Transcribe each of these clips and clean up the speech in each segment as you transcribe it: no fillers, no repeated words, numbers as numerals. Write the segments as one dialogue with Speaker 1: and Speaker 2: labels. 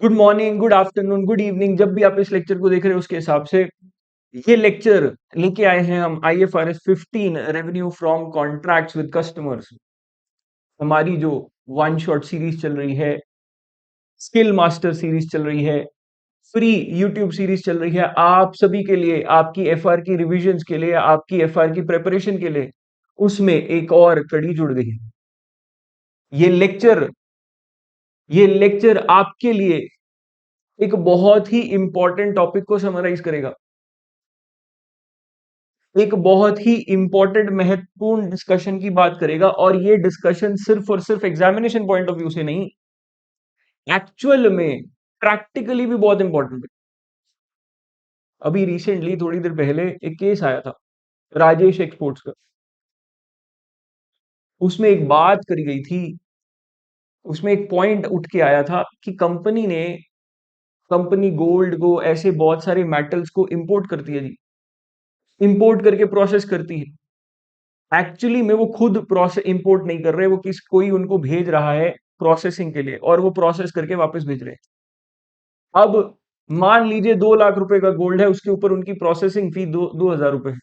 Speaker 1: Good morning, good afternoon, good evening, जब भी आप इस लेक्चर को देख रहे हो उसके हिसाब से ये लेक्चर लेके आए हैं हम IFRS 15 revenue from contracts with customers. हमारी जो वन शॉट सीरीज चल रही है, स्किल मास्टर सीरीज चल रही है, फ्री यूट्यूब सीरीज चल रही है, आप सभी के लिए, आपकी FR की रिविजन्स के लिए, आपकी FR की प्रिपरेशन के लिए उसमें एक और कड़ी जुड़ गई है। ये लेक्चर ये लेक्चर आपके लिए एक बहुत ही इंपॉर्टेंट टॉपिक को समराइज करेगा, एक बहुत ही इंपॉर्टेंट महत्वपूर्ण डिस्कशन की बात करेगा। और ये डिस्कशन सिर्फ और सिर्फ एग्जामिनेशन पॉइंट ऑफ व्यू से नहीं, एक्चुअल में प्रैक्टिकली भी बहुत इंपॉर्टेंट है। अभी रिसेंटली थोड़ी देर पहले एक केस आया था राजेश एक्सपोर्ट्स का। उसमें एक बात करी गई थी, उसमें एक पॉइंट उठ के आया था कि कंपनी गोल्ड को, ऐसे बहुत सारे मेटल्स को इंपोर्ट करती है जी, इंपोर्ट करके प्रोसेस करती है। एक्चुअली में वो खुद प्रोसेस इंपोर्ट नहीं कर रहे, वो कोई उनको भेज रहा है प्रोसेसिंग के लिए, और वो प्रोसेस करके वापस भेज रहे हैं। अब मान लीजिए 2 लाख रुपए का गोल्ड है, उसके ऊपर उनकी प्रोसेसिंग फी 2,000 रुपए है।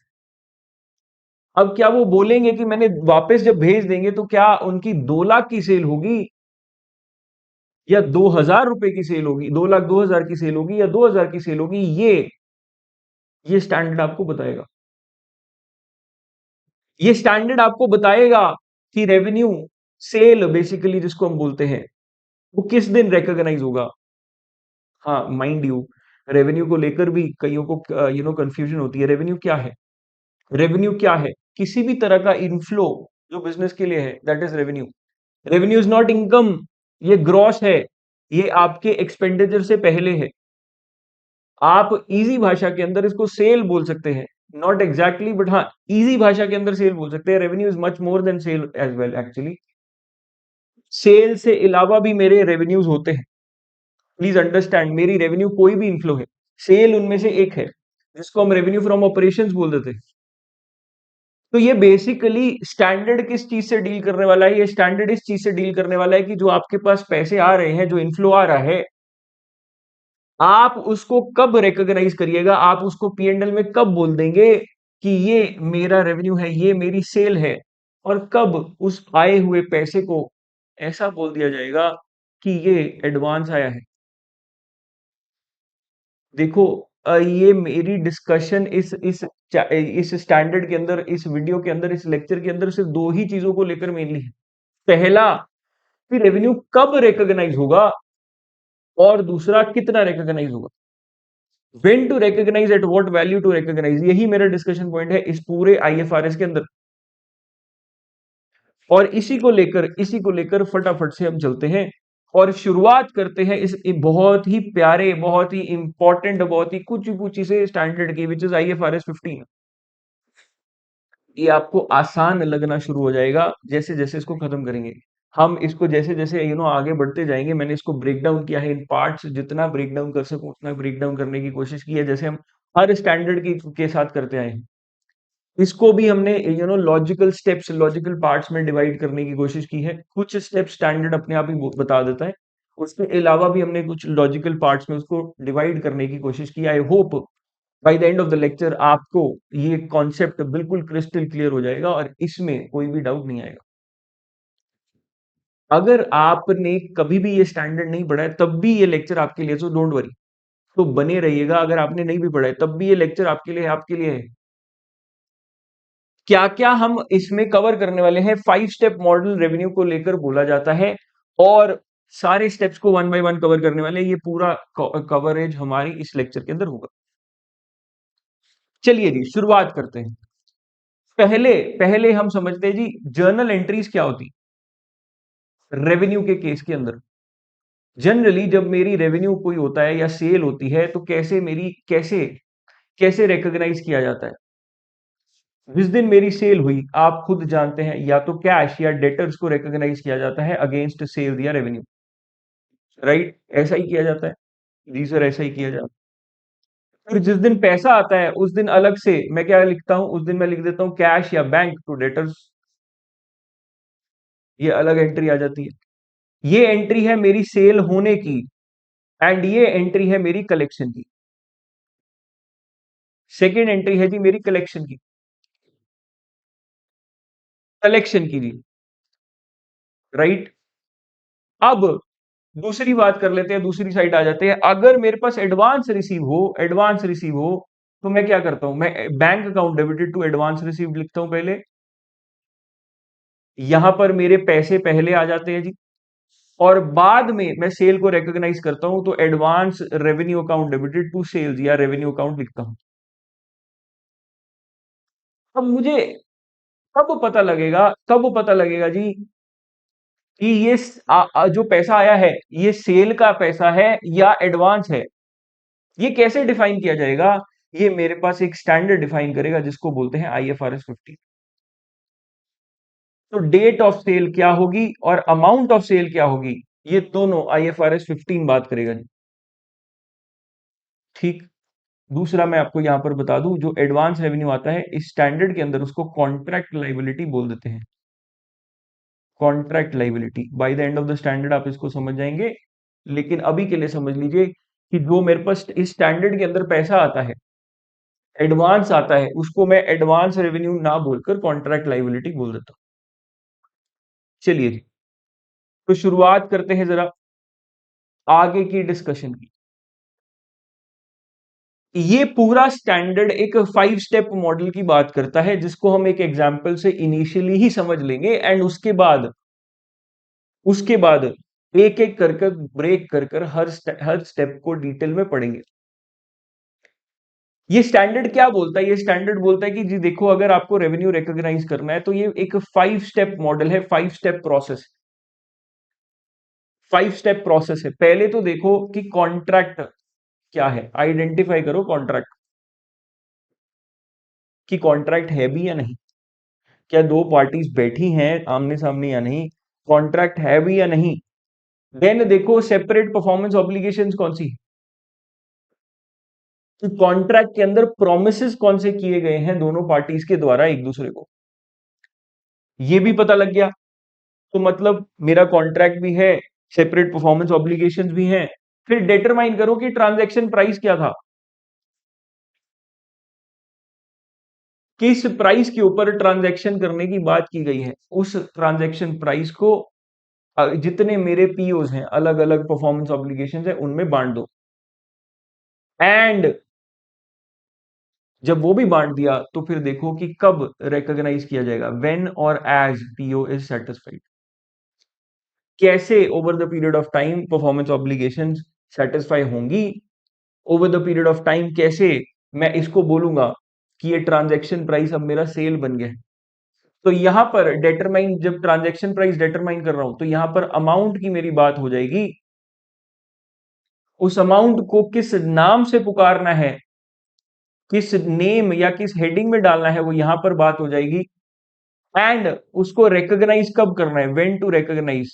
Speaker 1: अब क्या वो बोलेंगे कि मैंने वापस जब भेज देंगे तो क्या उनकी 2 लाख की सेल होगी या 2,000 रुपए की सेल होगी, 2 लाख 2,000 की सेल होगी या 2,000 की सेल होगी? ये स्टैंडर्ड आपको बताएगा। ये स्टैंडर्ड आपको बताएगा कि रेवेन्यू सेल बेसिकली जिसको हम बोलते हैं, वो किस दिन रिकॉग्नाइज होगा। हाँ, माइंड यू, रेवेन्यू को लेकर भी कईयों को कंफ्यूजन होती है। रेवेन्यू क्या है? रेवेन्यू क्या है? किसी भी तरह का इनफ्लो जो बिजनेस के लिए है, that is revenue. Revenue is not income, ये ग्रॉस है, ये आपके एक्सपेंडिचर से पहले है। आप इजी भाषा के अंदर इसको सेल बोल सकते हैं, नॉट एग्जैक्टली बट हाँ, इजी भाषा के अंदर सेल बोल सकते हैं। Revenue is much more than sale as well actually. Sale से अलावा भी मेरे रेवेन्यूज होते हैं। प्लीज अंडरस्टैंड, मेरी रेवेन्यू कोई भी इनफ्लो है, सेल उनमें से एक है, जिसको हम रेवेन्यू फ्रॉम ऑपरेशंस बोल देते हैं। तो ये बेसिकली स्टैंडर्ड किस चीज से डील करने वाला है? ये स्टैंडर्ड इस चीज से डील करने वाला है कि जो आपके पास पैसे आ रहे हैं, जो इनफ्लो आ रहा है, आप उसको कब रिकॉग्नाइज करिएगा, आप उसको P&L में कब बोल देंगे कि ये मेरा रेवेन्यू है, ये मेरी सेल है, और कब उस आए हुए पैसे को ऐसा बोल दिया जाएगा कि ये एडवांस आया है। देखो, ये मेरी डिस्कशन इस स्टैंडर्ड के अंदर, इस वीडियो के अंदर, इस लेक्चर के अंदर सिर्फ दो ही चीजों को लेकर मेनली है। पहला, कि रेवेन्यू कब रिकॉग्नाइज होगा, और दूसरा कितना रिकॉग्नाइज होगा। When to recognise, at what value to recognise, यही मेरा डिस्कशन पॉइंट है इस पूरे IFRS के अंदर। और इसी को लेकर फटाफट से हम चलते हैं और शुरुआत करते हैं इस बहुत ही प्यारे, बहुत ही इंपॉर्टेंट, बहुत ही कुछ पूची से स्टैंडर्ड की, विच इज IFRS 15। ये आपको आसान लगना शुरू हो जाएगा जैसे जैसे इसको खत्म करेंगे। हम इसको जैसे जैसे आगे बढ़ते जाएंगे। मैंने इसको ब्रेक डाउन किया है इन पार्ट्स, जितना ब्रेक डाउन कर सकूं उतना ब्रेक डाउन करने की कोशिश की है, जैसे हम हर स्टैंडर्ड की के साथ करते आए हैं। इसको भी हमने लॉजिकल स्टेप्स, लॉजिकल पार्ट्स में डिवाइड करने की कोशिश की है। कुछ स्टेप स्टैंडर्ड अपने आप ही बता देता है, उसके अलावा भी हमने कुछ लॉजिकल पार्ट्स में उसको डिवाइड करने की कोशिश की। I hope bye the end of the lecture आपको ये कॉन्सेप्ट बिल्कुल क्रिस्टल क्लियर हो जाएगा और इसमें कोई भी डाउट नहीं आएगा। अगर आपने कभी भी ये स्टैंडर्ड नहीं पढ़ा है तब भी ये लेक्चर आपके लिए, सो डोंट वरी, तो बने रहिएगा। अगर आपने नहीं भी पढ़ा है तब भी ये लेक्चर आपके लिए, आपके लिए है। क्या क्या हम इसमें कवर करने वाले हैं? 5 स्टेप मॉडल रेवेन्यू को लेकर बोला जाता है, और सारे स्टेप्स को वन बाय वन कवर करने वाले हैं। ये पूरा कवरेज हमारी इस लेक्चर के अंदर होगा। चलिए जी, शुरुआत करते हैं। पहले पहले हम समझते हैं जी, जर्नल एंट्रीज क्या होती रेवेन्यू के केस के अंदर। जनरली जब मेरी रेवेन्यू कोई होता है या सेल होती है, तो कैसे कैसे रिकॉग्नाइज किया जाता है? जिस दिन मेरी सेल हुई, आप खुद जानते हैं, या तो कैश या डेटर्स को रिकॉग्नाइज किया जाता है अगेंस्ट सेल या रेवेन्यू, राइट? ऐसा ही किया जाता है। जी सर, ऐसा ही किया जाता है। फिर जिस दिन पैसा आता है उस दिन अलग से मैं क्या लिखता हूं? उस दिन मैं लिख देता हूं कैश या बैंक टू डेटर्स। ये अलग एंट्री आ जाती है। ये एंट्री है मेरी सेल होने की, एंड ये एंट्री है मेरी कलेक्शन की। सेकेंड एंट्री है जी मेरी कलेक्शन की, कलेक्शन की जी, राइट। अब दूसरी बात कर लेते हैं, दूसरी साइड आ जाते हैं। अगर मेरे पास एडवांस रिसीव हो, एडवांस रिसीव हो, तो मैं क्या करता हूं, मैं bank account debited to advance receive लिखता हूं पहले। यहां पर मेरे पैसे पहले आ जाते हैं जी, और बाद में मैं सेल को रिकॉग्नाइज करता हूं, तो advance revenue account debited to sales या रेवेन्यू अकाउंट लिखता हूं। अब मुझे कब पता लगेगा जी कि ये जो पैसा आया है, ये सेल का पैसा है या एडवांस है? ये कैसे डिफाइन किया जाएगा? ये मेरे पास एक स्टैंडर्ड डिफाइन करेगा जिसको बोलते हैं आईएफआरएस 15। तो डेट ऑफ सेल क्या होगी और अमाउंट ऑफ सेल क्या होगी, ये दोनों आईएफआरएस 15 बात करेगा जी। ठीक। दूसरा मैं आपको यहां पर बता दूं, जो एडवांस रेवेन्यू आता है इस स्टैंडर्ड के अंदर, उसको कॉन्ट्रैक्ट लाइबिलिटी बोल देते हैं। Contract liability, bye the end of the standard आप इसको समझ जाएंगे, लेकिन अभी के लिए समझ लीजिए कि जो मेरे पास इस स्टैंडर्ड के अंदर पैसा आता है, एडवांस आता है, उसको मैं एडवांस रेवेन्यू ना बोलकर कॉन्ट्रैक्ट लाइबिलिटी बोल देता हूं। चलिए जी, तो शुरुआत करते हैं जरा आगे की डिस्कशन की। ये पूरा स्टैंडर्ड एक 5 स्टेप मॉडल की बात करता है, जिसको हम एक एग्जांपल से इनिशियली ही समझ लेंगे, एंड उसके बाद एक एक कर कर ब्रेक कर कर हर स्टेप को डिटेल में पढ़ेंगे। ये स्टैंडर्ड क्या बोलता है? ये स्टैंडर्ड बोलता है कि जी देखो, अगर आपको रेवेन्यू रिकॉग्नाइज करना है, तो ये एक 5 स्टेप मॉडल है, 5 स्टेप प्रोसेस। 5 स्टेप प्रोसेस है। पहले तो देखो कि कॉन्ट्रैक्ट क्या है, आइडेंटिफाई करो कॉन्ट्रैक्ट, कि कॉन्ट्रैक्ट है भी या नहीं। क्या दो पार्टीज बैठी हैं आमने सामने या नहीं, कॉन्ट्रैक्ट है भी या नहीं। देन देखो सेपरेट परफॉर्मेंस ऑब्लिगेशंस कौन सी, कि कॉन्ट्रैक्ट के अंदर प्रोमिसेस कौन से किए गए हैं दोनों पार्टीज के द्वारा एक दूसरे को, ये भी पता लग गया। तो मतलब मेरा कॉन्ट्रैक्ट भी है, सेपरेट परफॉर्मेंस ऑब्लिगेशंस भी हैं। फिर डिटरमाइन करो कि ट्रांजैक्शन प्राइस क्या था, किस प्राइस के ऊपर ट्रांजैक्शन करने की बात की गई है, उस ट्रांजैक्शन प्राइस को जितने मेरे पीओज हैं, अलग अलग परफॉर्मेंस ऑब्लिगेशंस है, उनमें बांट दो। एंड जब वो भी बांट दिया, तो फिर देखो कि कब रिकॉग्नाइज किया जाएगा, व्हेन और एज पीओ इज सेटिस्फाइड। कैसे over the period of time performance obligations satisfy होंगी, over the period of time कैसे मैं इसको बोलूंगा कि ये ट्रांजैक्शन प्राइस अब मेरा सेल बन गया है। तो यहां पर डिटरमाइन, जब ट्रांजैक्शन प्राइस डिटरमाइन कर रहा हूं, तो यहां पर अमाउंट की मेरी बात हो जाएगी। उस अमाउंट को किस नाम से पुकारना है, किस नेम या किस हेडिंग में डालना है, वो यहां पर बात हो जाएगी। एंड उसको रिकॉग्नाइज कब करना है, व्हेन टू रिकॉग्नाइज,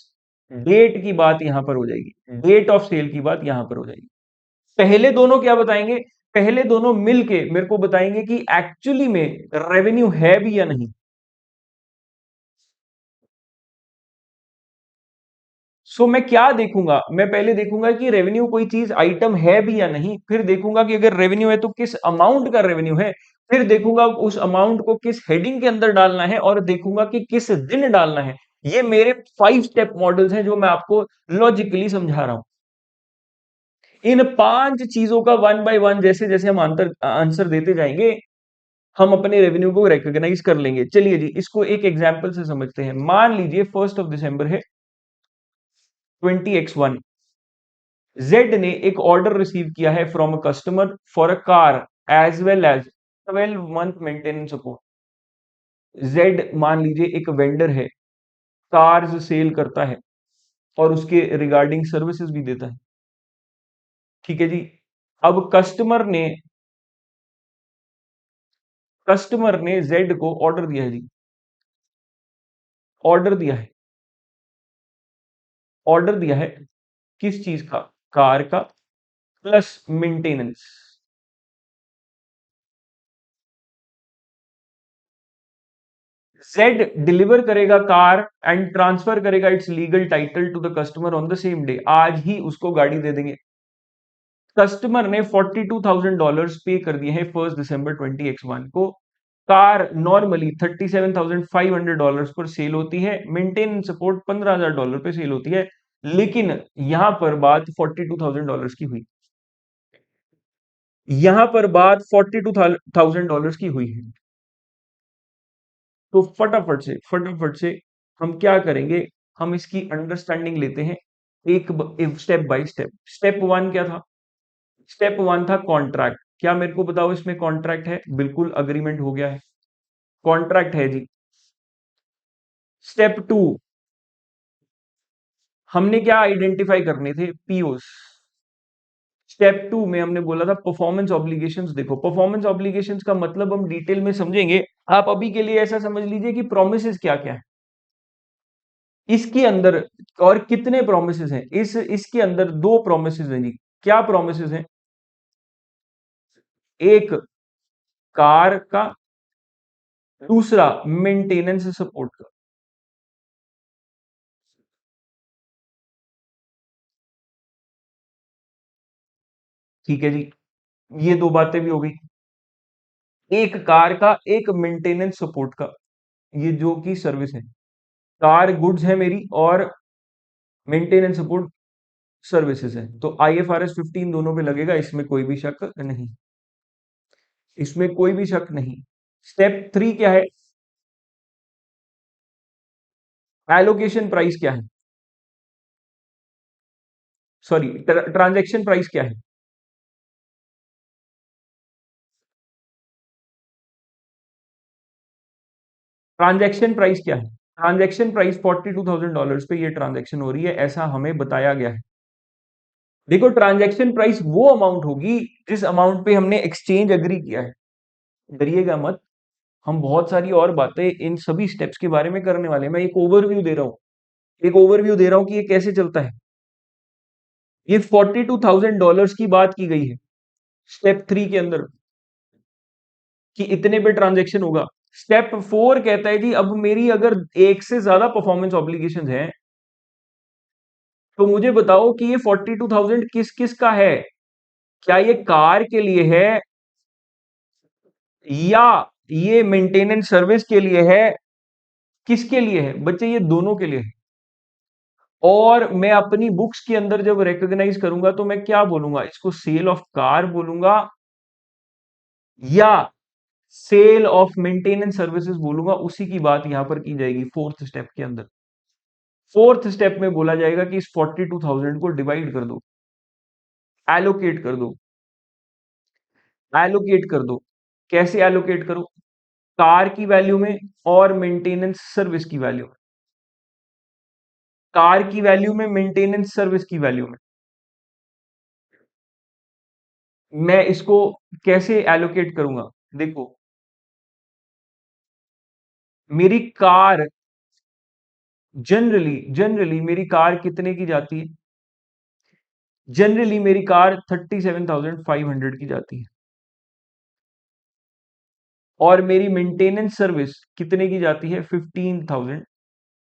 Speaker 1: डेट की बात यहां पर हो जाएगी, डेट ऑफ सेल की बात यहां पर हो जाएगी। पहले दोनों क्या बताएंगे, पहले दोनों मिलके मेरे को बताएंगे कि एक्चुअली में रेवेन्यू है भी या नहीं। सो मैं क्या देखूंगा, मैं पहले देखूंगा कि रेवेन्यू कोई चीज आइटम है भी या नहीं, फिर देखूंगा कि अगर रेवेन्यू है तो किस अमाउंट का रेवेन्यू है, फिर देखूंगा उस अमाउंट को किस हेडिंग के अंदर डालना है, और देखूंगा कि किस दिन डालना है। ये मेरे 5 स्टेप मॉडल्स हैं जो मैं आपको लॉजिकली समझा रहा हूं। इन 5 चीजों का वन बाय वन जैसे जैसे हम आंसर देते जाएंगे, हम अपने रेवेन्यू को रिकॉग्नाइज कर लेंगे। चलिए जी, इसको एक एग्जांपल से समझते हैं। मान लीजिए 1 दिसंबर है 20x1, जेड ने एक ऑर्डर रिसीव किया है from a customer for a car as well as 12 month maintenance support. Z मान लीजिए एक वेंडर है, कार्स सेल करता है और उसके रिगार्डिंग सर्विसेज भी देता है। ठीक है जी। अब कस्टमर ने जेड को ऑर्डर दिया है जी, ऑर्डर दिया है, ऑर्डर दिया है किस चीज का, कार का प्लस मेंटेनेंस। जेड डिलीवर करेगा कार एंड ट्रांसफर करेगा its legal title to the customer on the same day, आज ही उसको गाड़ी दे देंगे। कस्टमर ने $42,000 पे कर दिए हैं 1 दिसंबर 2021 को। कार नॉर्मली $37,500 पर सेल होती है, मेंटेनेंस सपोर्ट $15,000 पे सेल होती है, लेकिन यहां पर बात $42,000 की हुई। यहां पर बात $42,000 की हुई है। तो फटाफट से हम क्या करेंगे, हम इसकी अंडरस्टैंडिंग लेते हैं एक step by step. Step one क्या था? स्टेप वन था कॉन्ट्रैक्ट। क्या मेरे को बताओ इसमें कॉन्ट्रैक्ट है? बिल्कुल अग्रीमेंट हो गया है, कॉन्ट्रैक्ट है जी। स्टेप टू, हमने क्या आइडेंटिफाई करने थे? पीओस। स्टेप टू में हमने बोला था परफॉर्मेंस ऑब्लिगेशंस। देखो परफॉर्मेंस ऑब्लिगेशंस का मतलब हम डिटेल में समझेंगे, आप अभी के लिए ऐसा समझ लीजिए कि प्रोमिसेस क्या क्या है इसके अंदर। और कितने प्रोमिसेस हैं इसके अंदर? दो प्रोमिसेस हैं जी। क्या प्रोमिसेस हैं? एक कार का, दूसरा मेंटेनेंस सपोर्ट का। ठीक है जी, ये दो बातें भी हो गई। एक कार का, एक मेंटेनेंस सपोर्ट का, ये जो की सर्विस है। कार गुड्स है मेरी और मेंटेनेंस सपोर्ट सर्विसेज है। तो IFRS 15 दोनों पे लगेगा, इसमें कोई भी शक नहीं, इसमें कोई भी शक नहीं। स्टेप थ्री क्या है? एलोकेशन प्राइस क्या है? सॉरी, ट्रांजैक्शन प्राइस क्या है? ट्रांजैक्शन प्राइस क्या है? ट्रांजैक्शन प्राइस $42,000 पे ये ट्रांजैक्शन हो रही है, ऐसा हमें बताया गया है। देखो ट्रांजैक्शन प्राइस वो अमाउंट होगी जिस अमाउंट पे हमने एक्सचेंज एग्री किया है। डरिएगा मत, हम बहुत सारी और बातें इन सभी स्टेप्स के बारे में करने वाले हैं। मैं एक ओवरव्यू दे रहा हूं, एक ओवरव्यू दे रहा हूं कि ये कैसे चलता है। ये $42,000 की बात की गई है स्टेप थ्री के अंदर कि इतने पे ट्रांजैक्शन होगा। स्टेप फोर कहता है जी अब मेरी अगर एक से ज्यादा परफॉर्मेंस ऑब्लिगेशन है तो मुझे बताओ कि ये 42,000 किस किस का है। क्या ये कार के लिए है या ये मेंटेनेंस सर्विस के लिए है? किसके लिए है बच्चे? ये दोनों के लिए है। और मैं अपनी बुक्स के अंदर जब रिकॉग्नाइज करूंगा तो मैं क्या बोलूंगा? इसको सेल ऑफ कार बोलूंगा या सेल ऑफ मेंटेनेंस सर्विसेज बोलूंगा। उसी की बात यहां पर की जाएगी फोर्थ स्टेप के अंदर। फोर्थ स्टेप में बोला जाएगा कि इस 42,000 को डिवाइड कर दो, एलोकेट कर दो, एलोकेट कर दो। कैसे एलोकेट करो? कार की वैल्यू में और मेंटेनेंस सर्विस की वैल्यू में। कार की वैल्यू में, मेंटेनेंस सर्विस की वैल्यू में। मैं इसको कैसे एलोकेट करूंगा? देखो मेरी कार जनरली मेरी कार कितने की जाती है? जनरली मेरी कार 37,500 की जाती है। और मेरी मेंटेनेंस सर्विस कितने की जाती है? 15,000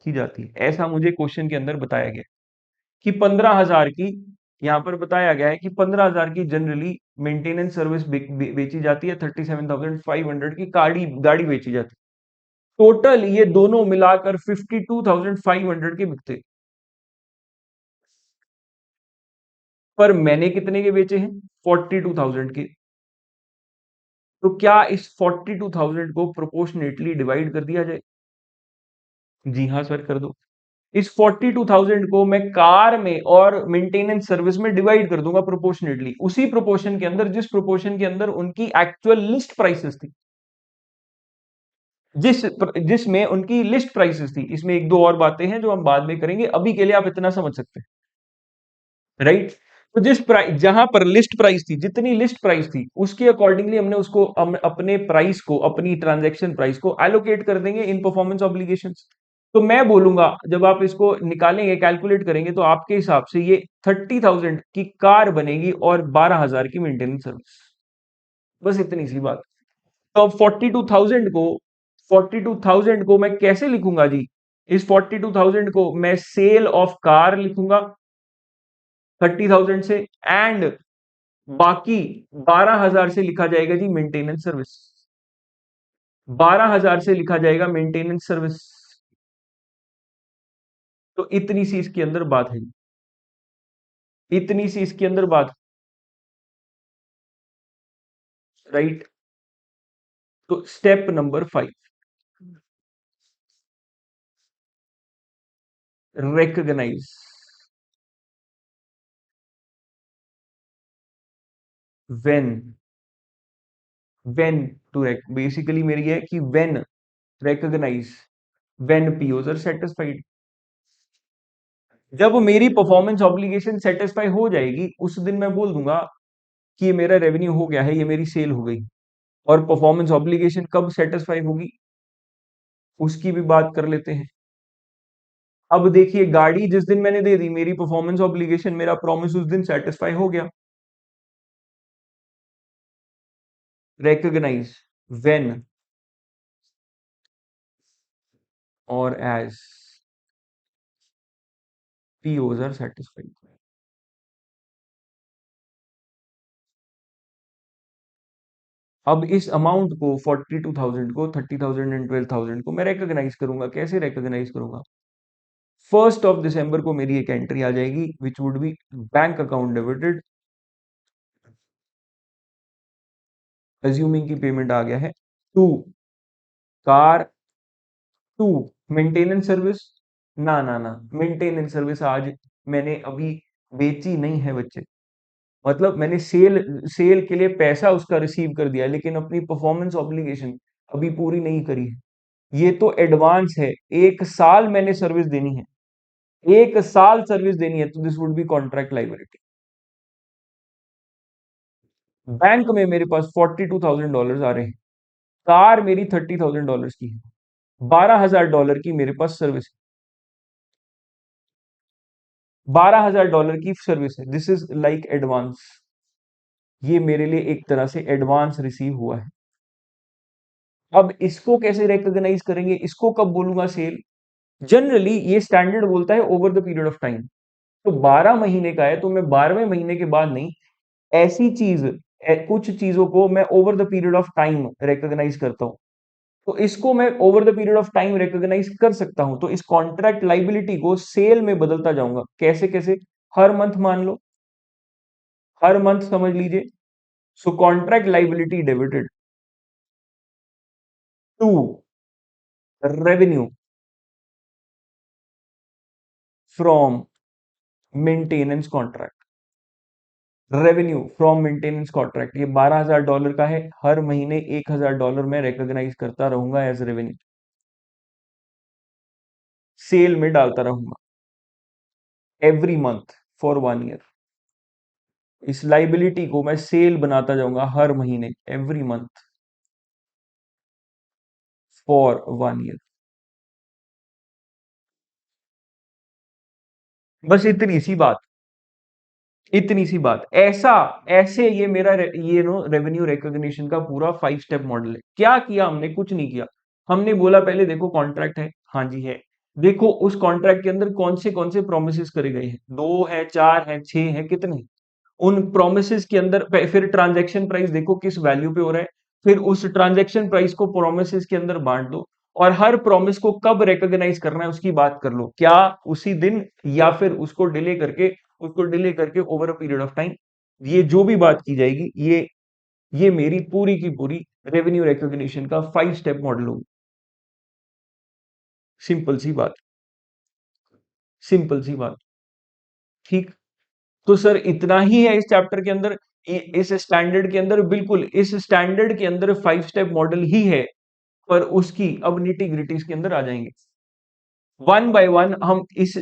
Speaker 1: की जाती है। ऐसा मुझे क्वेश्चन के अंदर बताया गया कि 15,000 की, यहां पर बताया गया है कि 15,000 की जनरली मेंटेनेंस सर्विस बेची जाती है, 37,500 की गाड़ी गाड़ी बेची जाती है। टोटल ये दोनों मिलाकर 52,500 के बिकते। पर मैंने कितने के बेचे हैं? 42,000 के। तो क्या इस 42,000 को प्रोपोर्शनेटली डिवाइड कर दिया जाए? जी हाँ सर, कर दो। इस 42,000 को मैं कार में और मेंटेनेंस सर्विस में डिवाइड कर दूंगा प्रोपोर्शनेटली, उसी प्रोपोर्शन के अंदर जिस प्रोपोर्शन के अंदर उनकी एक्चुअल लिस्ट प्राइसेस थी, जिसमें उनकी लिस्ट प्राइसेस थी। इसमें एक दो और बातें हैं जो हम बाद में करेंगे, अभी के लिए आप इतना समझ सकते हैं, राइट? तो जिस प्राइस, जहां पर लिस्ट प्राइस थी, जितनी लिस्ट प्राइस थी उसके अकॉर्डिंगली हमने उसको अपने प्राइस को, अपनी ट्रांजैक्शन प्राइस को एलोकेट कर देंगे इन परफॉर्मेंस ऑब्लिगेशंस। तो मैं बोलूंगा जब आप इसको निकालेंगे, कैलकुलेट करेंगे, तो आपके हिसाब से ये 30,000 की कार बनेगी और 12,000 की मेंटेनेंस सर्विस। बस इतनी सी बात। तो अब 42,000 को मैं कैसे लिखूंगा जी? इस 42,000 को मैं सेल ऑफ कार लिखूंगा 30,000 से, एंड बाकी 12,000 से लिखा जाएगा जी मेंटेनेंस सर्विस। 12,000 से लिखा जाएगा मेंटेनेंस सर्विस। तो इतनी सी इसके अंदर बात है, इतनी सी इसके अंदर बात, राइट। तो step number 5, recognize when, when to basically मेरी है कि when recognize when POs are satisfied। जब मेरी परफॉर्मेंस ऑब्लिगेशन सेटिस्फाई हो जाएगी उस दिन मैं बोल दूंगा कि ये मेरा रेवेन्यू हो गया है, ये मेरी सेल हो गई। और परफॉर्मेंस ऑब्लिगेशन कब सेटिस्फाई होगी उसकी भी बात कर लेते हैं। अब देखिए गाड़ी जिस दिन मैंने दे दी, मेरी परफॉर्मेंस ऑब्लिगेशन, मेरा प्रॉमिस उस दिन सेटिस्फाई हो गया। recognize when or as POs are satisfied। अब इस अमाउंट को 42,000 को 30,000 एंड 12,000 को मैं रिकॉग्नाइज करूंगा। कैसे रिकॉग्नाइज करूंगा? 1 दिसंबर को मेरी एक एंट्री आ जाएगी which would be bank account debited, assuming की पेमेंट आ गया है, to car, to maintenance service. ना ना ना, मेंटेनेंस सर्विस आज मैंने अभी बेची नहीं है बच्चे। मतलब मैंने सेल सेल के लिए पैसा उसका रिसीव कर दिया लेकिन अपनी परफॉर्मेंस ऑब्लिगेशन अभी पूरी नहीं करी है। ये तो एडवांस है, 1 साल मैंने सर्विस देनी है, 1 साल सर्विस देनी है, तो this would be contract liability. Bank में मेरे पास $42,000 आ रहे हैं, कार मेरी $30,000 की है, $12,000 की मेरे पास सर्विस है, $12,000 की सर्विस है। दिस इज लाइक एडवांस, ये मेरे लिए एक तरह से एडवांस रिसीव हुआ है। अब इसको कैसे रिकॉग्नाइज करेंगे, इसको कब बोलूंगा सेल? जनरली ये स्टैंडर्ड बोलता है over the period of time. तो 12 महीने का है तो मैं 12वें महीने के बाद नहीं, ऐसी चीज, कुछ चीजों को मैं over the period of time recognise करता हूं। तो इसको मैं over the period of time recognise कर सकता हूं, तो इस कॉन्ट्रैक्ट लाइबिलिटी को सेल में बदलता जाऊंगा। कैसे कैसे? हर मंथ मान लो, हर मंथ समझ लीजिए। So contract liability debited to revenue from maintenance contract, revenue from maintenance contract, ये $12,000 का है, हर महीने $1,000 मैं रिकॉग्नाइज करता रहूंगा एज रेवेन्यू, सेल में डालता रहूंगा एवरी मंथ फॉर 1 ईयर। इस लाइबिलिटी को मैं सेल बनाता जाऊंगा हर महीने, एवरी मंथ फॉर 1 ईयर। बस इतनी सी बात, इतनी सी बात। ऐसा, ऐसे ये मेरा ये नो रेवेन्यू रिकॉग्निशन का पूरा 5 स्टेप मॉडल है। क्या किया हमने? कुछ नहीं किया। हमने बोला पहले देखो कॉन्ट्रैक्ट है, हाँ जी है। देखो उस कॉन्ट्रैक्ट के अंदर कौन से प्रोमिस करे गए हैं, 2 है, 4 है, 6 है, कितने? उन प्रोमिस के अंदर फिर ट्रांजैक्शन प्राइस देखो किस वैल्यू पे हो रहा है, फिर उस ट्रांजैक्शन प्राइस को प्रोमिस के अंदर बांट दो, और हर प्रॉमिस को कब रिकॉग्नाइज करना है उसकी बात कर लो। क्या उसी दिन, या फिर उसको डिले करके over a period of time. ये जो भी बात की जाएगी, ये मेरी पूरी की पूरी रेवेन्यू रिकॉग्निशन का 5 स्टेप मॉडल होगी। सिंपल सी बात, सिंपल सी बात। ठीक। तो सर इतना ही है इस चैप्टर के अंदर, इस स्टैंडर्ड के अंदर? बिल्कुल, इस स्टैंडर्ड के अंदर 5 स्टेप मॉडल ही है, पर उसकी अब निटी ग्रिटीज के अंदर आ जाएंगे। वन बाय वन हम इस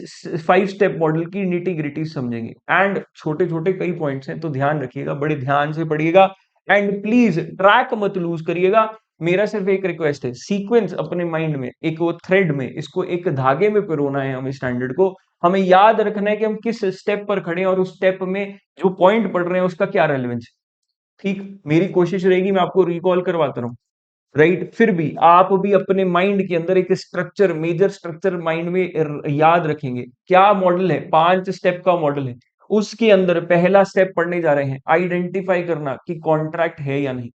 Speaker 1: 5 स्टेप मॉडल की निटी ग्रिटी समझेंगे, एंड छोटे छोटे कई पॉइंट्स हैं तो ध्यान रखिएगा, बड़े ध्यान से पढ़िएगा, एंड प्लीज ट्रैक मत लूज करिएगा। मेरा सिर्फ एक रिक्वेस्ट है, सीक्वेंस अपने माइंड में, एक वो थ्रेड में, इसको एक धागे में पिरोना है हमें, स्टैंडर्ड को हमें याद रखना है कि हम किस स्टेप पर खड़े हैं और उस स्टेप में जो पॉइंट पढ़ रहे हैं उसका क्या रेलेवेंस है। ठीक, मेरी कोशिश रहेगी मैं आपको रिकॉल करवाता रहूं, राइट। फिर भी आप भी अपने माइंड के अंदर एक स्ट्रक्चर, मेजर स्ट्रक्चर माइंड में याद रखेंगे। क्या मॉडल है? 5 स्टेप का मॉडल है। उसके अंदर पहला स्टेप पढ़ने जा रहे हैं, आइडेंटिफाई करना कि कॉन्ट्रैक्ट है या नहीं।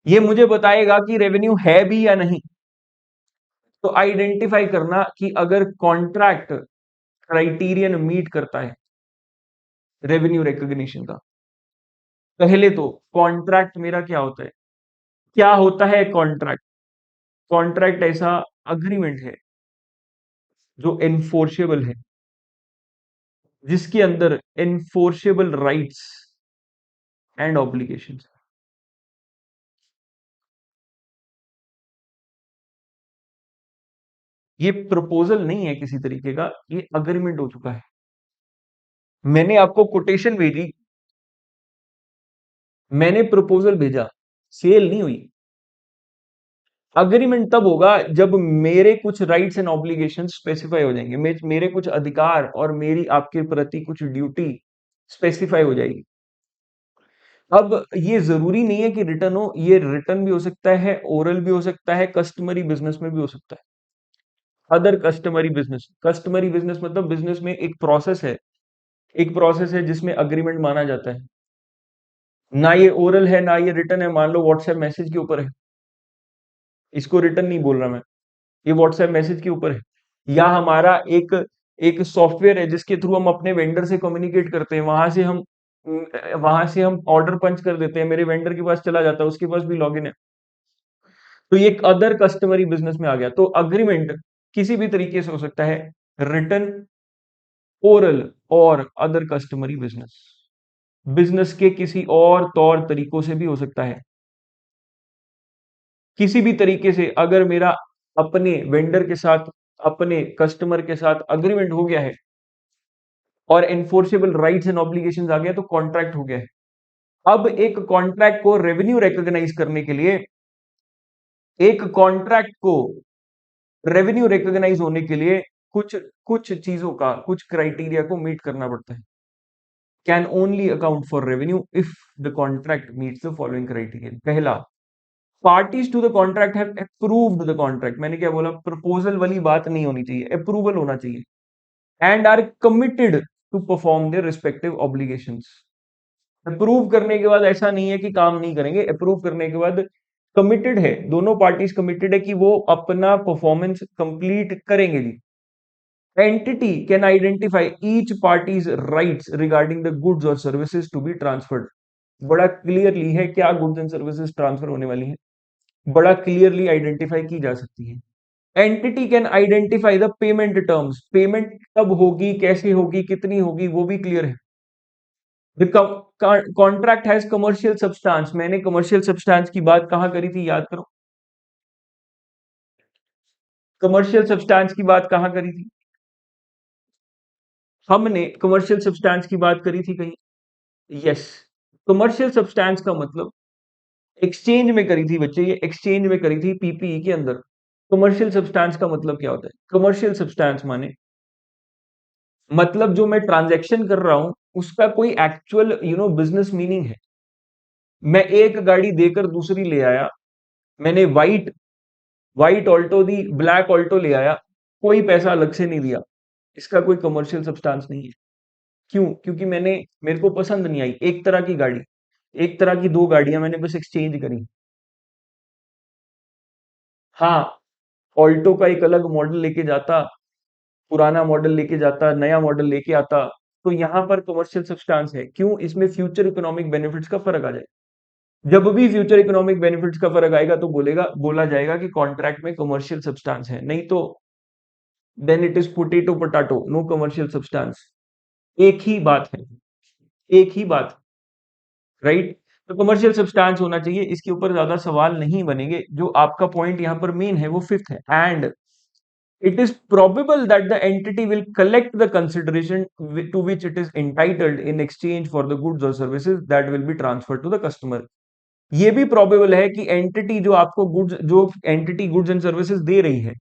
Speaker 1: ये मुझे बताएगा कि रेवेन्यू है भी या नहीं। तो आइडेंटिफाई करना कि अगर कॉन्ट्रैक्ट क्राइटेरियन मीट करता है रेवेन्यू रिकॉग्निशन का। पहले तो कॉन्ट्रैक्ट मेरा क्या होता है? क्या होता है कॉन्ट्रैक्ट? कॉन्ट्रैक्ट ऐसा अग्रीमेंट है जो एनफोर्सेबल है, जिसके अंदर एनफोर्सेबल राइट्स एंड ऑब्लिगेशंस। ये प्रपोजल नहीं है किसी तरीके का, ये अग्रीमेंट हो चुका है। मैंने आपको कोटेशन भेजी, मैंने प्रपोजल भेजा, सेल नहीं हुई। अग्रीमेंट तब होगा जब मेरे कुछ राइट्स एंड ऑब्लिगेशन स्पेसिफाई हो जाएंगे, मेरे कुछ अधिकार और मेरी आपके प्रति कुछ ड्यूटी स्पेसिफाई हो जाएगी। अब ये जरूरी नहीं है कि रिटर्न हो, ये रिटर्न भी हो सकता है, ओरल भी हो सकता है, कस्टमरी बिजनेस में भी हो सकता है। अदर कस्टमरी बिजनेस मतलब बिजनेस में एक प्रोसेस है, एक प्रोसेस है जिसमें अग्रीमेंट माना जाता है। ना ये ओरल है ना ये रिटर्न है, मान लो व्हाट्सएप मैसेज के ऊपर है, इसको रिटर्न नहीं बोल रहा मैं, ये व्हाट्सएप मैसेज के ऊपर है। या हमारा एक एक सॉफ्टवेयर है जिसके थ्रू हम अपने वेंडर से कम्युनिकेट करते हैं, वहां से हम ऑर्डर पंच कर देते हैं, मेरे वेंडर के पास चला जाता है, उसके पास भी लॉगिन है। तो ये एक अदर कस्टमरी बिजनेस में आ गया। तो अग्रीमेंट किसी भी तरीके से हो सकता है, रिटर्न, ओरल और अदर कस्टमरी बिजनेस, बिजनेस के किसी और तौर तरीकों से भी हो सकता है। किसी भी तरीके से अगर मेरा अपने वेंडर के साथ, अपने कस्टमर के साथ अग्रीमेंट हो गया है और एनफोर्सेबल राइट्स एंड ऑब्लिगेशंस आ गया, तो कॉन्ट्रैक्ट हो गया है। अब एक कॉन्ट्रैक्ट को रेवेन्यू रिकॉग्नाइज करने के लिए, एक कॉन्ट्रैक्ट को रेवेन्यू रिकॉग्नाइज होने के लिए कुछ कुछ चीजों का, कुछ क्राइटेरिया को मीट करना पड़ता है। Can only account for revenue if the contract meets the following criteria. पहला, parties to the contract have approved the contract. मैंने क्या बोला? प्रपोजल वाली बात नहीं होनी चाहिए, अप्रूवल होना चाहिए। And are committed to perform their respective obligations. Approve करने के बाद ऐसा नहीं है कि काम नहीं करेंगे, अप्रूव करने के बाद कमिटेड है, दोनों पार्टीज कमिटेड है कि वो अपना परफॉर्मेंस कंप्लीट करेंगे जी। Entity can identify each party's rights regarding the goods और सर्विसेज टू बी ट्रांसफर्ड। बड़ा क्लियरली है क्या गुड्स एंड सर्विसेज ट्रांसफर होने वाली हैं, बड़ा क्लियरली आइडेंटिफाई की जा सकती है। Entity can identify the payment terms, payment कब होगी, कैसे होगी, कितनी होगी, वो भी क्लियर है। The contract has commercial substance. मैंने कमर्शियल सब्सटेंस की बात कहां करी थी, याद करो। कमर्शियल सब्सटेंस की बात कहां करी थी? हमने कमर्शियल सब्सटेंस की बात करी थी कहीं? यस। कमर्शियल सब्सटेंस का मतलब एक्सचेंज में करी थी बच्चे, ये एक्सचेंज में करी थी पीपीई के अंदर। कमर्शियल सब्सटेंस का मतलब क्या होता है? कमर्शियल सब्सटेंस माने मतलब जो मैं ट्रांजैक्शन कर रहा हूं उसका कोई एक्चुअल बिजनेस मीनिंग है। मैं एक गाड़ी देकर दूसरी ले आया, मैंने व्हाइट व्हाइट ऑल्टो दी, ब्लैक ऑल्टो ले आया, कोई पैसा अलग से नहीं दिया, इसका कोई कमर्शियल सब्सटेंस नहीं है। क्यों? क्योंकि मेरे को पसंद नहीं आई एक तरह की गाड़ी, एक तरह की दो गाड़ियां मैंने बस एक्सचेंज करी। हाँ, ऑल्टो का एक अलग मॉडल लेके जाता, पुराना मॉडल लेके जाता, नया मॉडल लेके आता, तो यहां पर कमर्शियल सब्सटेंस है। क्यों? इसमें फ्यूचर इकोनॉमिक बेनिफिट्स का फर्क आ जाए। जब भी फ्यूचर इकोनॉमिक बेनिफिट्स का फर्क आएगा तो बोला जाएगा कि कॉन्ट्रैक्ट में कमर्शियल सब्सटेंस है, नहीं तो then it is potato potato, no commercial substance. एक ही बात है, एक ही बात, राइट? तो कमर्शियल सब्सटेंस होना चाहिए, इसके ऊपर ज्यादा सवाल नहीं बनेंगे। जो आपका पॉइंट यहाँ पर मेन है वो फिफ्थ है। And it is probable that the entity will collect the consideration to which it is entitled in exchange for the goods or services that will be transferred to the customer। ये भी probable है कि entity जो आपको goods, जो entity goods and services दे रही है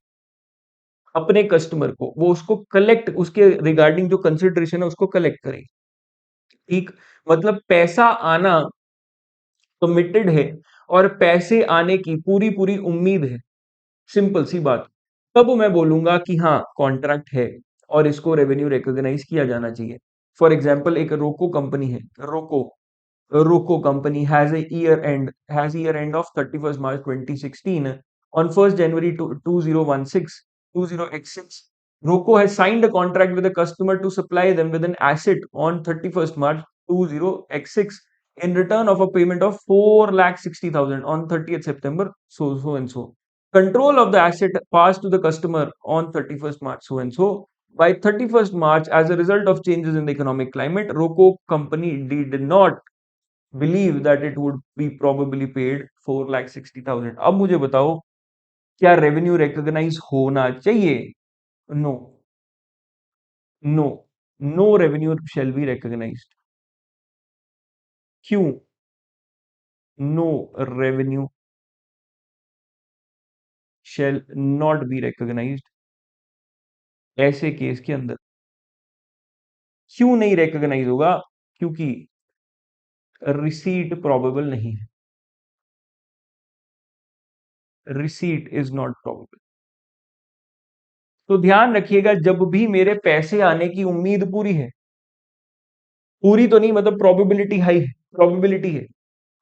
Speaker 1: अपने कस्टमर को, वो उसको कलेक्ट, उसके रिगार्डिंग जो कंसिडरेशन है उसको कलेक्ट करेगी। ठीक, मतलब पैसा आना कमिटेड है और पैसे आने की पूरी पूरी उम्मीद है, सिंपल सी बात। तब मैं बोलूंगा कि हाँ कॉन्ट्रैक्ट है और इसको रेवेन्यू रिकॉग्नाइज किया जाना चाहिए। फॉर एग्जाम्पल एक रोको कंपनी है, रोको रोको company has a year end of 31st March 2016. On 1st January 2016, Roco has signed a contract with a customer to supply them with an asset on 31st March 2016 in return of a payment of 4,60,000 on 30th September, so and so. Control of the asset passed to the customer on 31st March, so and so. By 31st March, as a result of changes in the economic climate, Roco company did not believe that it would be probably paid 4,60,000. अब मुझे बताओ, क्या revenue recognise होना चाहिए? No, no, no revenue shall be recognised. क्यों? No revenue shall not be recognised ऐसे case के अंदर. क्यों नहीं रिकॉग्नाइज होगा? क्योंकि रिसीट प्रोबेबल नहीं है. Receipt is not probable. तो ध्यान रखिएगा, जब भी मेरे पैसे आने की उम्मीद पूरी है, पूरी तो नहीं मतलब प्रोबेबिलिटी हाई है, प्रोबेबिलिटी है,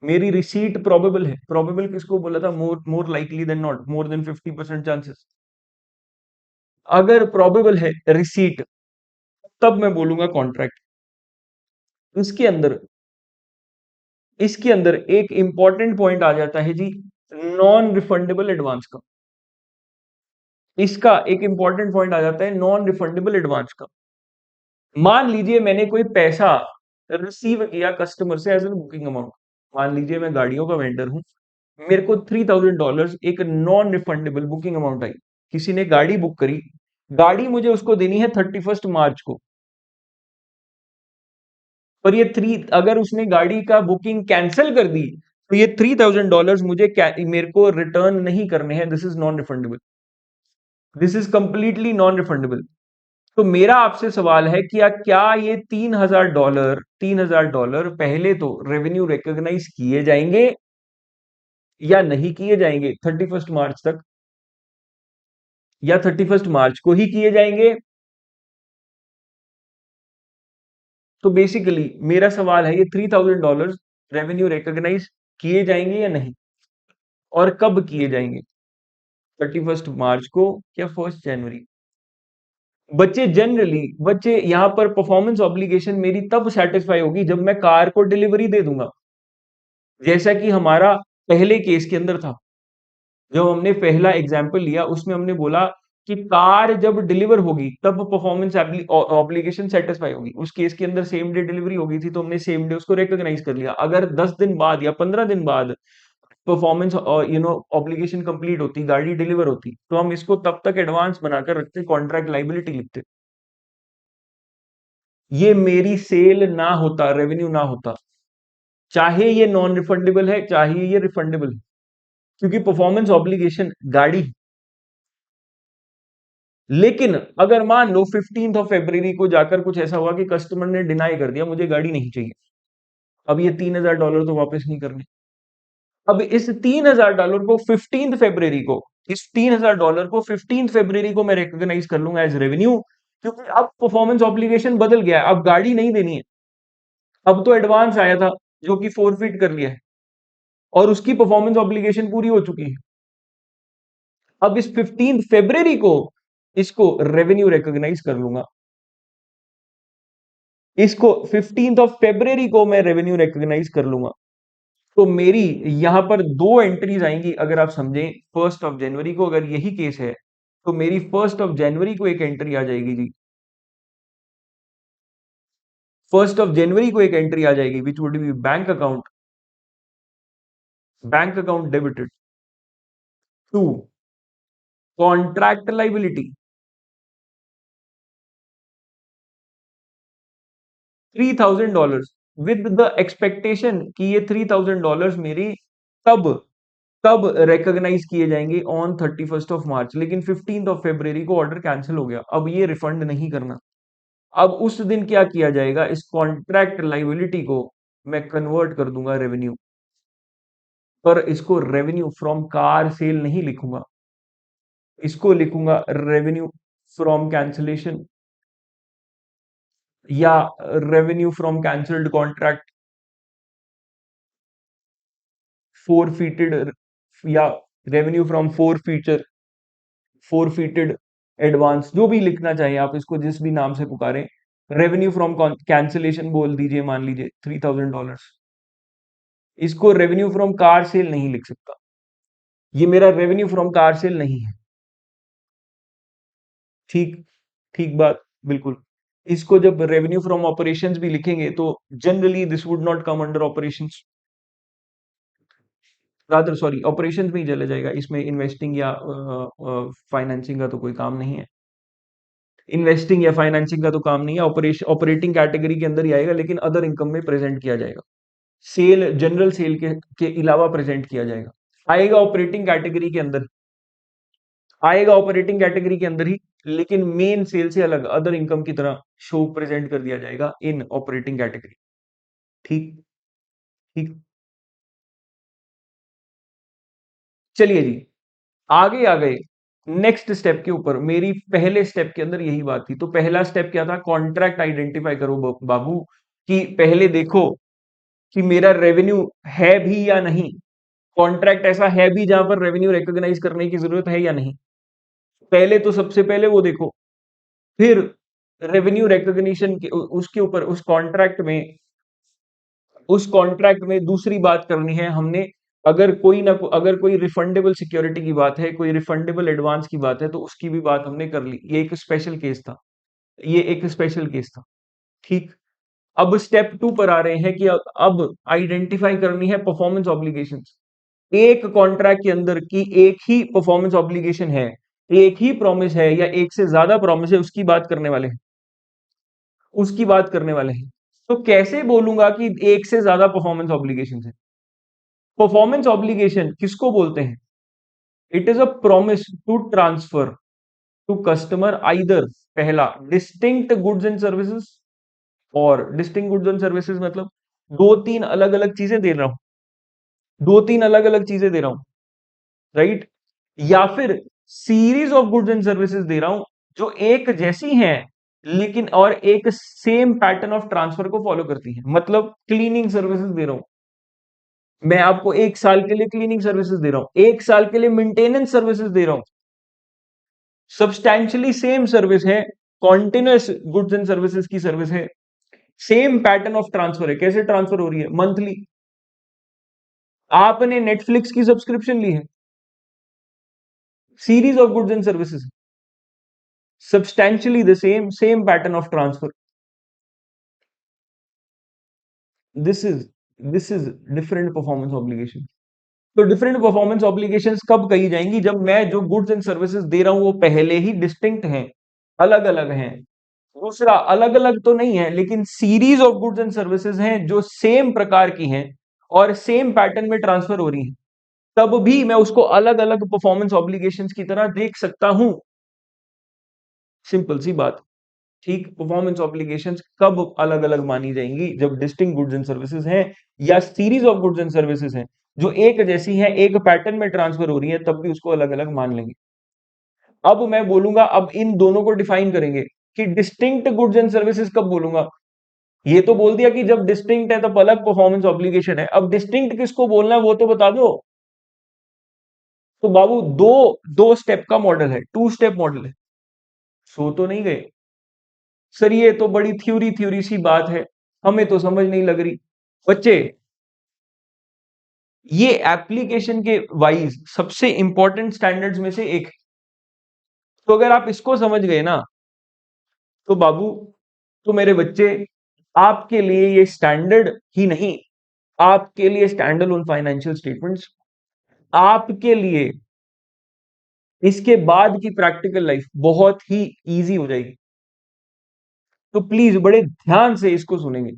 Speaker 1: मेरी रिसीट प्रोबेबल है. प्रोबेबल किसको बोला था? More more likely than not, more than 50% chances. अगर प्रोबेबल है रिसीट, तब मैं बोलूंगा कॉन्ट्रैक्ट. इसके अंदर इसके अंदर एक इंपॉर्टेंट पॉइंट आ जाता है जी, नॉन रिफंडेबल एडवांस का. इसका एक इंपॉर्टेंट पॉइंट आ जाता है नॉन रिफंडेबल एडवांस का. मान लीजिए मैंने कोई पैसा रिसीव किया कस्टमर से एज एन बुकिंग अमाउंट. मान लीजिए मैं गाड़ियों का वेंडर हूं, मेरे को $3,000 एक non refundable booking amount I. किसी ने गाड़ी बुक करी, गाड़ी मुझे उसको देनी है 31st मार्च को. पर ये थ्री अगर उसने गाड़ी का बुकिंग कैंसिल कर दी, तो ये $3,000 मेरे को रिटर्न नहीं करने हैं. This is non refundable. This is completely non refundable. तो मेरा आपसे सवाल है कि क्या ये $3,000 पहले तो रेवेन्यू रिकॉग्नाइज किए जाएंगे या नहीं किए जाएंगे 31st मार्च तक, या 31st मार्च को ही किए जाएंगे? तो बेसिकली मेरा सवाल है, ये $3,000 रेवेन्यू रिकॉग्नाइज किए जाएंगे या नहीं, और कब किए जाएंगे? 31st मार्च को या 1st जनवरी? बच्चे यहां पर परफॉर्मेंस ऑब्लिगेशन मेरी तब सेटिस्फाई होगी जब मैं कार को डिलीवरी दे दूंगा, जैसा कि हमारा पहले केस के अंदर था. जब हमने पहला एग्जाम्पल लिया उसमें हमने बोला कि कार जब डिलीवर होगी तब परफॉर्मेंस ऑब्लिगेशन सेटिस्फाई होगी. उस केस के अंदर सेम डे डिलीवरी हो गई थी, तो हमने सेम डे उसको रिकॉग्नाइज कर लिया. अगर 10 दिन बाद या 15 दिन बाद परफॉर्मेंस ऑब्लिगेशन कंप्लीट होती, गाड़ी डिलीवर होती, तो हम इसको तब तक एडवांस बनाकर रखते, कॉन्ट्रैक्ट लाइबिलिटी लिखते. ये मेरी सेल ना होता, रेवेन्यू ना होता, चाहे ये नॉन रिफंडेबल है चाहे ये रिफंडेबल है, क्योंकि परफॉर्मेंस ऑब्लिगेशन गाड़ी. लेकिन अगर मान लो 15 फरवरी को जाकर कुछ ऐसा हुआ कि कस्टमर ने डिनाई कर दिया, मुझे गाड़ी नहीं चाहिए, अब ये $3,000 तो वापस नहीं करने. अब इस $3,000 को 15 फरवरी को मैं रिकॉग्नाइज कर लूंगा एज रेवेन्यू, क्योंकि अब परफॉर्मेंस ऑब्लिगेशन बदल गया है, अब गाड़ी नहीं देनी है. अब तो एडवांस आया था जो कि फोरफिट कर लिया है, और उसकी परफॉर्मेंस ऑब्लिगेशन पूरी हो चुकी है. अब इस 15 फरवरी को इसको रेवेन्यू रिकॉग्नाइज कर लूंगा. इसको 15 फरवरी को मैं रेवेन्यू रिकॉग्नाइज कर लूंगा. तो मेरी यहां पर दो एंट्रीज आएंगी. अगर आप समझें 1st जनवरी को अगर यही केस है, तो मेरी 1st जनवरी को एक एंट्री आ जाएगी जी. 1st जनवरी को एक एंट्री आ जाएगी which would be bank account debited to contract liability $3,000 with the expectation कि ये $3,000 मेरी तब तब रिकॉग्नाइज किए जाएंगे ऑन 31st ऑफ मार्च. लेकिन 15 फरवरी को ऑर्डर कैंसिल हो गया, अब ये रिफंड नहीं करना. अब उस दिन क्या किया जाएगा, इस कॉन्ट्रैक्ट लाइबिलिटी को मैं कन्वर्ट कर दूंगा रेवेन्यू. पर इसको रेवेन्यू फ्रॉम कार सेल नहीं लिखूंगा, इसको लिखूंगा रेवेन्यू फ्रॉम कैंसिलेशन. या रेवेन्यू फ्रॉम कैंसल्ड कॉन्ट्रैक्ट, फोरफीटेड, या रेवेन्यू फ्रॉम फोरफीटेड एडवांस, जो भी लिखना चाहिए आप इसको, जिस भी नाम से पुकारें। रेवेन्यू फ्रॉम कैंसिलेशन बोल दीजिए, मान लीजिए $3000। इसको रेवेन्यू फ्रॉम कार सेल नहीं लिख सकता, ये मेरा रेवेन्यू फ्रॉम कार सेल नहीं है। ठीक, ठीक बात, बिल्कुल। इसको जब रेवेन्यू फ्रॉम ऑपरेशंस भी लिखेंगे तो generally this would not come under operations, rather sorry, operations में ही चला जाएगा, इसमें इन्वेस्टिंग या फाइनेंसिंग का तो कोई काम नहीं है। इन्वेस्टिंग या फाइनेंसिंग का तो काम नहीं है, ऑपरेटिंग कैटेगरी के अंदर ही आएगा, लेकिन अदर इनकम में प्रेजेंट किया जाएगा। सेल, जनरल सेल के अलावा प्रेजेंट किया जाएगा। आएगा ऑपरेटिंग कैटेगरी के अंदर, आएगा ऑपरेटिंग कैटेगरी के अंदर ही, लेकिन मेन सेल से अलग अदर इनकम की तरह शो प्रेजेंट कर दिया जाएगा इन ऑपरेटिंग कैटेगरी। ठीक, ठीक। चलिए जी, आगे आ गए नेक्स्ट स्टेप के ऊपर। मेरी पहले स्टेप के अंदर यही बात थी। तो पहला स्टेप क्या था? कॉन्ट्रैक्ट आइडेंटिफाई करो बाबू, कि पहले देखो कि मेरा रेवेन्यू है भी या नहीं, कॉन्ट्रैक्ट ऐसा है भी जहां पर रेवेन्यू रिकॉग्नाइज करने की जरूरत है या नहीं। पहले तो सबसे पहले वो देखो, फिर रेवेन्यू रिकॉग्निशन के उसके ऊपर उस कॉन्ट्रैक्ट में दूसरी बात करनी है हमने। अगर कोई रिफंडेबल सिक्योरिटी की बात है, कोई रिफंडेबल एडवांस की बात है, तो उसकी भी बात हमने कर ली। ये एक स्पेशल केस था, ये एक स्पेशल केस था। ठीक। अब स्टेप 2 पर आ रहे हैं कि अब आइडेंटिफाई करनी है परफॉर्मेंस ऑब्लिगेशंस। एक कॉन्ट्रैक्ट के अंदर की एक ही परफॉर्मेंस ऑब्लिगेशन है, एक ही प्रॉमिस है, या एक से ज्यादा प्रॉमिस है, उसकी बात करने वाले हैं, उसकी बात करने वाले हैं। तो कैसे बोलूंगा कि एक से ज्यादा परफॉर्मेंस ऑब्लिगेशन है? परफॉर्मेंस ऑब्लिगेशन किसको बोलते हैं? It is a promise to transfer to customer either, पहला डिस्टिंक्ट गुड्स एंड सर्विसेज, और डिस्टिंक्ट गुड्स एंड सर्विसेज मतलब दो तीन अलग अलग चीजें दे रहा हूं, दो तीन अलग अलग चीजें दे रहा हूं, राइट? या फिर series of goods and services दे रहा हूं जो एक जैसी हैं, लेकिन और एक सेम पैटर्न ऑफ ट्रांसफर को फॉलो करती हैं। मतलब क्लीनिंग सर्विसेज दे रहा हूं, मैं आपको 1 साल के लिए क्लीनिंग सर्विसेज दे रहा हूं, 1 साल के लिए मेंटेनेंस सर्विसेज दे रहा हूं, सब्सटैंशियली सेम सर्विस है, कॉन्टिन्यूस गुड्स एंड सर्विसेज की सर्विस है, सेम पैटर्न ऑफ ट्रांसफर है। कैसे ट्रांसफर हो रही है? मंथली। आपने नेटफ्लिक्स की सब्सक्रिप्शन ली है, series of goods and services, substantially the same pattern of transfer. This is this is different performance obligation. तो डिफरेंट परफॉर्मेंस ऑब्लिगेशंस कब कही जाएंगी? जब मैं जो गुड्स एंड सर्विसेज दे रहा हूं वो पहले ही डिस्टिंक्ट हैं, अलग अलग हैं। दूसरा, अलग अलग तो नहीं है, लेकिन series of goods and services हैं जो सेम प्रकार की हैं और सेम पैटर्न में ट्रांसफर हो रही हैं, तब भी मैं उसको अलग अलग परफॉर्मेंस ऑब्लिगेशंस की तरह देख सकता हूं। सिंपल सी बात। ठीक। परफॉर्मेंस ऑब्लिगेशंस कब अलग अलग मानी जाएंगी? जब डिस्टिंक्ट गुड्स एंड सर्विसेज हैं या series of goods and services हैं जो एक जैसी हैं, एक पैटर्न में ट्रांसफर हो रही है, तब भी उसको अलग अलग मान लेंगे। अब मैं बोलूंगा, अब इन दोनों को डिफाइन करेंगे कि डिस्टिंक्ट गुड्स एंड सर्विसेज कब बोलूंगा। ये तो बोल दिया कि जब डिस्टिंक्ट है तब अलग परफॉर्मेंस ऑब्लिगेशन है। अब डिस्टिंक्ट किसको बोलना है वो तो बता दो। तो बाबू, दो दो स्टेप का मॉडल है, 2 स्टेप मॉडल है। सो तो नहीं गए सर, ये तो बड़ी थ्योरी थ्योरी सी बात है, हमें तो समझ नहीं लग रही। बच्चे, ये एप्लीकेशन के वाइज सबसे इंपॉर्टेंट स्टैंडर्ड्स में से एक है। तो अगर आप इसको समझ गए ना, तो बाबू, तो मेरे बच्चे, आपके लिए ये स्टैंडर्ड ही नहीं, आपके लिए स्टैंडर्ड ऑन फाइनेंशियल स्टेटमेंट्स, आपके लिए इसके बाद की प्रैक्टिकल लाइफ बहुत ही इजी हो जाएगी। तो प्लीज बड़े ध्यान से इसको सुनेंगे।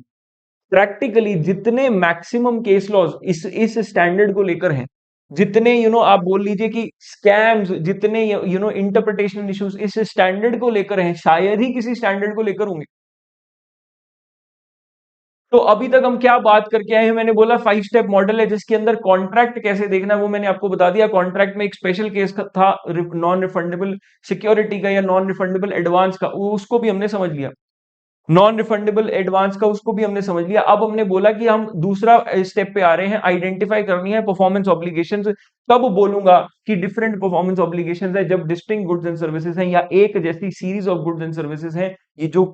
Speaker 1: प्रैक्टिकली जितने मैक्सिमम केस लॉज इस स्टैंडर्ड को लेकर हैं, जितने आप बोल लीजिए कि स्कैम्स, जितने इंटरप्रिटेशन इश्यूज इस स्टैंडर्ड को लेकर हैं, शायद ही किसी स्टैंडर्ड को लेकर होंगे। तो अभी तक हम क्या बात करके आए हैं? मैंने बोला 5 स्टेप मॉडल है, जिसके अंदर कॉन्ट्रैक्ट कैसे देखना है वो मैंने आपको बता दिया। कॉन्ट्रैक्ट में एक स्पेशल केस था, नॉन रिफंडेबल सिक्योरिटी का या नॉन रिफंडेबल एडवांस का, उसको भी हमने समझ लिया। नॉन रिफंडेबल एडवांस का उसको भी हमने समझ लिया। अब हमने बोला कि हम दूसरा स्टेप पे आ रहे हैं, आइडेंटिफाई करनी है परफॉर्मेंस ऑब्लिगेशंस। कब बोलूंगा कि डिफरेंट परफॉर्मेंस ऑब्लिगेशंस है? जब डिस्टिंक्ट गुड्स एंड सर्विसेज हैं या एक जैसी series of goods and services हैं, ये जो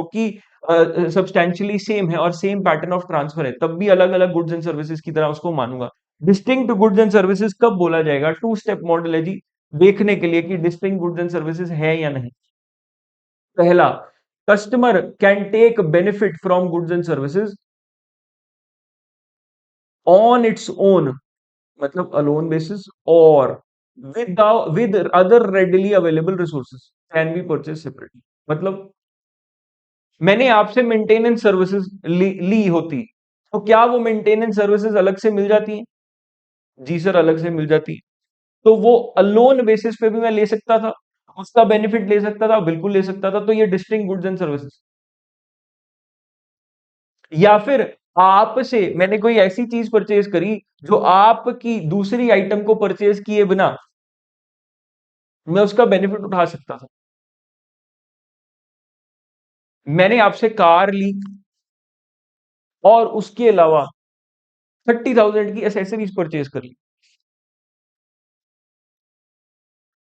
Speaker 1: कि सब्सटेंशियली सेम है और सेम पैटर्न ऑफ ट्रांसफर है, तब भी अलग अलग गुड्स एंड सर्विसेज की तरह उसको मानूंगा। डिस्टिंक्ट गुड्स एंड सर्विसेज कब बोला जाएगा? टू स्टेप मॉडल है जी, देखने के लिए कि डिस्टिंक्ट गुड्स एंड सर्विसेज है या नहीं। पहला, customer can take benefit from goods and services on its own, मतलब अलोन बेसिस, और with other readily available resources can be purchase separately. मतलब मैंने आपसे मेंटेनेंस सर्विसेज ली होती, तो क्या वो मेंटेनेंस सर्विसेज अलग से मिल जाती हैं? जी सर, अलग से मिल जाती है। तो वो अलोन बेसिस पे भी मैं ले सकता था, उसका बेनिफिट ले सकता था, बिल्कुल ले सकता था। तो ये डिस्टिंक्ट गुड्स एंड सर्विसेज। या फिर आपसे मैंने कोई ऐसी चीज परचेज करी जो आपकी दूसरी आइटम को परचेज किए बिना मैं उसका बेनिफिट उठा सकता था। मैंने आपसे कार ली और उसके अलावा 30,000 की एसेसरीज परचेज कर ली।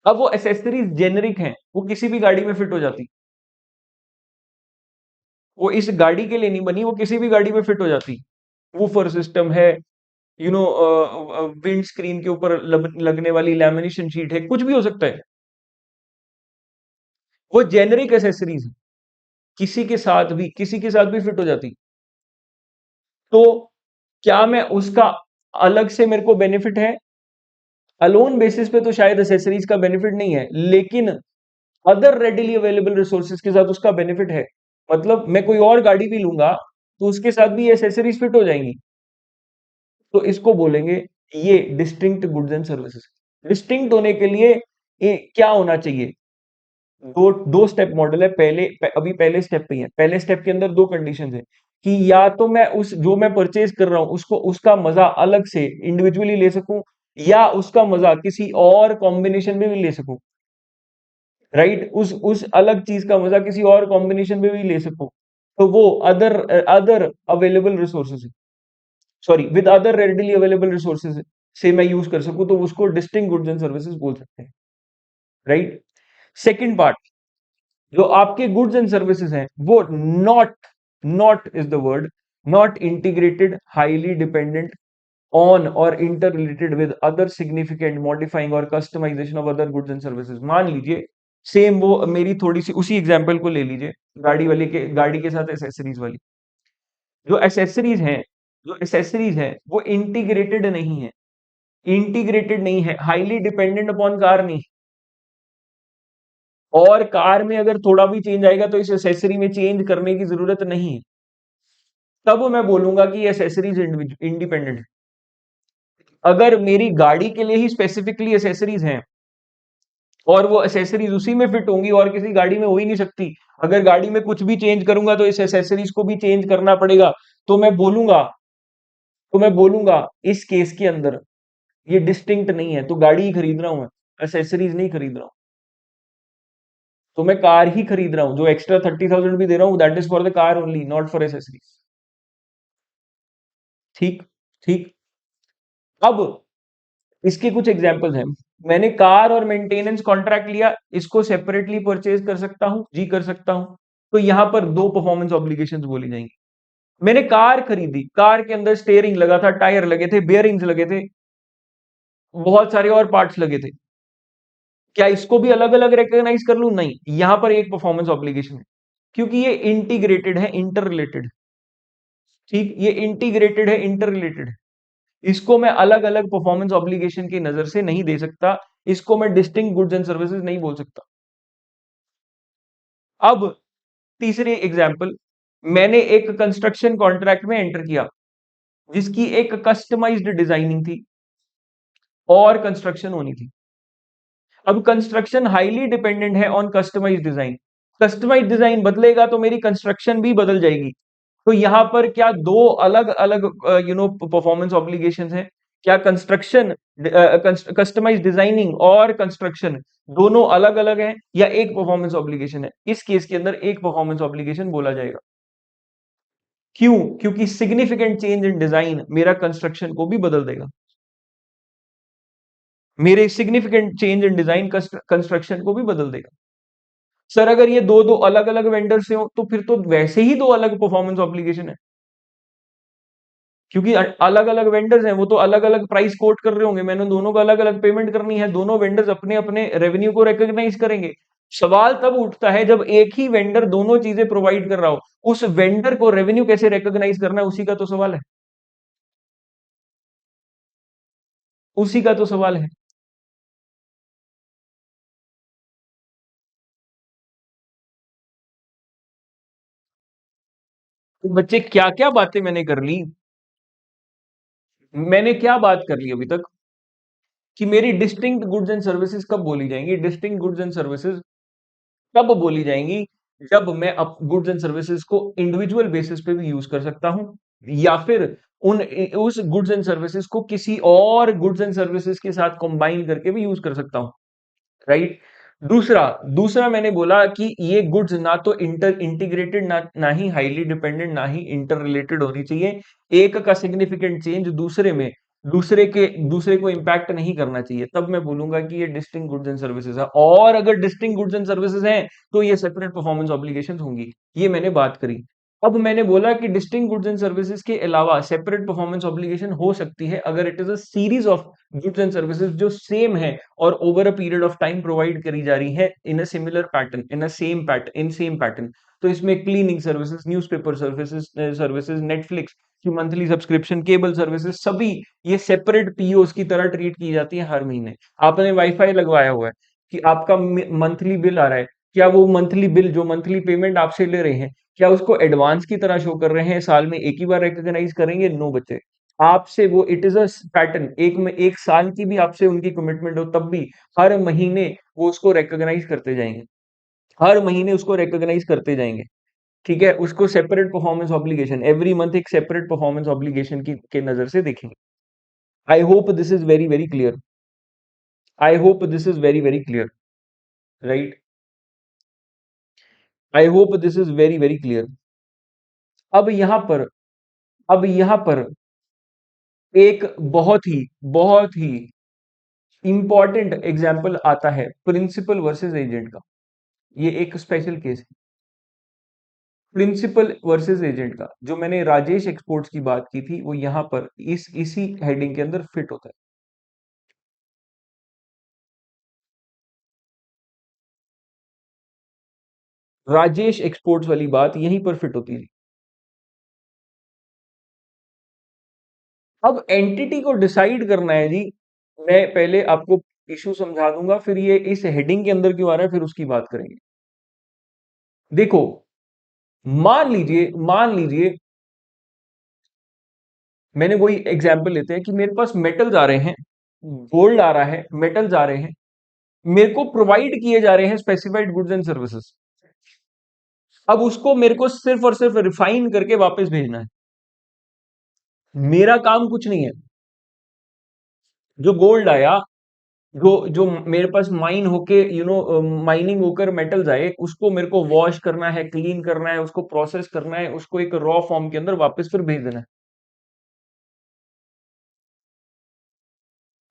Speaker 1: अब वो एसेसरीज जेनरिक हैं, वो किसी भी गाड़ी में फिट हो जाती, वो इस गाड़ी के लिए नहीं बनी, वो किसी भी गाड़ी में फिट हो जाती। वूफर सिस्टम है, विंड स्क्रीन के ऊपर लगने वाली लैमिनेशन शीट है, कुछ भी हो सकता है। वो जेनरिक एसेसरीज है, किसी के साथ भी फिट हो जाती। तो क्या मैं उसका अलग से मेरे को बेनिफिट है? अलोन बेसिस पे तो शायद एसेसरीज का बेनिफिट नहीं है, लेकिन अदर रेडिली अवेलेबल रिसोर्सेज के साथ उसका बेनिफिट है। मतलब मैं कोई और गाड़ी भी लूंगा तो उसके साथ भी एसेसरीज फिट हो जाएंगी। तो इसको बोलेंगे ये distinct goods and services. Distinct होने के लिए क्या होना चाहिए? दो दो स्टेप मॉडल है। अभी पहले स्टेप पे ही है। पहले स्टेप के अंदर दो कंडीशन है कि या तो मैं उस जो मैं परचेज कर रहा हूं उसको उसका मजा अलग से इंडिविजुअली ले सकूं, या उसका मजा किसी और कॉम्बिनेशन में भी ले सकूं। राइट, उस अलग चीज का मजा किसी और कॉम्बिनेशन में भी ले सकूं। तो वो other available resources, sorry, with other readily available resources से मैं यूज कर सकूं, तो उसको डिस्टिंक्ट गुड्स एंड सर्विसेज बोल सकते हैं। राइट। सेकंड पार्ट, जो आपके गुड्स एंड सर्विसेज हैं वो not not is the word, not integrated, highly dependent on और interrelated with other significant modifying और customisation of other goods and services. मान लीजिए सेम वो मेरी थोड़ी सी उसी एग्जांपल को ले लीजिए, गाड़ी के साथ एसेसरीज वाली। जो एसेसरीज हैं जो एसेसरीज हैं वो इंटीग्रेटेड नहीं है, हाईली डिपेंडेंट अपॉन कार नहीं। और कार में अगर थोड़ा भी चेंज आएगा तो इस एसेसरी में चेंज करने की जरूरत नहीं है। तब मैं बोलूंगा कि एसेसरीज इंडिपेंडेंट है। अगर मेरी गाड़ी के लिए ही स्पेसिफिकली एसेसरीज हैं और वो एसेसरीज उसी में फिट होंगी और किसी गाड़ी में हो ही नहीं सकती, अगर गाड़ी में कुछ भी चेंज करूंगा तो इस एसेसरीज को भी चेंज करना पड़ेगा, तो मैं बोलूंगा इस केस के अंदर ये डिस्टिंक्ट नहीं है, तो गाड़ी ही खरीद रहा हूं मैं, एसेसरीज नहीं खरीद रहा हूं। तो मैं कार ही खरीद रहा हूं, जो एक्स्ट्रा 30,000 भी दे रहा हूं that is for the car only, not for accessories. ठीक। ठीक। अब इसके कुछ एग्जांपल्स हैं। मैंने कार और मेंटेनेंस कॉन्ट्रैक्ट लिया, इसको सेपरेटली परचेज कर सकता हूं जी, कर सकता हूं। तो यहां पर दो परफॉर्मेंस ऑब्लिगेशंस बोली जाएंगी। मैंने कार खरीदी, कार के अंदर स्टेयरिंग लगा था, टायर लगे थे, बेयरिंग्स लगे थे, बहुत सारे और पार्ट्स लगे थे। क्या इसको भी अलग अलग रिकॉग्नाइज कर लूं? नहीं, यहां पर एक परफॉर्मेंस ऑब्लिगेशन है, क्योंकि ये इंटीग्रेटेड है, इंटर रिलेटेड। ठीक, ये इंटीग्रेटेड है, इंटर रिलेटेड है। इसको मैं अलग अलग परफॉर्मेंस ऑब्लिगेशन की नजर से नहीं दे सकता, इसको मैं डिस्टिंक्ट गुड्स एंड सर्विसेज नहीं बोल सकता। अब तीसरी एग्जांपल, मैंने एक कंस्ट्रक्शन कॉन्ट्रैक्ट में एंटर किया जिसकी एक कस्टमाइज्ड डिजाइनिंग थी और कंस्ट्रक्शन होनी थी। अब कंस्ट्रक्शन हाईली डिपेंडेंट है on customised design, customised design बदलेगा तो मेरी कंस्ट्रक्शन भी बदल जाएगी। तो यहां पर क्या दो अलग अलग परफॉर्मेंस ऑब्लिगेशंस हैं? क्या कंस्ट्रक्शन, कस्टमाइज डिजाइनिंग और कंस्ट्रक्शन दोनों अलग अलग हैं या एक परफॉर्मेंस ऑब्लिगेशन है? इस केस के अंदर एक परफॉर्मेंस ऑब्लिगेशन बोला जाएगा। क्यों? क्योंकि सिग्निफिकेंट चेंज इन डिजाइन मेरा कंस्ट्रक्शन को भी बदल देगा। मेरे significant change in design construction को भी बदल देगा। सर अगर ये दो दो अलग अलग वेंडर से हो तो फिर तो वैसे ही दो अलग परफॉर्मेंस ऑब्लिगेशन है, क्योंकि अलग अलग वेंडर्स हैं, वो तो अलग अलग प्राइस कोट कर रहे होंगे, मैंने दोनों को अलग अलग पेमेंट करनी है, दोनों वेंडर्स अपने अपने रेवेन्यू को रिकॉग्नाइज करेंगे। सवाल तब उठता है जब एक ही वेंडर दोनों चीजें प्रोवाइड कर रहा हो, उस वेंडर को रेवेन्यू कैसे रिकॉग्नाइज करना है, उसी का तो सवाल है। उसी का तो सवाल है। तो बच्चे क्या क्या बातें मैंने कर ली, मैंने क्या बात कर ली अभी तक, कि मेरी डिस्टिंक्ट गुड्स एंड सर्विसेज कब बोली जाएंगी? डिस्टिंक्ट गुड्स एंड सर्विसेज तब बोली जाएंगी जब मैं अब गुड्स एंड सर्विसेज को इंडिविजुअल बेसिस पे भी यूज कर सकता हूं, या फिर उन उस गुड्स एंड सर्विसेज को किसी और गुड्स एंड सर्विसेज के साथ कंबाइन करके भी यूज कर सकता हूं। राइट। दूसरा दूसरा मैंने बोला कि ये गुड्स ना तो इंटर इंटीग्रेटेड, ना ही हाईली डिपेंडेंट, ना ही इंटर रिलेटेड होनी चाहिए। एक का सिग्निफिकेंट चेंज दूसरे को इंपैक्ट नहीं करना चाहिए, तब मैं बोलूंगा कि ये डिस्टिंक्ट गुड्स एंड सर्विसेज है। और अगर डिस्टिंक्ट गुड्स एंड सर्विसेज हैं तो ये सेपरेट परफॉर्मेंस ऑब्लिगेशन होंगी। ये मैंने बात करी। अब मैंने बोला कि डिस्टिंक्ट गुड्स एंड सर्विसेज के अलावा सेपरेट परफॉर्मेंस ऑब्लिगेशन हो सकती है अगर it is a series of goods and services जो सेम है और over a period of time provide करी जा रही है in a similar pattern, in a same pattern. तो इसमें cleaning services, newspaper services services Netflix की मंथली सब्सक्रिप्शन, केबल सर्विसेज, सभी ये सेपरेट पीओस की तरह ट्रीट की जाती है हर महीने। आपने वाईफाई लगवाया हुआ है कि आपका मंथली बिल आ रहा है, क्या वो मंथली बिल जो मंथली पेमेंट आपसे ले रहे हैं, क्या उसको एडवांस की तरह शो कर रहे हैं, साल में एक ही बार रिकॉग्नाइज करेंगे? नो बच्चे। आपसे वो इट इज अ पैटर्न, एक में एक साल की भी आपसे उनकी कमिटमेंट हो तब भी हर महीने वो उसको रिकॉग्नाइज करते जाएंगे, हर महीने उसको रिकॉग्नाइज करते जाएंगे। ठीक है, उसको separate performance obligation every month एक सेपरेट परफॉर्मेंस ऑब्लिगेशन की के नजर से देखेंगे। आई hope this is very very clear. I hope this is very very clear. Right. I hope this is very very clear. अब यहां पर अब यहां पर एक बहुत ही इंपॉर्टेंट एग्जाम्पल आता है प्रिंसिपल वर्सेस एजेंट का। ये एक स्पेशल केस है प्रिंसिपल वर्सेस एजेंट का, जो मैंने राजेश एक्सपोर्ट्स की बात की थी, वो यहां पर इसी हेडिंग के अंदर फिट होता है। राजेश एक्सपोर्ट्स वाली बात यहीं पर फिट होती है। अब एंटिटी को डिसाइड करना है जी। मैं पहले आपको इशू समझा दूंगा, फिर ये इस हेडिंग के अंदर क्यों आ रहा है फिर उसकी बात करेंगे। देखो, मान लीजिए मैंने वही एग्जांपल लेते हैं कि मेरे पास मेटल्स आ रहे हैं, गोल्ड आ रहा है, मेटल्स आ रहे हैं, मेरे को प्रोवाइड किए जा रहे हैं स्पेसिफाइड गुड्स एंड सर्विसेज। अब उसको मेरे को सिर्फ और सिर्फ रिफाइन करके वापस भेजना है। मेरा काम कुछ नहीं है। जो गोल्ड आया, जो जो मेरे पास माइन होके माइनिंग होकर मेटल्स आए, उसको मेरे को वॉश करना है, क्लीन करना है, उसको प्रोसेस करना है, उसको एक रॉ फॉर्म के अंदर वापस फिर भेज देना है।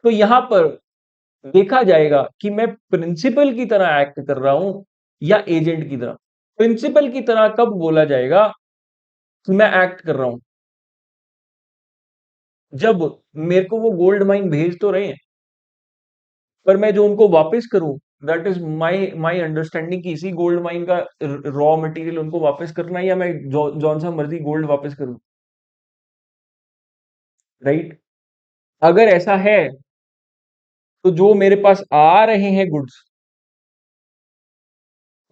Speaker 1: तो यहां पर देखा जाएगा कि मैं प्रिंसिपल की तरह एक्ट कर रहा हूं या एजेंट की तरह। प्रिंसिपल की तरह कब बोला जाएगा कि मैं एक्ट कर रहा हूं? जब मेरे को वो गोल्ड माइन भेज तो रहे हैं, पर मैं जो उनको वापस करूं, that is my my understanding कि इसी गोल्ड माइन का रॉ मटेरियल उनको वापस करना है, या मैं जौन सा मर्जी गोल्ड वापस करूं। राइट। अगर ऐसा है तो जो मेरे पास आ रहे हैं गुड्स,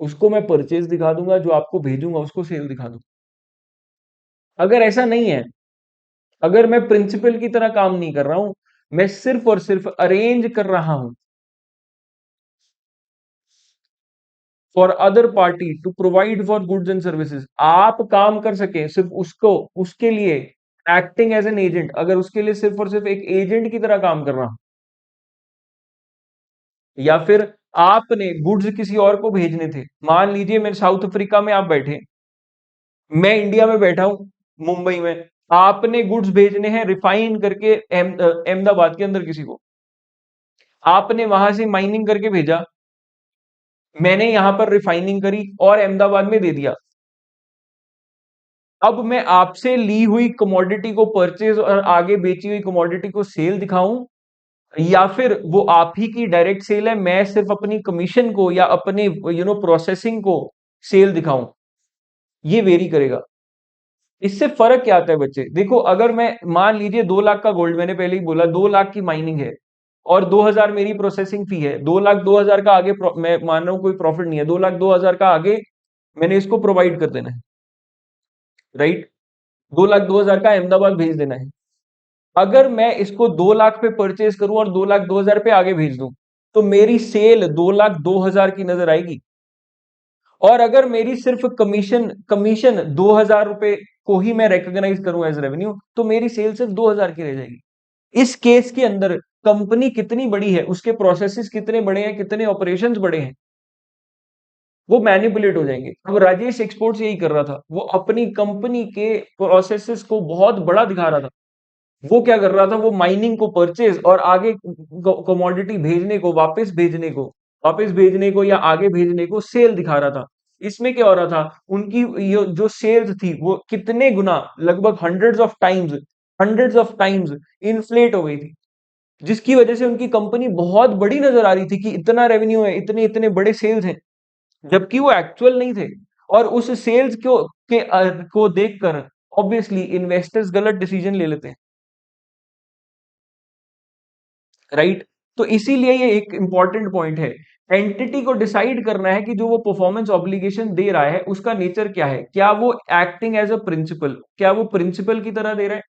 Speaker 1: उसको मैं परचेज दिखा दूंगा, जो आपको भेजूंगा उसको सेल दिखा दूंगा। अगर ऐसा नहीं है, अगर मैं प्रिंसिपल की तरह काम नहीं कर रहा हूं, मैं सिर्फ और सिर्फ अरेंज कर रहा हूं for other party to provide for goods and services, आप काम कर सके सिर्फ उसको, उसके लिए एक्टिंग एज एन एजेंट, अगर उसके लिए सिर्फ और सिर्फ एक एजेंट की तरह काम करना, या फिर आपने गुड्स किसी और को भेजने थे, मान लीजिए मैं साउथ अफ्रीका में, आप बैठे, मैं इंडिया में बैठा हूं, मुंबई में, आपने गुड्स भेजने हैं रिफाइन करके अहमदाबाद के अंदर किसी को, आपने वहां से माइनिंग करके भेजा, मैंने यहां पर रिफाइनिंग करी और अहमदाबाद में दे दिया। अब मैं आपसे ली हुई कमोडिटी को परचेज और आगे बेची हुई कमोडिटी को सेल दिखाऊं, या फिर वो आप ही की डायरेक्ट सेल है, मैं सिर्फ अपनी कमीशन को या अपने प्रोसेसिंग को सेल दिखाऊं, ये वेरी करेगा। इससे फर्क क्या आता है बच्चे, देखो अगर मैं मान लीजिए 2 लाख का गोल्ड, मैंने पहले ही बोला 2 लाख की माइनिंग है और 2,000 मेरी प्रोसेसिंग फी है, 2 लाख 2,000 का आगे मैं मान रहा हूं कोई प्रॉफिट नहीं है, 2 लाख 2,000 का आगे मैंने इसको प्रोवाइड कर देना है, राइट। 2 लाख 2,000 का अहमदाबाद भेज देना है। अगर मैं इसको 2 लाख पे परचेज करूं और 2 लाख 2,000 पे आगे भेज दूं, तो मेरी सेल 2 लाख 2,000 की नजर आएगी। और अगर मेरी सिर्फ कमीशन कमीशन 2,000 रुपए को ही मैं रिकॉग्नाइज करूं एज रेवेन्यू, तो मेरी सेल सिर्फ 2,000 की रह जाएगी। इस केस के अंदर कंपनी कितनी बड़ी है, उसके प्रोसेसेस कितने बड़े हैं, कितने ऑपरेशंस बड़े हैं, वो मैनिपुलेट हो जाएंगे। अब राजेश एक्सपोर्ट्स यही कर रहा था, वो अपनी कंपनी के प्रोसेसेस को बहुत बड़ा दिखा रहा था। वो क्या कर रहा था, वो माइनिंग को परचेज और आगे कमोडिटी भेजने को, वापस भेजने को या आगे भेजने को सेल दिखा रहा था। इसमें क्या हो रहा था, उनकी ये जो सेल्स थी वो कितने गुना, लगभग हंड्रेड्स ऑफ टाइम्स इन्फ्लेट हो गई थी, जिसकी वजह से उनकी कंपनी बहुत बड़ी नजर आ रही थी कि इतना रेवेन्यू है, इतने इतने बड़े सेल्स हैं, जबकि वो एक्चुअल नहीं थे। और उस सेल्स को देखकर ऑब्वियसली इन्वेस्टर्स गलत डिसीजन ले लेते हैं, राइट। तो इसीलिए ये एक इंपॉर्टेंट पॉइंट है, एंटिटी को डिसाइड करना है कि जो वो परफॉर्मेंस ऑब्लिगेशन दे रहा है उसका नेचर क्या है, क्या वो एक्टिंग एज अ प्रिंसिपल, क्या वो प्रिंसिपल की तरह दे रहा है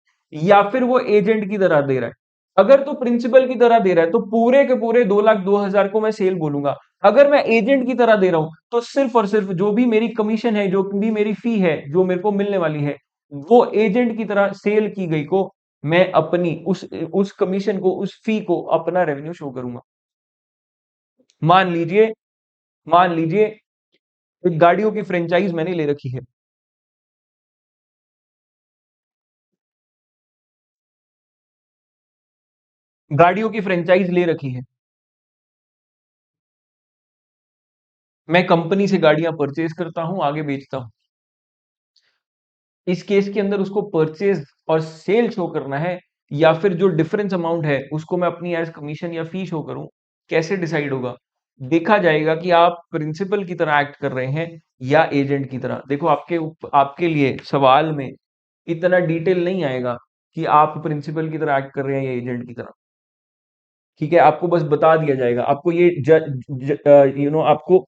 Speaker 1: या फिर वो एजेंट की तरह दे रहा है। अगर तो प्रिंसिपल की तरह दे रहा है तो पूरे के पूरे 2,02,000 को मैं सेल बोलूंगा। अगर मैं एजेंट की तरह दे रहा हूं तो सिर्फ और सिर्फ जो भी मेरी कमीशन है, जो भी मेरी फी है जो मेरे को मिलने वाली है, वो एजेंट की तरह सेल की गई को मैं अपनी उस कमीशन को, उस फी को अपना रेवेन्यू शो करूंगा। मान लीजिए मान लीजिए एक गाड़ियों की फ्रेंचाइज मैंने ले रखी है, गाड़ियों की फ्रेंचाइज ले रखी है, मैं कंपनी से गाड़ियां परचेज करता हूं, आगे बेचता हूं। इस केस के अंदर उसको परचेज और सेल शो करना है, या फिर जो डिफरेंस अमाउंट है उसको मैं अपनी एज कमीशन या फी शो करूं, कैसे डिसाइड होगा? देखा जाएगा कि आप प्रिंसिपल की तरह एक्ट कर रहे हैं या एजेंट की तरह। देखो आपके लिए सवाल में इतना डिटेल नहीं आएगा कि आप प्रिंसिपल की तरह एक्ट कर रहे हैं या एजेंट की तरह, ठीक है। आपको बस बता दिया जाएगा, आपको ये आपको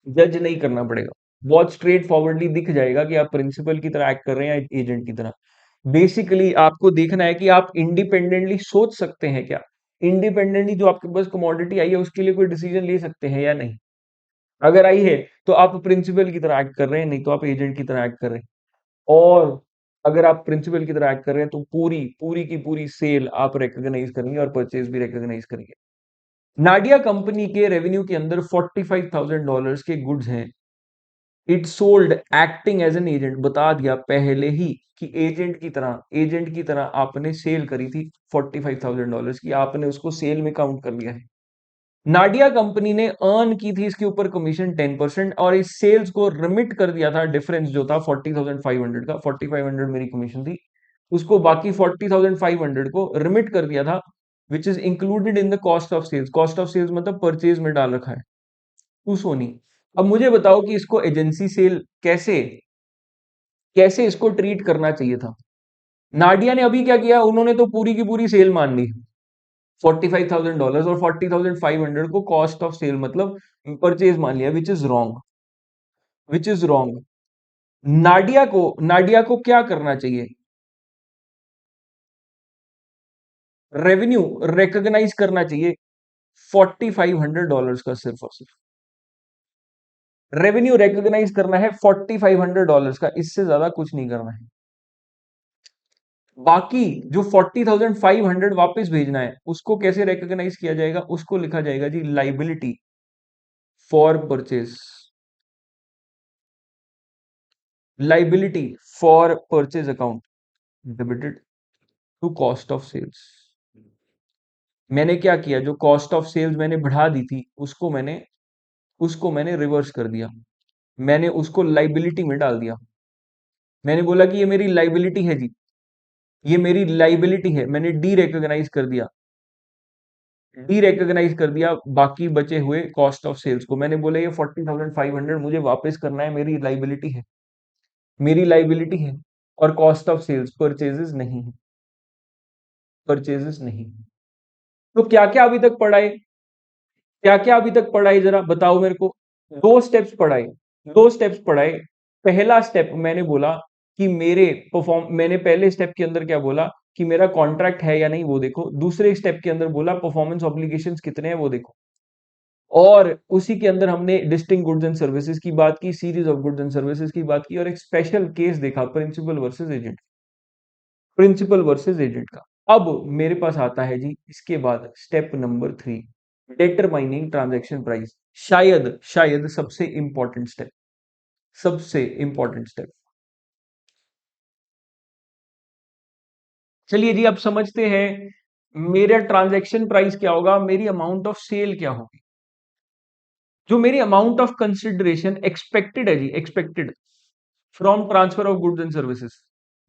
Speaker 1: जज नहीं करना पड़ेगा, बहुत स्ट्रेट फॉरवर्डली दिख जाएगा कि आप प्रिंसिपल की तरह एक्ट कर रहे हैं या एजेंट की तरह। बेसिकली आपको देखना है कि आप इंडिपेंडेंटली सोच सकते हैं क्या, इंडिपेंडेंटली जो आपके पास कमोडिटी आई है उसके लिए कोई डिसीजन ले सकते हैं या नहीं। अगर आई है तो आप प्रिंसिपल की तरह एक्ट कर रहे हैं, नहीं तो आप एजेंट की तरह एक्ट कर रहे हैं। और अगर आप प्रिंसिपल की तरह एक्ट कर रहे हैं तो पूरी पूरी की पूरी सेल आप रिकॉग्नाइज करेंगे और परचेज भी रिकॉग्नाइज करेंगे। नाडिया कंपनी के रेवेन्यू के अंदर $45,000 के गुड्स हैं। It sold acting as an agent, बता दिया पहले ही कि एजेंट की तरह आपने सेल करी थी $45,000 की, आपने उसको सेल में काउंट कर लिया है। नाडिया कंपनी ने अर्न की थी इसके ऊपर कमीशन 10% और इस सेल्स को रिमिट कर दिया था, डिफरेंस जो था 40,500 का, 4,500 मेरी कमीशन थी, उसको बाकी 40,500 को रिमिट कर दिया था, which is included in the cost of sales. Cost of sales मतलब परचेज में डाल रखा है टू सोनी। अब मुझे बताओ कि इसको एजेंसी सेल कैसे कैसे इसको ट्रीट करना चाहिए था। नाडिया ने अभी क्या किया, उन्होंने तो पूरी की पूरी सेल मान ली, $45,000 और 40,500 को कॉस्ट ऑफ सेल मतलब परचेज मान लिया, विच इज रॉन्ग। नाडिया को क्या करना चाहिए, रेवेन्यू रिकॉग्नाइज करना चाहिए $4,500 का, सिर्फ और सिर्फ रेवेन्यू रिकॉग्नाइज करना है $4,500 का, इससे ज्यादा कुछ नहीं करना है। बाकी जो 40,500 वापस भेजना है उसको कैसे रिकॉग्नाइज किया जाएगा, उसको लिखा जाएगा जी liability for purchase, liability for purchase account debited to cost of sales. मैंने क्या किया, जो कॉस्ट ऑफ सेल्स मैंने बढ़ा दी थी उसको मैंने रिवर्स कर दिया, मैंने उसको लाइबिलिटी में डाल दिया। मैंने बोला कि ये मेरी लाइबिलिटी है जी, ये मेरी लाइबिलिटी है, मैंने डी रिकॉग्नाइज कर दिया, डी रिकॉग्नाइज कर दिया बाकी बचे हुए कॉस्ट ऑफ सेल्स को। मैंने बोला ये 40,500 मुझे वापस करना है, मेरी लाइबिलिटी है, मेरी लाइबिलिटी है, और कॉस्ट ऑफ सेल्स परचेजेस नहीं है, परचेजेस नहीं। तो क्या क्या अभी तक पढ़ा है, क्या क्या अभी तक पढ़ा है, जरा बताओ मेरे को। दो स्टेप्स पढ़ाए, दो स्टेप्स पढ़ाए। पहला स्टेप मैंने बोला कि मेरे परफॉर्म, मैंने पहले स्टेप के अंदर क्या बोला कि मेरा कॉन्ट्रैक्ट है या नहीं वो देखो। दूसरे स्टेप के अंदर बोला परफॉर्मेंस ऑब्लिगेशंस कितने हैं वो देखो। और उसी के अंदर हमने डिस्टिंक्ट गुड्स एंड सर्विसेज की बात की, series of goods and services की बात की, और एक स्पेशल केस देखा principal versus agent, principal versus agent का। अब मेरे पास आता है जी इसके बाद step number 3, determining transaction price. शायद शायद सबसे इंपॉर्टेंट स्टेप, सबसे इंपॉर्टेंट स्टेप। चलिए जी अब समझते हैं मेरा ट्रांजैक्शन प्राइस क्या होगा, मेरी अमाउंट ऑफ सेल क्या होगी। जो मेरी अमाउंट ऑफ कंसिडरेशन एक्सपेक्टेड है जी, expected from transfer of goods and services,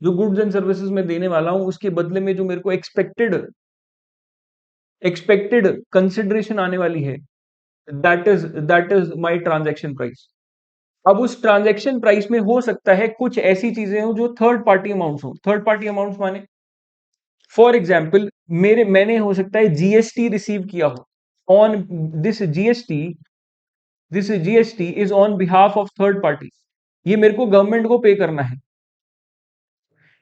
Speaker 1: जो गुड्स एंड सर्विसेज मैं देने वाला हूं उसके बदले में जो मेरे को एक्सपेक्टेड, एक्सपेक्टेड कंसिडरेशन आने वाली है, that is my transaction price. अब उस ट्रांजैक्शन प्राइस में हो सकता है कुछ ऐसी चीजें हो जो थर्ड पार्टी अमाउंट्स हो। थर्ड पार्टी अमाउंट्स माने फॉर एग्जाम्पल मैंने हो सकता है जीएसटी रिसीव किया हो on this GST, this GST is on behalf of third party, ये मेरे को गवर्नमेंट को पे करना है।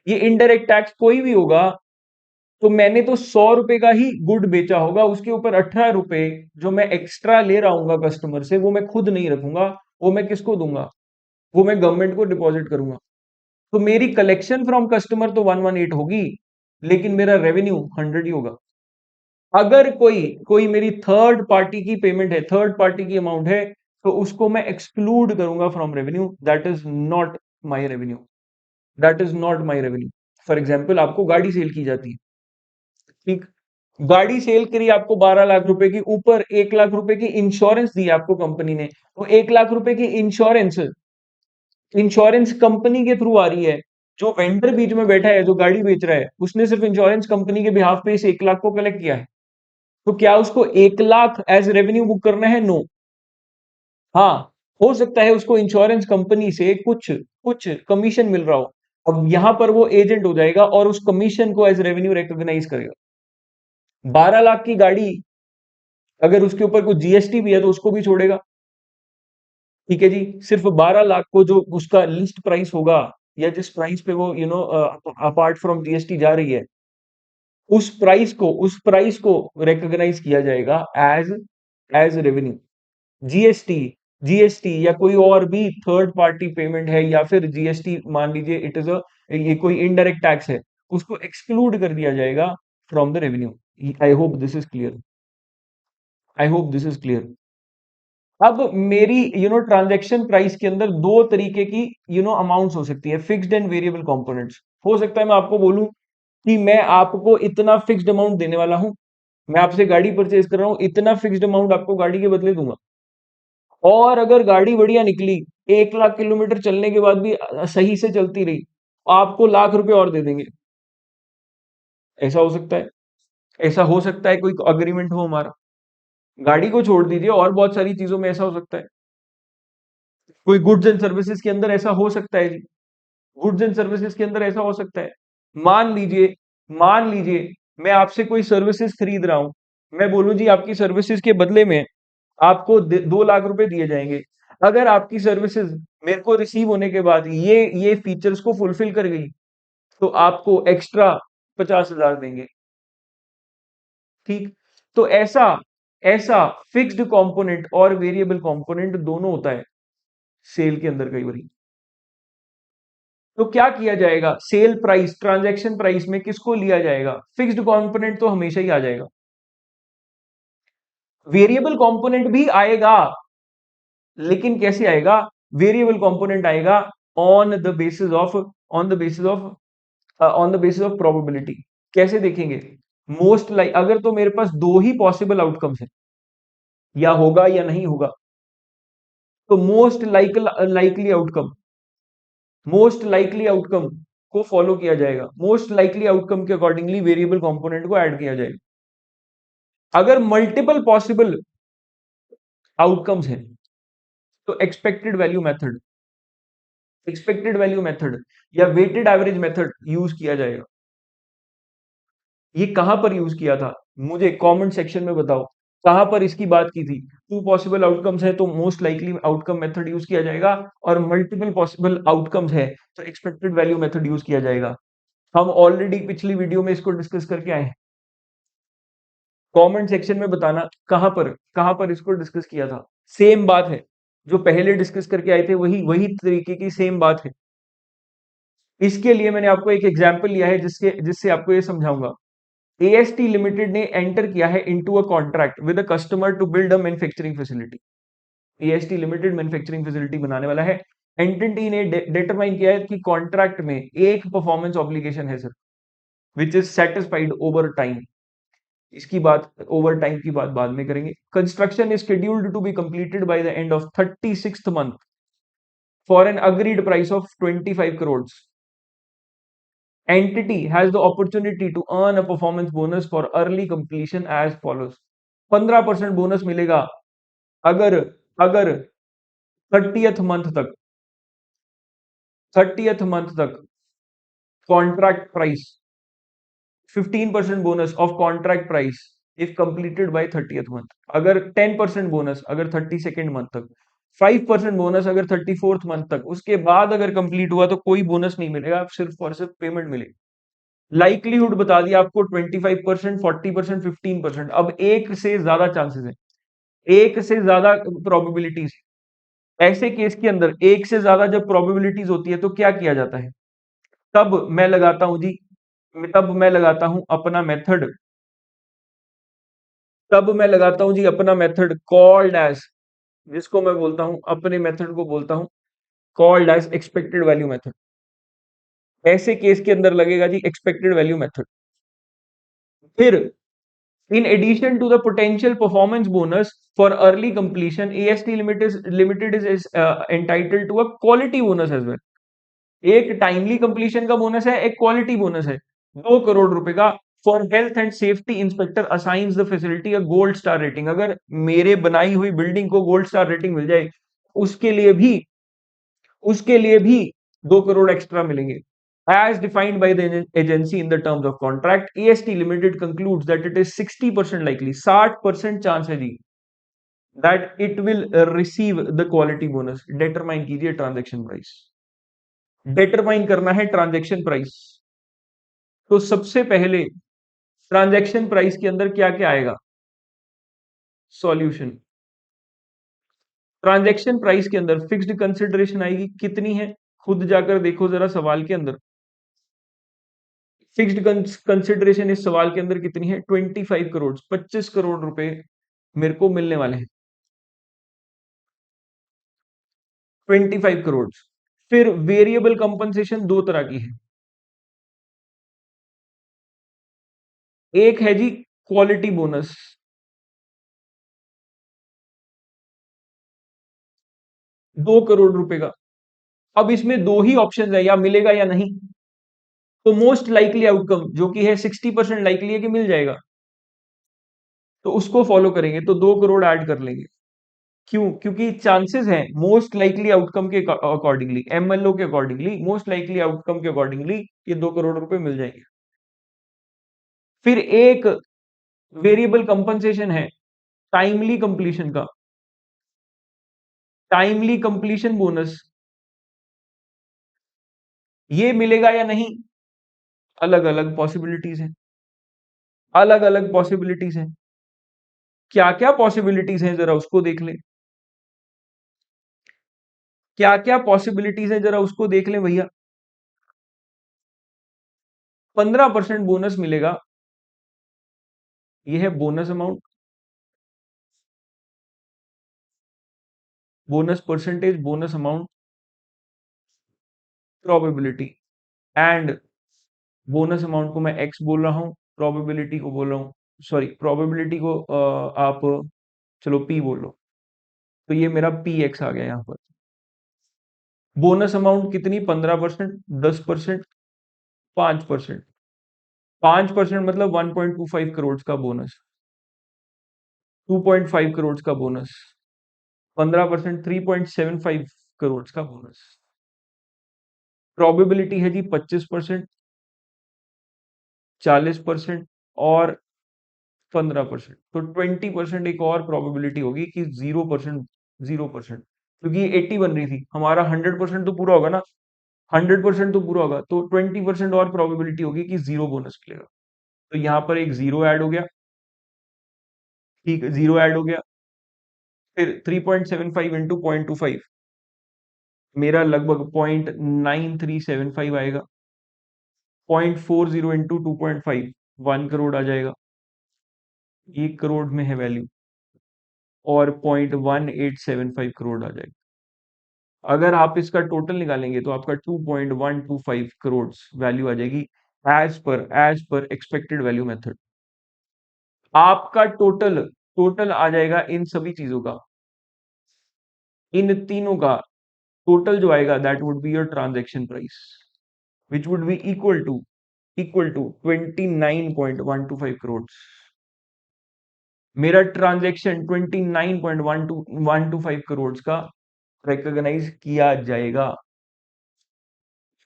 Speaker 1: ये इनडायरेक्ट टैक्स कोई भी होगा, तो मैंने तो 100 रुपए का ही गुड बेचा होगा, उसके ऊपर 18 रुपए जो मैं एक्स्ट्रा ले रहा हूँ कस्टमर से वो मैं खुद नहीं रखूंगा, वो मैं किसको दूंगा, वो मैं गवर्नमेंट को डिपॉजिट करूंगा। तो मेरी कलेक्शन फ्रॉम कस्टमर तो 118 होगी, लेकिन मेरा रेवेन्यू 100 ही होगा। अगर कोई कोई मेरी थर्ड पार्टी की पेमेंट है, थर्ड पार्टी की अमाउंट है, तो उसको मैं एक्सक्लूड करूंगा from revenue, that is not my revenue, that is not my revenue. For example आपको गाड़ी सेल की जाती है, ठीक, गाड़ी सेल करी आपको 12 लाख रुपए की, ऊपर 1 लाख रुपए की इंश्योरेंस दी आपको कंपनी ने, तो 1 लाख रुपए की इंश्योरेंस, इंश्योरेंस कंपनी के थ्रू आ रही है। जो वेंडर बीच में बैठा है जो गाड़ी बेच रहा है उसने सिर्फ इंश्योरेंस कंपनी के बिहाफ पे इस 1 लाख को कलेक्ट किया है, तो क्या उसको 1 लाख एज रेवेन्यू बुक करना है? नो। हाँ, हो सकता है उसको इंश्योरेंस कंपनी से कुछ कुछ कमीशन मिल रहा हो, अब यहां पर वो एजेंट हो जाएगा और उस कमीशन को एज रेवेन्यू रिकॉग्नाइज करेगा। 12 लाख की गाड़ी, अगर उसके ऊपर कुछ जीएसटी भी है तो उसको भी छोड़ेगा। ठीक है जी, सिर्फ 12 लाख को जो उसका लिस्ट प्राइस होगा, या जिस प्राइस पे वो अपार्ट फ्रॉम जीएसटी जा रही है, उस प्राइस को रिकॉग्नाइज किया जाएगा as as revenue. GST, GST या कोई और भी थर्ड पार्टी पेमेंट है, या फिर जीएसटी मान लीजिए इट इज अ, ये कोई इनडायरेक्ट टैक्स है, उसको एक्सक्लूड कर दिया जाएगा from the revenue. I hope this is clear, I hope this is clear. अब मेरी ट्रांजैक्शन प्राइस के अंदर दो तरीके की अमाउंट्स हो सकती है, फिक्स्ड एंड वेरिएबल कंपोनेंट्स। हो सकता है मैं आपको बोलूं कि मैं आपको इतना फिक्स्ड अमाउंट देने वाला हूं, मैं आपसे गाड़ी परचेज कर रहा हूं, इतना फिक्स्ड अमाउंट आपको गाड़ी के बदले दूंगा, और अगर गाड़ी बढ़िया निकली, 1 लाख किलोमीटर चलने के बाद भी सही से चलती रही, आपको लाख रुपए और दे देंगे। ऐसा हो सकता है, ऐसा हो सकता है कोई अग्रीमेंट हो हमारा। गाड़ी को छोड़ दीजिए, और बहुत सारी चीजों में ऐसा हो सकता है। कोई गुड्स एंड सर्विसेज के अंदर ऐसा हो सकता है जी, गुड्स एंड सर्विसेज के अंदर ऐसा हो सकता है। मान लीजिए, मान लीजिए मैं आपसे कोई सर्विसेज खरीद रहा हूं, मैं बोलूं जी आपकी सर्विसेज के बदले में आपको 2 लाख रुपए दिए जाएंगे। अगर आपकी सर्विसेज मेरे को रिसीव होने के बाद ये फीचर्स को फुलफिल कर गई, तो आपको एक्स्ट्रा 50,000 देंगे। ठीक, तो ऐसा ऐसा फिक्स्ड कंपोनेंट और वेरिएबल कंपोनेंट दोनों होता है सेल के अंदर कई बार। तो क्या किया जाएगा, सेल प्राइस ट्रांजैक्शन प्राइस में किसको लिया जाएगा, फिक्स्ड कंपोनेंट तो हमेशा ही आ जाएगा, वेरिएबल कंपोनेंट भी आएगा, लेकिन कैसे आएगा, वेरिएबल कंपोनेंट आएगा on the basis of on the basis of on the basis of probability. कैसे देखेंगे, मोस्ट लाइक, अगर तो मेरे पास दो ही पॉसिबल आउटकम्स है, या होगा या नहीं होगा, तो मोस्ट लाइकली आउटकम को फॉलो किया जाएगा, मोस्ट लाइकली आउटकम के अकॉर्डिंगली वेरिएबल कंपोनेंट को ऐड किया जाएगा। अगर मल्टीपल पॉसिबल आउटकम्स हैं तो एक्सपेक्टेड वैल्यू मेथड या वेटेड एवरेज मेथड यूज किया जाएगा। ये कहां पर यूज किया था, मुझे कमेंट सेक्शन में बताओ, कहां पर इसकी बात की थी। टू पॉसिबल आउटकम्स है तो most likely outcome method use किया जाएगा, और मल्टीपल पॉसिबल आउटकम्स है तो एक्सपेक्टेड वैल्यू मेथड यूज किया जाएगा। हम ऑलरेडी पिछली वीडियो में इसको डिस्कस करके आए हैं, कमेंट सेक्शन में बताना कहां पर इसको डिस्कस किया था। सेम बात है, जो पहले डिस्कस करके आए थे वही वही तरीके की सेम बात है। इसके लिए मैंने आपको एक एग्जांपल लिया है जिसके जिससे आपको ये समझाऊंगा। एएसटी लिमिटेड ने एंटर किया है into a contract with a customer to build a manufacturing facility. AST limited manufacturing facility बनाने वाला है। एंटिटी ने डिटरमाइन किया है कि कॉन्ट्रैक्ट में एक परफॉर्मेंस ऑब्लिगेशन है sir, which is satisfied over time. इसकी बात, ओवर टाइम की बात बाद में करेंगे। Construction is scheduled to be completed by the end of 36th month for an agreed price of 25 crore. entity has the opportunity to earn a performance bonus for early completion as follows। 15% bonus मिलेगा अगर अगर 30th month तक contract price, 15% bonus of contract price if completed by 30th month. अगर 10% bonus अगर 32nd month तक, 5% bonus अगर 34th month तक, उसके बाद अगर कंप्लीट हुआ तो कोई बोनस नहीं मिलेगा, सिर्फ और सिर्फ पेमेंट मिलेगी। लाइकलीहुड बता दिया आपको 25%, 40%, 15%। अब एक से ज्यादा चांसेस है, एक से ज्यादा प्रोबेबिलिटीज। ऐसे केस के अंदर एक से ज्यादा जब प्रोबेबिलिटीज होती है तो क्या किया जाता है, तब मैं लगाता हूं जी, तब मैं लगाता हूं अपना मेथड, तब मैं लगाता हूं जी अपना मेथड कॉल्ड एज, जिसको मैं बोलता हूं, अपने मेथड को बोलता हूं called as expected value method. ऐसे केस के अंदर लगेगा जी एक्सपेक्टेड वैल्यू मेथड। फिर in addition to the potential performance bonus for early completion, AST limited is entitled to a quality bonus as well। एक टाइमली कंप्लीशन का bonus है, एक क्वालिटी बोनस है 2 करोड़ रुपए का। For health and safety inspector assigns the facility a gold star rating. अगर मेरे बनाई हुई बिल्डिंग को गोल्ड स्टार रेटिंग मिल जाए, उसके लिए भी उसके लिए भी 2 करोड़ एक्स्ट्रा मिलेंगे। As defined by the agency in the terms of contract, AST Limited concludes that it is 60% likely, 60% chance है जी, that it will receive the quality bonus। Determine कीजिए transaction price, determine करना है transaction price। तो सबसे पहले transaction price के अंदर क्या क्या आएगा, solution। transaction price के अंदर fixed consideration आएगी, कितनी है खुद जाकर देखो जरा सवाल के अंदर। फिक्स्ड कंसिडरेशन इस सवाल के अंदर कितनी है, 25 करोड़, 25 करोड़ रुपए मेरे को मिलने वाले हैं, 25 करोड़। फिर वेरिएबल कंपनसेशन दो तरह की है, एक है जी क्वालिटी बोनस, 2 करोड़ रुपए का। अब इसमें दो ही ऑप्शन है, या मिलेगा या नहीं। तो मोस्ट लाइकली आउटकम जो कि है 60% लाइकली है कि मिल जाएगा, तो उसको फॉलो करेंगे, तो 2 करोड़ ऐड कर लेंगे। क्यों, क्योंकि चांसेस हैं मोस्ट लाइकली आउटकम के अकॉर्डिंगली, एमएलओ के अकॉर्डिंगली, मोस्ट लाइकली आउटकम के अकॉर्डिंगली ये 2 करोड़ रुपए मिल जाएंगे। फिर एक वेरिएबल कंपनसेशन है टाइमली कंप्लीशन का, टाइमली कंप्लीशन बोनस, ये मिलेगा या नहीं, अलग अलग पॉसिबिलिटीज है, अलग अलग पॉसिबिलिटीज है। क्या क्या पॉसिबिलिटीज हैं जरा उसको देख लें, क्या क्या पॉसिबिलिटीज है जरा उसको देख लें भैया। 15% बोनस मिलेगा। ये है bonus amount, bonus percentage, bonus amount, probability. And bonus amount को मैं एक्स बोल रहा हूं, प्रोबेबिलिटी को बोल रहा हूं, सॉरी प्रोबेबिलिटी को आप चलो पी बोल लो। तो ये मेरा पी एक्स आ गया यहाँ पर। बोनस अमाउंट कितनी? 15%, 10%, 5%। 5% मतलब 1.25 करोड़ का बोनस, 2.5 करोड़ का बोनस, 15% 3.75 करोड़ का बोनस। प्रोबेबिलिटी है जी 25%, 40% और 15%। तो 20% एक और प्रोबेबिलिटी होगी कि 0%, 0%, क्योंकि 80 बन रही थी, हमारा 100% तो पूरा होगा ना, 100% तो पूरा होगा, तो 20% और प्रोबेबिलिटी होगी कि जीरो बोनस मिलेगा। तो यहाँ पर एक जीरो ऐड हो गया, ठीक है, जीरो ऐड हो गया। फिर 3.75 इंटू 0.25 मेरा लगभग 0.9375 आएगा। 0.40 इंटू 2.5 1 करोड़ आ जाएगा, 1 करोड़ में है वैल्यू, और 0.1875 करोड़ आ जाएगा। अगर आप इसका टोटल निकालेंगे तो आपका 2.125 करोड़ वैल्यू आ जाएगी, एज पर एक्सपेक्टेड वैल्यू मेथड। आपका टोटल टोटल आ जाएगा इन सभी चीजों का, इन तीनों का टोटल जो आएगा, that would be your transaction price, which would be equal to 29.125 crore. मेरा ट्रांजैक्शन 29.125 करोड़ का रिकॉग्नाइज किया जाएगा।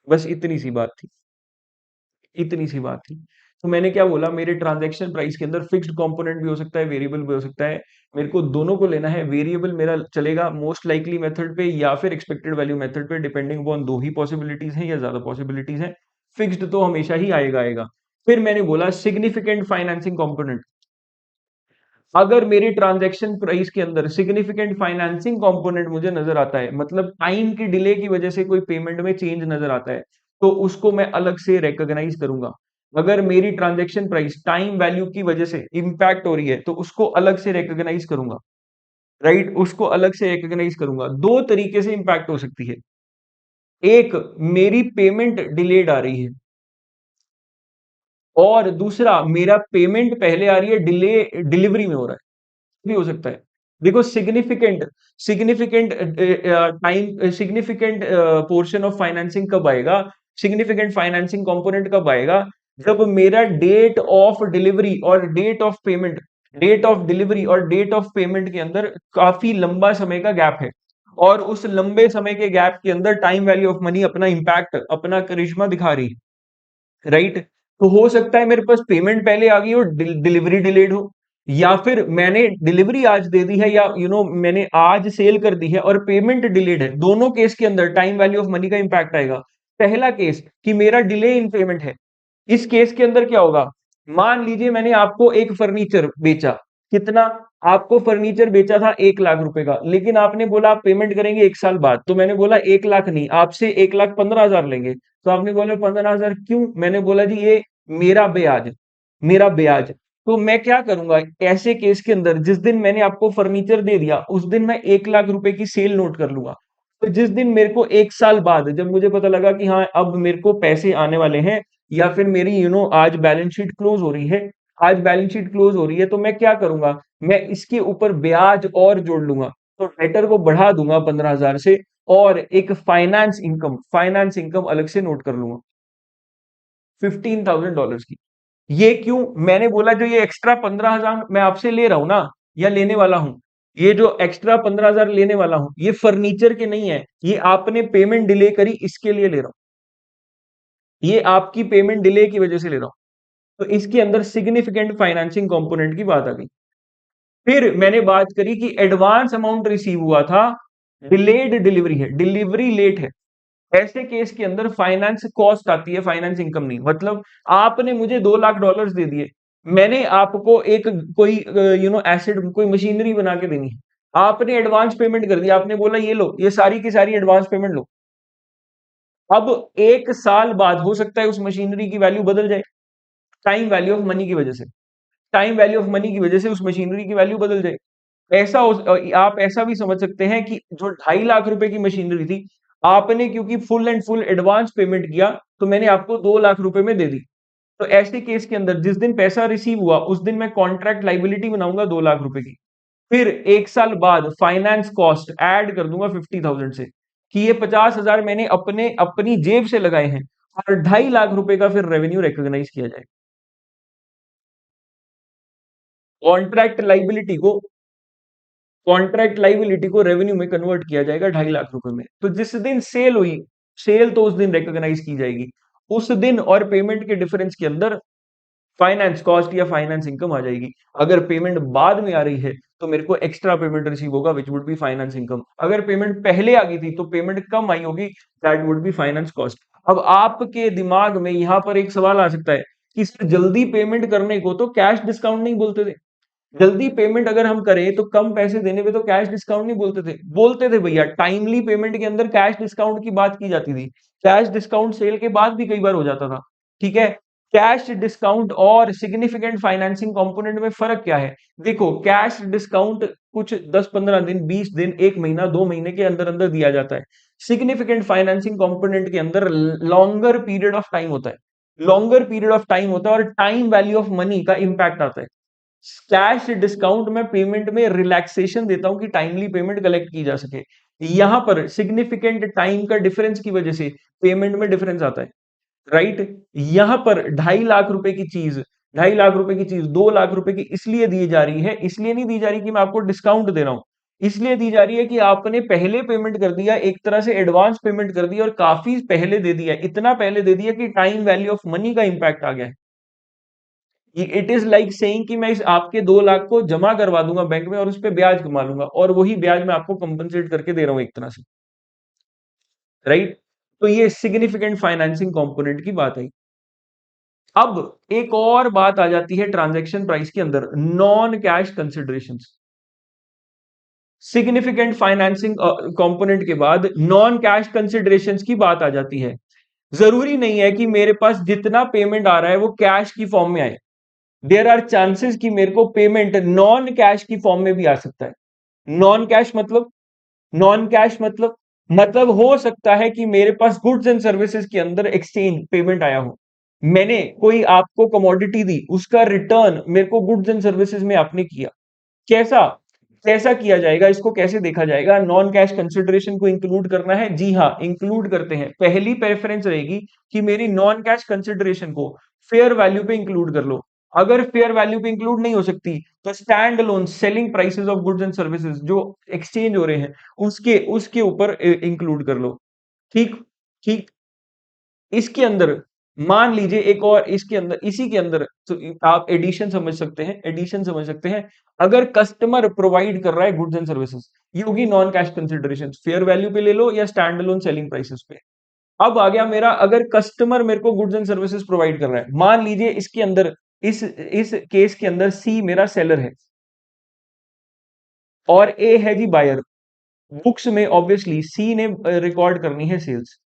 Speaker 1: बस इतनी सी बात थी, इतनी सी बात थी। तो मैंने क्या बोला, मेरे ट्रांजैक्शन प्राइस के अंदर फिक्स्ड कंपोनेंट भी हो सकता है, वेरिएबल भी हो सकता है। मेरे को दोनों को लेना है। वेरिएबल मेरा चलेगा मोस्ट लाइकली मेथड पे या फिर एक्सपेक्टेड वैल्यू मेथड पे, डिपेंडिंग अपॉन दो ही पॉसिबिलिटीज हैं या ज्यादा पॉसिबिलिटीज हैं। फिक्स्ड तो हमेशा ही आएगा। फिर मैंने बोला सिग्निफिकेंट फाइनेंसिंग कंपोनेंट। अगर मेरे ट्रांजैक्शन प्राइस के अंदर सिग्निफिकेंट फाइनेंसिंग कंपोनेंट मुझे नजर आता है, मतलब टाइम की डिले की वजह से कोई पेमेंट में चेंज नजर आता है, तो उसको मैं अलग से रिकॉग्नाइज करूंगा। अगर मेरी ट्रांजैक्शन प्राइस टाइम वैल्यू की वजह से इंपैक्ट हो रही है, तो उसको अलग से रिकॉग्नाइज करूंगा, राइट, उसको अलग से रिकॉग्नाइज करूंगा। दो तरीके से इंपैक्ट हो सकती है। एक, मेरी पेमेंट डिलेड आ रही है, और दूसरा, मेरा पेमेंट पहले आ रही है, डिलीवरी में हो रहा है, भी हो सकता है। देखो significant significant time significant portion of financing कब आएगा, सिग्निफिकेंट फाइनेंसिंग कंपोनेंट कब आएगा, जब मेरा डेट ऑफ डिलीवरी और डेट ऑफ डिलीवरी और डेट ऑफ पेमेंट के अंदर काफी लंबा समय का गैप है, और उस लंबे समय के गैप के अंदर टाइम वैल्यू ऑफ मनी अपना इंपैक्ट, अपना करिश्मा दिखा रही है, राइट। तो हो सकता है मेरे पास पेमेंट पहले आ गई हो, डिलीवरी डिलेड हो, या फिर मैंने डिलीवरी आज दे दी है, या मैंने आज सेल कर दी है और पेमेंट डिलेड है। दोनों केस के अंदर टाइम वैल्यू ऑफ मनी का इंपैक्ट आएगा। पहला केस कि मेरा डिले इन पेमेंट है, इस केस के अंदर क्या होगा, मान लीजिए मैंने आपको एक फर्नीचर बेचा, कितना, आपको फर्नीचर बेचा था 1 लाख रुपए का, लेकिन आपने बोला आप पेमेंट करेंगे 1 साल बाद, तो मैंने बोला 1 लाख नहीं, आपसे 1,15,000 लेंगे। तो आपने बोला 15,000 क्यों? मैंने बोला जी ये मेरा ब्याज, मेरा ब्याज। तो मैं क्या करूंगा ऐसे केस के अंदर, जिस दिन मैंने आपको फर्नीचर दे दिया उस दिन मैं 1 लाख रुपए की सेल नोट कर लूंगा। तो जिस दिन मेरे को 1 साल बाद जब मुझे पता लगा कि हाँ अब मेरे को पैसे आने वाले हैं, या फिर मेरी आज बैलेंस शीट क्लोज हो रही है, आज बैलेंस शीट क्लोज हो रही है, तो मैं क्या करूंगा, मैं इसके ऊपर ब्याज और जोड़ लूंगा। तो डेटर को बढ़ा दूंगा 15,000 से, और एक फाइनेंस इनकम अलग से नोट कर लूंगा, $15,000 की। ये क्यों? मैंने बोला जो ये एक्स्ट्रा 15,000 मैं आपसे ले रहा हूं ना, या लेने वाला हूं, ये जो एक्स्ट्रा 15,000 लेने वाला हूं, ये फर्नीचर के नहीं है, ये आपने पेमेंट डिले करी इसके लिए ले रहा हूं, ये आपकी पेमेंट डिले की वजह से ले रहा हूं। तो इसके अंदर सिग्निफिकेंट फाइनेंसिंग कंपोनेंट की बात आ गई। फिर मैंने बात करी कि एडवांस अमाउंट रिसीव हुआ था, डिलेड डिलीवरी है, डिलीवरी लेट है। ऐसे केस के अंदर फाइनेंस कॉस्ट आती है, फाइनेंस इनकम नहीं। मतलब आपने मुझे $2 लाख दे दिए, मैंने आपको एक कोई एसेट, कोई मशीनरी बना के देनी है, आपने एडवांस पेमेंट कर दिया, आपने बोला ये लो, ये सारी की सारी एडवांस पेमेंट लो। अब 1 साल बाद हो सकता है उस मशीनरी की वैल्यू बदल जाए, टाइम वैल्यू ऑफ मनी की वजह से। टाइम वैल्यू ऑफ मनी की वजह से उस मशीनरी की वैल्यू बदल जाए। आप ऐसा भी समझ सकते हैं कि जो 2.5 लाख रुपए की मशीनरी थी, आपने क्योंकि full and full advance payment किया, तो मैंने आपको 2 लाख रुपए में दे दी। तो ऐसे केस के अंदर जिस दिन पैसा रिसीव हुआ उस दिन मैं कॉन्ट्रैक्ट लाइबिलिटी बनाऊंगा 2 लाख रुपए की। फिर 1 साल बाद फाइनेंस कॉस्ट ऐड कर दूंगा 50,000 से, कि ये 50,000 मैंने अपने अपनी जेब से लगाए हैं, और 2.5 लाख रुपए का फिर रेवेन्यू रिकॉग्नाइज किया जाए। कॉन्ट्रैक्ट लाइबिलिटी को कॉन्ट्रैक्ट लाइबिलिटी को रेवेन्यू में कन्वर्ट किया जाएगा 2.5 लाख रुपए में। तो जिस दिन सेल हुई, सेल तो उस दिन रिकॉग्नाइज की जाएगी। उस दिन और पेमेंट के डिफरेंस के अंदर फाइनेंस कॉस्ट या फाइनेंस इनकम आ जाएगी। अगर पेमेंट बाद में आ रही है तो मेरे को एक्स्ट्रा पेमेंट रिसीव होगा, विच वुड बी फाइनेंस इनकम। अगर पेमेंट पहले आ गई थी तो पेमेंट कम आई होगी, that would B finance cost. अब आपके दिमाग में यहां पर एक सवाल आ सकता है कि सर जल्दी पेमेंट करने को तो कैश डिस्काउंट नहीं बोलते थे, जल्दी पेमेंट अगर हम करें तो कम पैसे देने पे तो कैश डिस्काउंट नहीं बोलते थे भैया। टाइमली पेमेंट के अंदर कैश डिस्काउंट की बात की जाती थी। कैश डिस्काउंट सेल के बाद भी कई बार हो जाता था। ठीक है, कैश डिस्काउंट और सिग्निफिकेंट फाइनेंसिंग कंपोनेंट में फर्क क्या है? देखो, कैश डिस्काउंट कुछ 10-15 दिन, 20 दिन, 1 महीना, 2 महीने के अंदर अंदर दिया जाता है। सिग्निफिकेंट फाइनेंसिंग कंपोनेंट के अंदर लॉन्गर पीरियड ऑफ टाइम होता है, लॉन्गर पीरियड ऑफ टाइम होता है और टाइम वैल्यू ऑफ मनी का इंपैक्ट आता है। कैश डिस्काउंट में पेमेंट में रिलैक्सेशन देता हूं कि टाइमली पेमेंट कलेक्ट की जा सके। यहां पर सिग्निफिकेंट टाइम का डिफरेंस की वजह से पेमेंट में डिफरेंस आता है, राइट। यहां पर 2.5 लाख रुपए की चीज, 2.5 लाख रुपए की चीज 2 लाख रुपए की इसलिए दी जा रही है, इसलिए नहीं दी जा रही कि मैं आपको डिस्काउंट दे रहा हूं, इसलिए दी जा रही है कि आपने पहले पेमेंट कर दिया, एक तरह से एडवांस पेमेंट कर दिया और काफी पहले दे दिया, इतना पहले दे दिया कि टाइम वैल्यू ऑफ मनी का इंपैक्ट आ गया है। इट इज लाइक सेइंग कि मैं इस आपके 2 लाख को जमा करवा दूंगा बैंक में और उस पर ब्याज कमा लूंगा, और वही ब्याज मैं आपको कंपनसेट करके दे रहा हूं एक तरह से, राइट। तो ये सिग्निफिकेंट फाइनेंसिंग कंपोनेंट की बात है। अब एक और बात आ जाती है ट्रांजैक्शन प्राइस के अंदर, non cash considerations. Significant financing component के बाद नॉन कैश कंसिडरेशंस की बात आ जाती है। जरूरी नहीं है कि मेरे पास जितना पेमेंट आ रहा है वो कैश की फॉर्म में आए। देयर आर चांसेस कि मेरे को पेमेंट नॉन कैश की फॉर्म में भी आ सकता है। नॉन कैश मतलब, नॉन कैश मतलब हो सकता है कि मेरे पास गुड्स एंड सर्विसेज के अंदर एक्सचेंज पेमेंट आया हो, मैंने कोई आपको कमोडिटी दी, उसका रिटर्न मेरे को गुड्स एंड सर्विसेज में आपने किया। कैसा कैसा किया जाएगा, इसको कैसे देखा जाएगा? नॉन कैश कंसिडरेशन को इंक्लूड करना है, जी हाँ इंक्लूड करते हैं। पहली प्रेफरेंस रहेगी कि मेरी नॉन कैश कंसिडरेशन को फेयर वैल्यू पे इंक्लूड कर लो। अगर फेयर वैल्यू पे इंक्लूड नहीं हो सकती तो stand alone selling prices of goods and services जो एक्सचेंज हो रहे हैं उसके उसके ऊपर इंक्लूड कर लो। ठीक ठीक। इसके अंदर मान लीजिए एक और, इसके अंदर इसी के अंदर तो आप एडिशन समझ सकते हैं, एडिशन समझ सकते हैं। अगर कस्टमर प्रोवाइड कर रहा है गुड्स एंड सर्विसेज, ये होगी non cash consideration, fair value पे ले लो या स्टैंड अलोन सेलिंग प्राइसेस पे। अब आ गया मेरा, अगर कस्टमर मेरे को गुड्स एंड सर्विसेज प्रोवाइड कर रहा है, मान लीजिए इसके अंदर, इस केस के अंदर सी मेरा सेलर है और ए है जी बायर। बुक्स में ऑब्वियसली सी ने रिकॉर्ड करनी है सेल्स,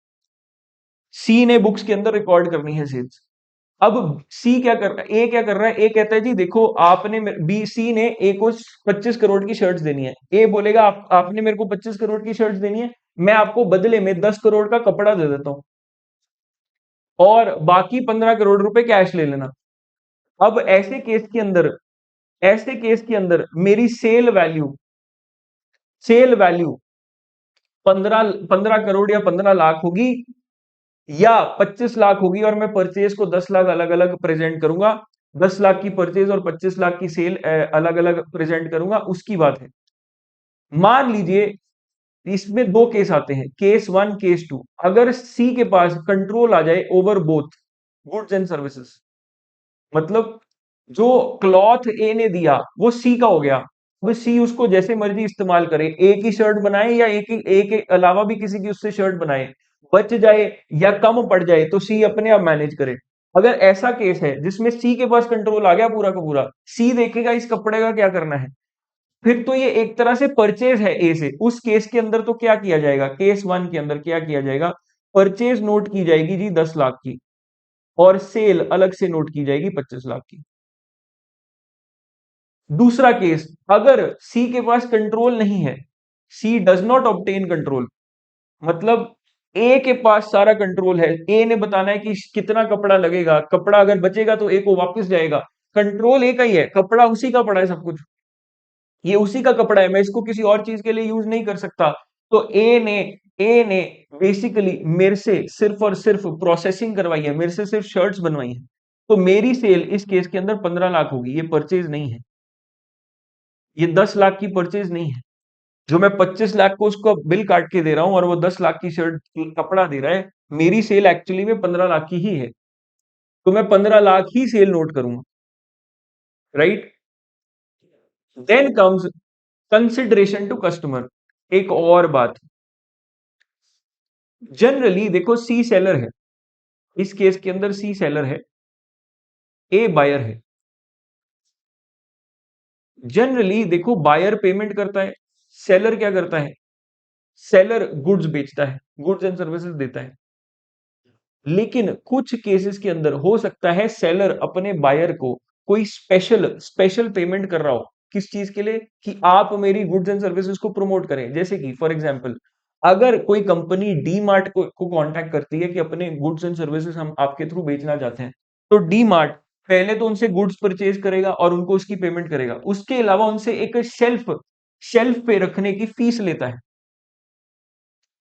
Speaker 1: सी ने बुक्स के अंदर रिकॉर्ड करनी है सेल्स। अब सी क्या कर रहा है, ए क्या कर रहा है, ए कहता है जी देखो आपने बी सी ने ए को 25 करोड़ की शर्ट्स देनी है। ए बोलेगा आपने मेरे को 25 करोड़ की शर्ट्स देनी है, मैं आपको बदले में 10 करोड़ का कपड़ा दे देता हूं और बाकी 15 करोड़ रुपए कैश ले लेना। अब ऐसे केस के अंदर मेरी सेल वैल्यू 15 करोड़ या 15 लाख होगी या 25 लाख होगी, और मैं परचेज को 10 लाख अलग अलग प्रेजेंट करूंगा। 10 लाख की परचेज और 25 लाख की सेल अलग अलग प्रेजेंट करूंगा, उसकी बात है। मान लीजिए इसमें दो केस आते हैं, केस वन केस टू। अगर सी के पास कंट्रोल आ जाए over both goods and services, मतलब जो क्लॉथ ए ने दिया वो सी का हो गया, अब सी उसको जैसे मर्जी इस्तेमाल करे, ए की शर्ट बनाए या ए के अलावा भी किसी की उससे शर्ट बनाए, बच जाए या कम पड़ जाए तो सी अपने आप मैनेज करे। अगर ऐसा केस है जिसमें सी के पास कंट्रोल आ गया पूरा का पूरा, सी देखेगा इस कपड़े का क्या करना है, फिर तो ये एक तरह से परचेज है ए से। उस केस के अंदर तो क्या किया जाएगा, केस वन के अंदर क्या किया जाएगा, परचेज नोट की जाएगी जी 10 लाख की, और सेल अलग से नोट की जाएगी 25 लाख की। दूसरा केस, अगर सी के पास कंट्रोल नहीं है, सी डज नॉट ऑब्टेन कंट्रोल, मतलब ए के पास सारा कंट्रोल है, ए ने बताना है कि कितना कपड़ा लगेगा, कपड़ा अगर बचेगा तो ए को वापस जाएगा, कंट्रोल ए का ही है, कपड़ा उसी का पड़ा है, सब कुछ ये उसी का कपड़ा है, मैं इसको किसी और चीज के लिए यूज नहीं कर सकता। तो ए ने बेसिकली मेरे से सिर्फ और सिर्फ प्रोसेसिंग करवाई है, मेरे से सिर्फ शर्ट्स बनवाई है, तो मेरी सेल इस केस के अंदर 15 लाख होगी, ये परचेज नहीं है, ये 10 लाख की परचेज नहीं है। जो मैं 25 लाख को उसको बिल काट के दे रहा हूं और वो 10 लाख की शर्ट कपड़ा दे रहा है, मेरी सेल एक्चुअली में 15 लाख की ही है, तो मैं 15 लाख ही सेल नोट करूंगा, right. Then comes consideration to customer. एक और बात, जनरली देखो सी सेलर है, इस केस के अंदर सी सेलर है, ए बायर है। जनरली देखो बायर पेमेंट करता है, सेलर क्या करता है, सेलर गुड्स बेचता है, गुड्स एंड सर्विसेज देता है। लेकिन कुछ केसेस के अंदर हो सकता है सेलर अपने बायर को कोई स्पेशल स्पेशल पेमेंट कर रहा हो, किस चीज के लिए, कि आप मेरी गुड्स एंड सर्विसेज को प्रमोट करें। जैसे कि फॉर एग्जांपल, अगर कोई कंपनी डी मार्ट को कांटेक्ट करती है कि अपने गुड्स एंड सर्विसेज हम आपके थ्रू बेचना चाहते हैं, तो डी मार्ट पहले तो उनसे गुड्स परचेज करेगा और उनको उसकी पेमेंट करेगा, उसके अलावा उनसे एक शेल्फ शेल्फ पे रखने की फीस लेता है,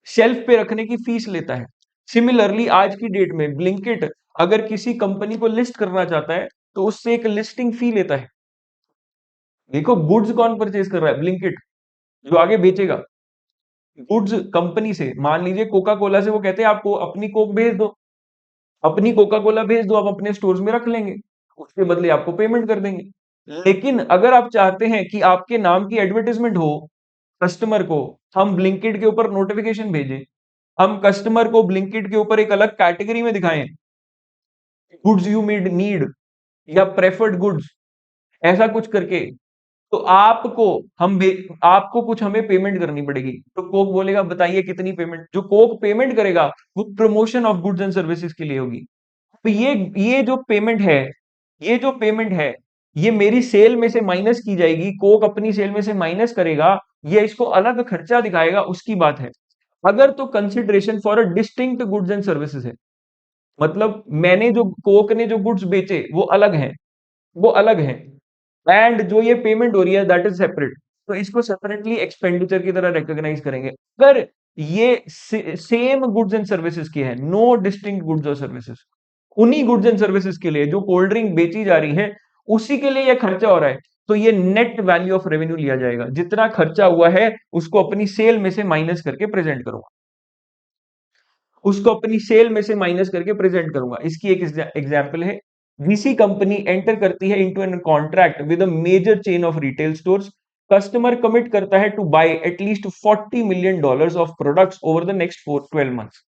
Speaker 1: शेल्फ पे रखने की फीस लेता है। सिमिलरली आज की डेट में ब्लिंकिट अगर किसी कंपनी को लिस्ट करना चाहता है, तो उससे एक लिस्टिंग फी लेता है। देखो गुड्स कौन परचेज कर रहा है, ब्लिंकिट, जो आगे बेचेगा। गुड्स कंपनी से, मान लीजिए कोका कोला से वो कहते हैं आपको अपनी कोक भेज दो, अपनी कोका कोला भेज दो, आप अपने स्टोर्स में रख लेंगे, उसके बदले आपको पेमेंट कर देंगे। लेकिन अगर आप चाहते हैं कि आपके नाम की एडवर्टाइजमेंट हो, कस्टमर को हम ब्लिंकिट के ऊपर नोटिफिकेशन भेजें, हम कस्टमर को ब्लिंकिट के ऊपर एक अलग कैटेगरी में दिखाएं, गुड्स यू नीड या प्रेफर्ड गुड्स, ऐसा कुछ करके, तो आपको कुछ हमें पेमेंट करनी पड़ेगी। तो कोक बोलेगा बताइए कितनी पेमेंट, जो कोक पेमेंट करेगा वो promotion of goods and services के लिए होगी। तो ये जो पेमेंट है, ये जो पेमेंट है, ये मेरी सेल में से माइनस की जाएगी, कोक अपनी सेल में से माइनस करेगा, ये इसको अलग खर्चा दिखाएगा, उसकी बात है। अगर तो consideration for a distinct goods and services है, मतलब मैंने जो कोक ने जो गुड्स बेचे वो अलग हैं, वो अलग हैं, एंड जो ये पेमेंट हो रही है दैट इज सेपरेट, तो इसको सेपरेटली एक्सपेंडिचर की तरह रिकॉग्नाइज करेंगे। अगर ये सेम गुड्स एंड सर्विसेज की है, नो डिस्टिंक्ट गुड्स और सर्विसेज, उन्हीं गुड्स एंड सर्विसेज के लिए जो कोल्ड ड्रिंक बेची जा रही है, उसी के लिए ये खर्चा हो रहा है, तो ये नेट वैल्यू ऑफ रेवेन्यू लिया जाएगा, जितना खर्चा हुआ है उसको अपनी सेल में से माइनस करके प्रेजेंट करूंगा, उसको अपनी सेल में से माइनस करके प्रेजेंट करूंगा। इसकी एक एग्जांपल है, वीसी कंपनी एंटर करती है into an contract with a major chain of retail stores, customer commit करता है to buy at least $40 million of products over the next 12 months।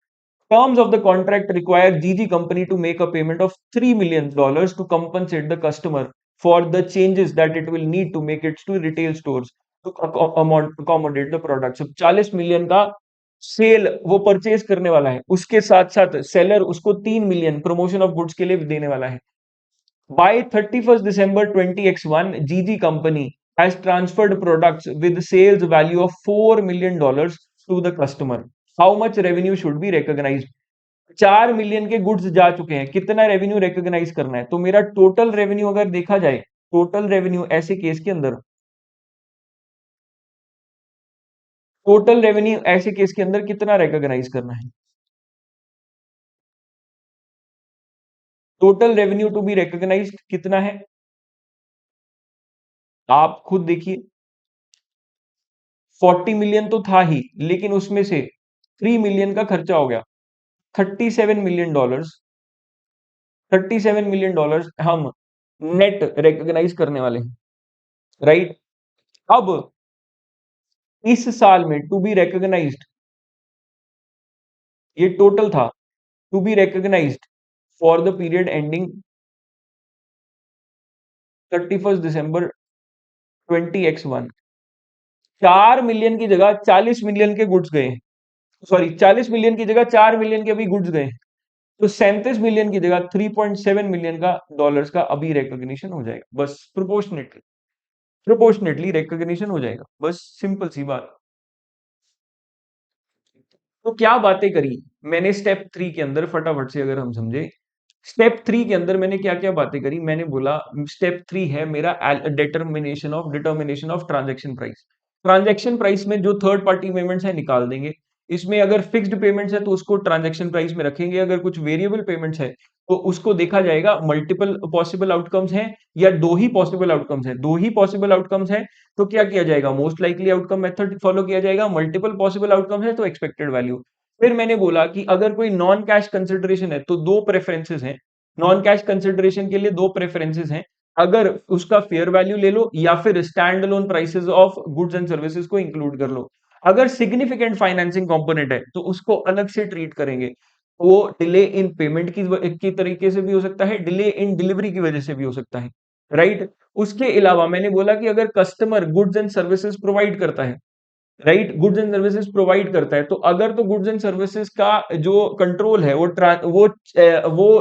Speaker 1: Terms of the contract require GG company to make a payment of $3 million to compensate the customer for the changes that it will need to make it to retail stores to accommodate the products। अब 40 million का cell वो purchase करने वाला है, उसके साथ साथ seller उसको 3 मिलियन प्रमोशन ऑफ गुड्स के लिए भी देने वाला है। By 31st December 20x1, GG company has transferred products with sales value of $4 million to the customer. How much revenue should be recognized? 4 million के गुड्स जा चुके हैं, कितना रेवेन्यू रिकॉग्नाइज करना है, तो मेरा टोटल रेवेन्यू अगर देखा जाए, टोटल रेवेन्यू ऐसे केस के अंदर, टोटल रेवेन्यू ऐसे केस के अंदर कितना रिकॉग्नाइज करना है, total revenue to be recognised कितना है, आप खुद देखिए। 40 मिलियन तो था ही, लेकिन उसमें से 3 मिलियन का खर्चा हो गया, $37 मिलियन, $37 मिलियन हम नेट रिकॉग्नाइज करने वाले हैं, राइट। अब इस साल में टू बी रिकॉग्नाइज्ड, ये टोटल था, to be recognised for the period ending 31 December 20x1, 4 million की जगह 40 मिलियन के गुड्स गए, सॉरी 40 मिलियन की जगह 4 मिलियन के अभी गुड्स गए, तो 37 मिलियन की जगह 3.7 मिलियन का डॉलर्स का अभी रिकॉग्निशन हो जाएगा, बस प्रोपोर्शनेटली, प्रोपोर्शनेटली रिकॉग्निशन हो जाएगा, बस सिंपल सी बात। तो क्या बातें करी मैंने स्टेप 3 के अंदर, फटाफट से अगर हम समझे, स्टेप 3 के अंदर मैंने क्या-क्या बातें करी, मैंने बोला स्टेप 3 है मेरा determination of transaction price. Transaction price में जो थर्ड पार्टी पेमेंट्स है निकाल देंगे। इसमें अगर फिक्स्ड पेमेंट्स है तो उसको ट्रांजैक्शन प्राइस में रखेंगे, अगर कुछ वेरिएबल पेमेंट्स है तो उसको देखा जाएगा मल्टीपल पॉसिबल आउटकम्स हैं या दो ही पॉसिबल आउटकम्स हैं। दो ही पॉसिबल आउटकम्स हैं तो क्या किया जाएगा, most likely outcome method follow किया जाएगा। मल्टीपल पॉसिबल आउटकम्स है तो एक्सपेक्टेड वैल्यू। फिर मैंने बोला कि अगर कोई नॉन कैश कंसिडरेशन है तो दो प्रेफरेंसेस हैं। नॉन कैश कंसिडरेशन के लिए दो प्रेफरेंसेस हैं, अगर उसका फेयर वैल्यू ले लो या फिर stand alone prices of goods and services को इंक्लूड कर लो। अगर सिग्निफिकेंट फाइनेंसिंग कंपोनेंट है तो उसको अलग से ट्रीट करेंगे। वो डिले इन पेमेंट की तरीके से भी हो सकता है, डिले इन डिलीवरी की वजह से भी हो सकता है, राइट। उसके अलावा मैंने बोला कि अगर customer goods and services provide करता है, right, goods and services provide करता है, तो अगर तो गुड्स एंड सर्विसेज का जो कंट्रोल है वो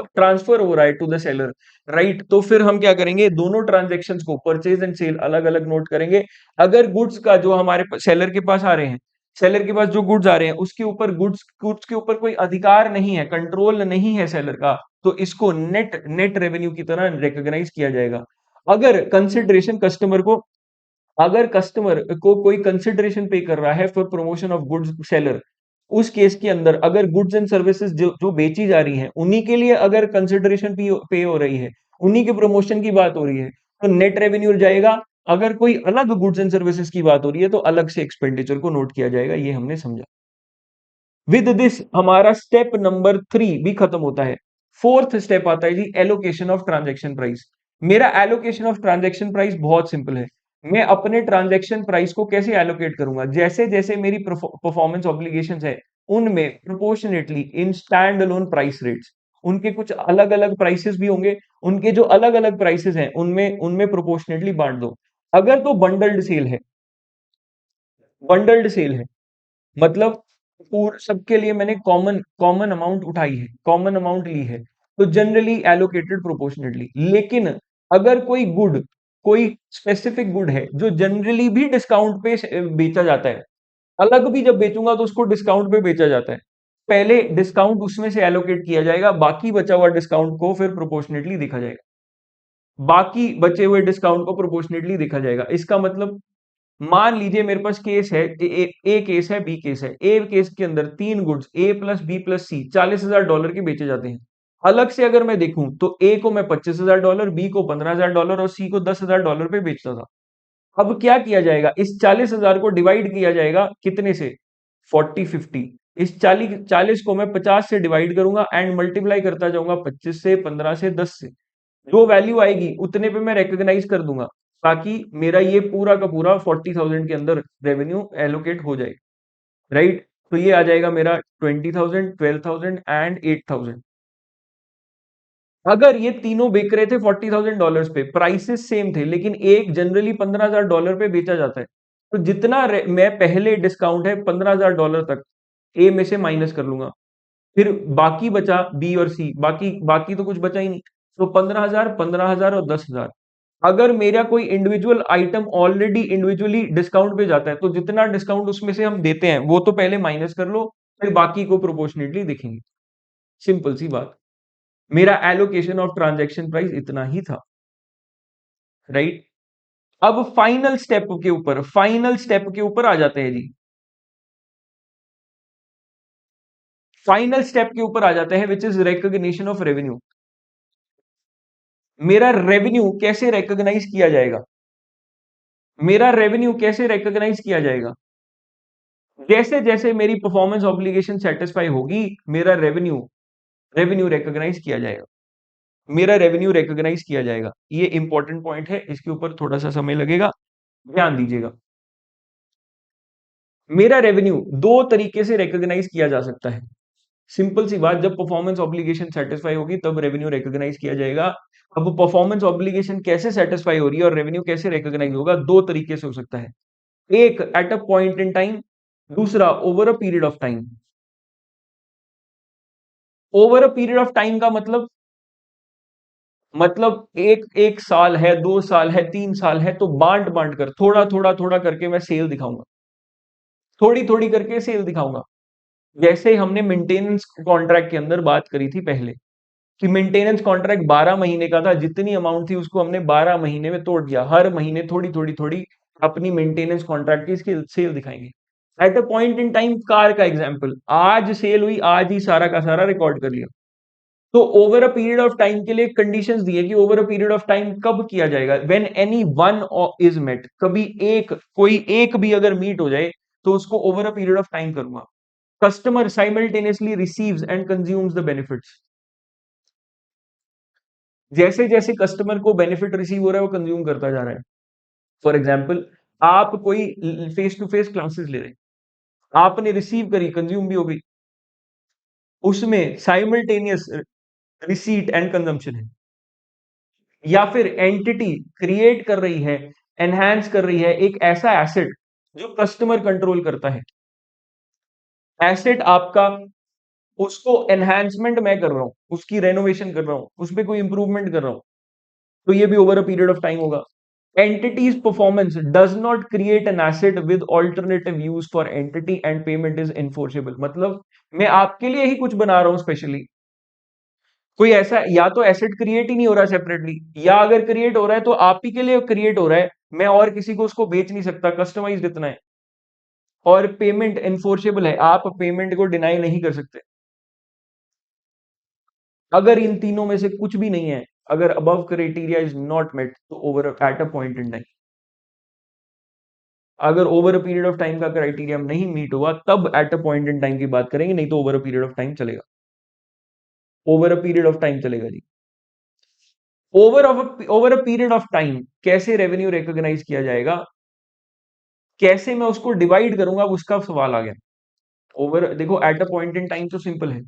Speaker 1: ट्रांसफर हो रहा है टू द सेलर, राइट, तो फिर हम क्या करेंगे, दोनों ट्रांजेक्शन्स को परचेज एंड सेल अलग अलग नोट करेंगे। अगर गुड्स का जो हमारे सेलर के पास आ रहे हैं, सेलर के पास जो गुड्स आ रहे हैं उसके ऊपर गुड्स गुड्स के ऊपर कोई अधिकार नहीं है, कंट्रोल नहीं है सेलर का, तो इसको नेट नेट रेवेन्यू की तरह रिकॉग्नाइज किया जाएगा। अगर कंसिडरेशन कस्टमर को अगर कस्टमर को कोई कंसिडरेशन पे कर रहा है for promotion of goods seller, उस केस के अंदर अगर गुड्स एंड सर्विसेज जो जो बेची जा रही हैं उन्हीं के लिए अगर कंसिडरेशन पे हो रही है, उन्हीं के प्रमोशन की बात हो रही है, तो नेट रेवेन्यू जाएगा। अगर कोई अलग गुड्स एंड सर्विसेज की बात हो रही है तो अलग से एक्सपेंडिचर को नोट किया जाएगा, ये हमने समझा। विद दिस हमारा स्टेप नंबर 3 भी खत्म होता है। फोर्थ स्टेप आता है जी एलोकेशन ऑफ ट्रांजैक्शन प्राइस। मेरा एलोकेशन ऑफ ट्रांजैक्शन प्राइस बहुत सिंपल है। मैं अपने ट्रांजैक्शन प्राइस को कैसे एलोकेट करूंगा, जैसे जैसे मेरी परफॉर्मेंस ऑब्लिगेशंस है उनमें proportionately in stand alone price rates, उनके कुछ अलग अलग प्राइसेस भी होंगे, उनके जो अलग अलग प्राइसेस हैं उनमें उनमें प्रोपोर्शनेटली बांट दो। अगर तो बंडल्ड सेल है, बंडल्ड सेल है मतलब पूर सबके लिए मैंने कॉमन कॉमन अमाउंट उठाई है, कॉमन अमाउंट ली है, तो जनरली एलोकेटेड प्रोपोर्शनेटली। लेकिन अगर कोई स्पेसिफिक गुड है जो जनरली भी डिस्काउंट पे बेचा जाता है, अलग भी जब बेचूंगा तो उसको डिस्काउंट पे बेचा जाता है, पहले डिस्काउंट उसमें से एलोकेट किया जाएगा, बाकी बचा हुआ डिस्काउंट को फिर प्रोपोर्शनेटली देखा जाएगा। बाकी बचे हुए डिस्काउंट को प्रोपोर्शनेटली देखा जाएगा। इसका मतलब मान लीजिए मेरे पास केस है, ए केस है, बी केस है। ए केस के अंदर तीन गुड्स ए प्लस बी प्लस सी $40,000 के बेचे जाते हैं। अलग से अगर मैं देखूं तो ए को मैं $25,000, बी को $15,000 और सी को $10,000 पे बेचता था। अब क्या किया जाएगा, इस 40,000 को डिवाइड किया जाएगा कितने से, 40-50। इस 40 को मैं 50 से डिवाइड करूंगा एंड मल्टीप्लाई करता जाऊंगा 25 से, 15 से, 10 से। जो वैल्यू आएगी उतने पे मैं रिकॉग्नाइज कर दूंगा, ताकि मेरा ये पूरा का पूरा 40,000 के अंदर रेवेन्यू एलोकेट हो जाए, राइट। तो ये आ जाएगा मेरा 20,000, 12,000 एंड 8,000। अगर ये तीनों बिक रहे थे $40,000 पे, प्राइसेस सेम थे, लेकिन एक जनरली $15,000 पे बेचा जाता है, तो जितना मैं पहले डिस्काउंट है $15,000 तक ए में से माइनस कर लूंगा, फिर बाकी बचा बी और सी, बाकी बाकी तो कुछ बचा ही नहीं। तो 15,000, 15,000 और 10,000। अगर मेरा कोई individual item already individually discount पे जाता है तो जितना डिस्काउंट उसमें से हम देते हैं वो तो पहले माइनस कर लो, फिर बाकी को प्रोपोर्शनेटली देखेंगे। सिंपल सी बात। मेरा एलोकेशन ऑफ ट्रांजैक्शन प्राइस इतना ही था, राइट। अब फाइनल स्टेप के ऊपर आ जाते हैं जी। फाइनल स्टेप के ऊपर आ जाते हैं which is recognition of revenue. मेरा रेवेन्यू कैसे रिकॉग्नाइज किया जाएगा, मेरा रेवेन्यू कैसे रिकॉग्नाइज किया जाएगा, जैसे जैसे मेरी परफॉर्मेंस ऑब्लिगेशन सेटिस्फाई होगी मेरा रेवेन्यू रेवेन्यू रिकॉग्नाइज किया जाएगा, मेरा रेवेन्यू रिकॉग्नाइज किया जाएगा। ये इंपॉर्टेंट पॉइंट है, इसके ऊपर थोड़ा सा समय लगेगा, ध्यान दीजिएगा। मेरा रेवेन्यू दो तरीके से रिकॉग्नाइज किया जा सकता है। सिंपल सी बात, जब परफॉर्मेंस ऑब्लिगेशन सेटिस्फाई होगी तब रेवेन्यू रिकॉग्नाइज किया जाएगा। अब परफॉर्मेंस ऑब्लिगेशन कैसे सेटिस्फाई हो रही है और रेवेन्यू कैसे रिकॉग्नाइज होगा, दो तरीके से हो सकता है। एक at a point in time, दूसरा over a period of time. Over a period of time का मतलब एक एक साल है, 2 साल है, 3 साल है, तो बांट बांट कर थोड़ा थोड़ा थोड़ा करके मैं सेल दिखाऊंगा, थोड़ी थोड़ी करके सेल दिखाऊंगा। जैसे हमने मेंटेनेंस कॉन्ट्रैक्ट के अंदर बात करी थी पहले कि मेंटेनेंस कॉन्ट्रैक्ट 12 महीने का था, जितनी अमाउंट थी उसको हमने 12 महीने में तोड़ दिया, हर महीने थोड़ी थोड़ी थोड़ी अपनी मेंटेनेंस कॉन्ट्रैक्ट की इसकी सेल दिखाएंगे। Eight a point in time, car का एग्जांपल, आज सेल हुई, आज ही सारा का सारा रिकॉर्ड कर लिया। तो over a period of time के लिए कंडीशंस दी है कि over a period of time कब किया जाएगा, when any one is met, कभी एक, कोई एक भी अगर मीट हो जाए तो उसको over a period of time करूंगा। Customer simultaneously receives and consumes the benefits, जैसे जैसे कस्टमर को बेनिफिट रिसीव हो रहा है वो कंज्यूम करता जा रहा है। फॉर एग्जाम्पल, आप कोई फेस टू फेस क्लासेस ले रहे हैं, आपने रिसीव करी, कंज्यूम भी हो गई, उसमें साइमल्टेनियस रिसीट एंड कंजम्पशन है। या फिर एंटिटी क्रिएट कर रही है, एनहांस कर रही है एक ऐसा एसेट जो कस्टमर कंट्रोल करता है, एसेट आपका, उसको एनहांसमेंट मैं कर रहा हूं, उसकी रेनोवेशन कर रहा हूं, उस पर कोई इंप्रूवमेंट कर रहा हूं, तो ये भी over a period of time होगा। Entity's performance does not create an asset with alternative use for entity and payment is enforceable। मतलब मैं आपके लिए ही कुछ बना रहा हूं स्पेशली, कोई ऐसा या तो एसेट क्रिएट ही नहीं हो रहा सेपरेटली, या अगर क्रिएट हो रहा है तो आप ही के लिए क्रिएट हो रहा है, मैं और किसी को उसको बेच नहीं सकता, कस्टमाइज इतना है। और पेमेंट एनफोर्सेबल है, आप पेमेंट को डिनाई नहीं कर सकते। अगर इन तीनों में से कुछ भी नहीं है, अगर above criteria is not met, तो over at a point in time, अगर over a period of time का क्राइटेरिया नहीं मीट हुआ तब at a point in time की बात करेंगे, नहीं तो over a period of time चलेगा, over a period of time चलेगा जी। Over a period of time कैसे रेवेन्यू रिकॉग्नाइज किया जाएगा, कैसे मैं उसको डिवाइड करूंगा, उसका सवाल आ गया। ओवर देखो, eight a point in time तो सिंपल है,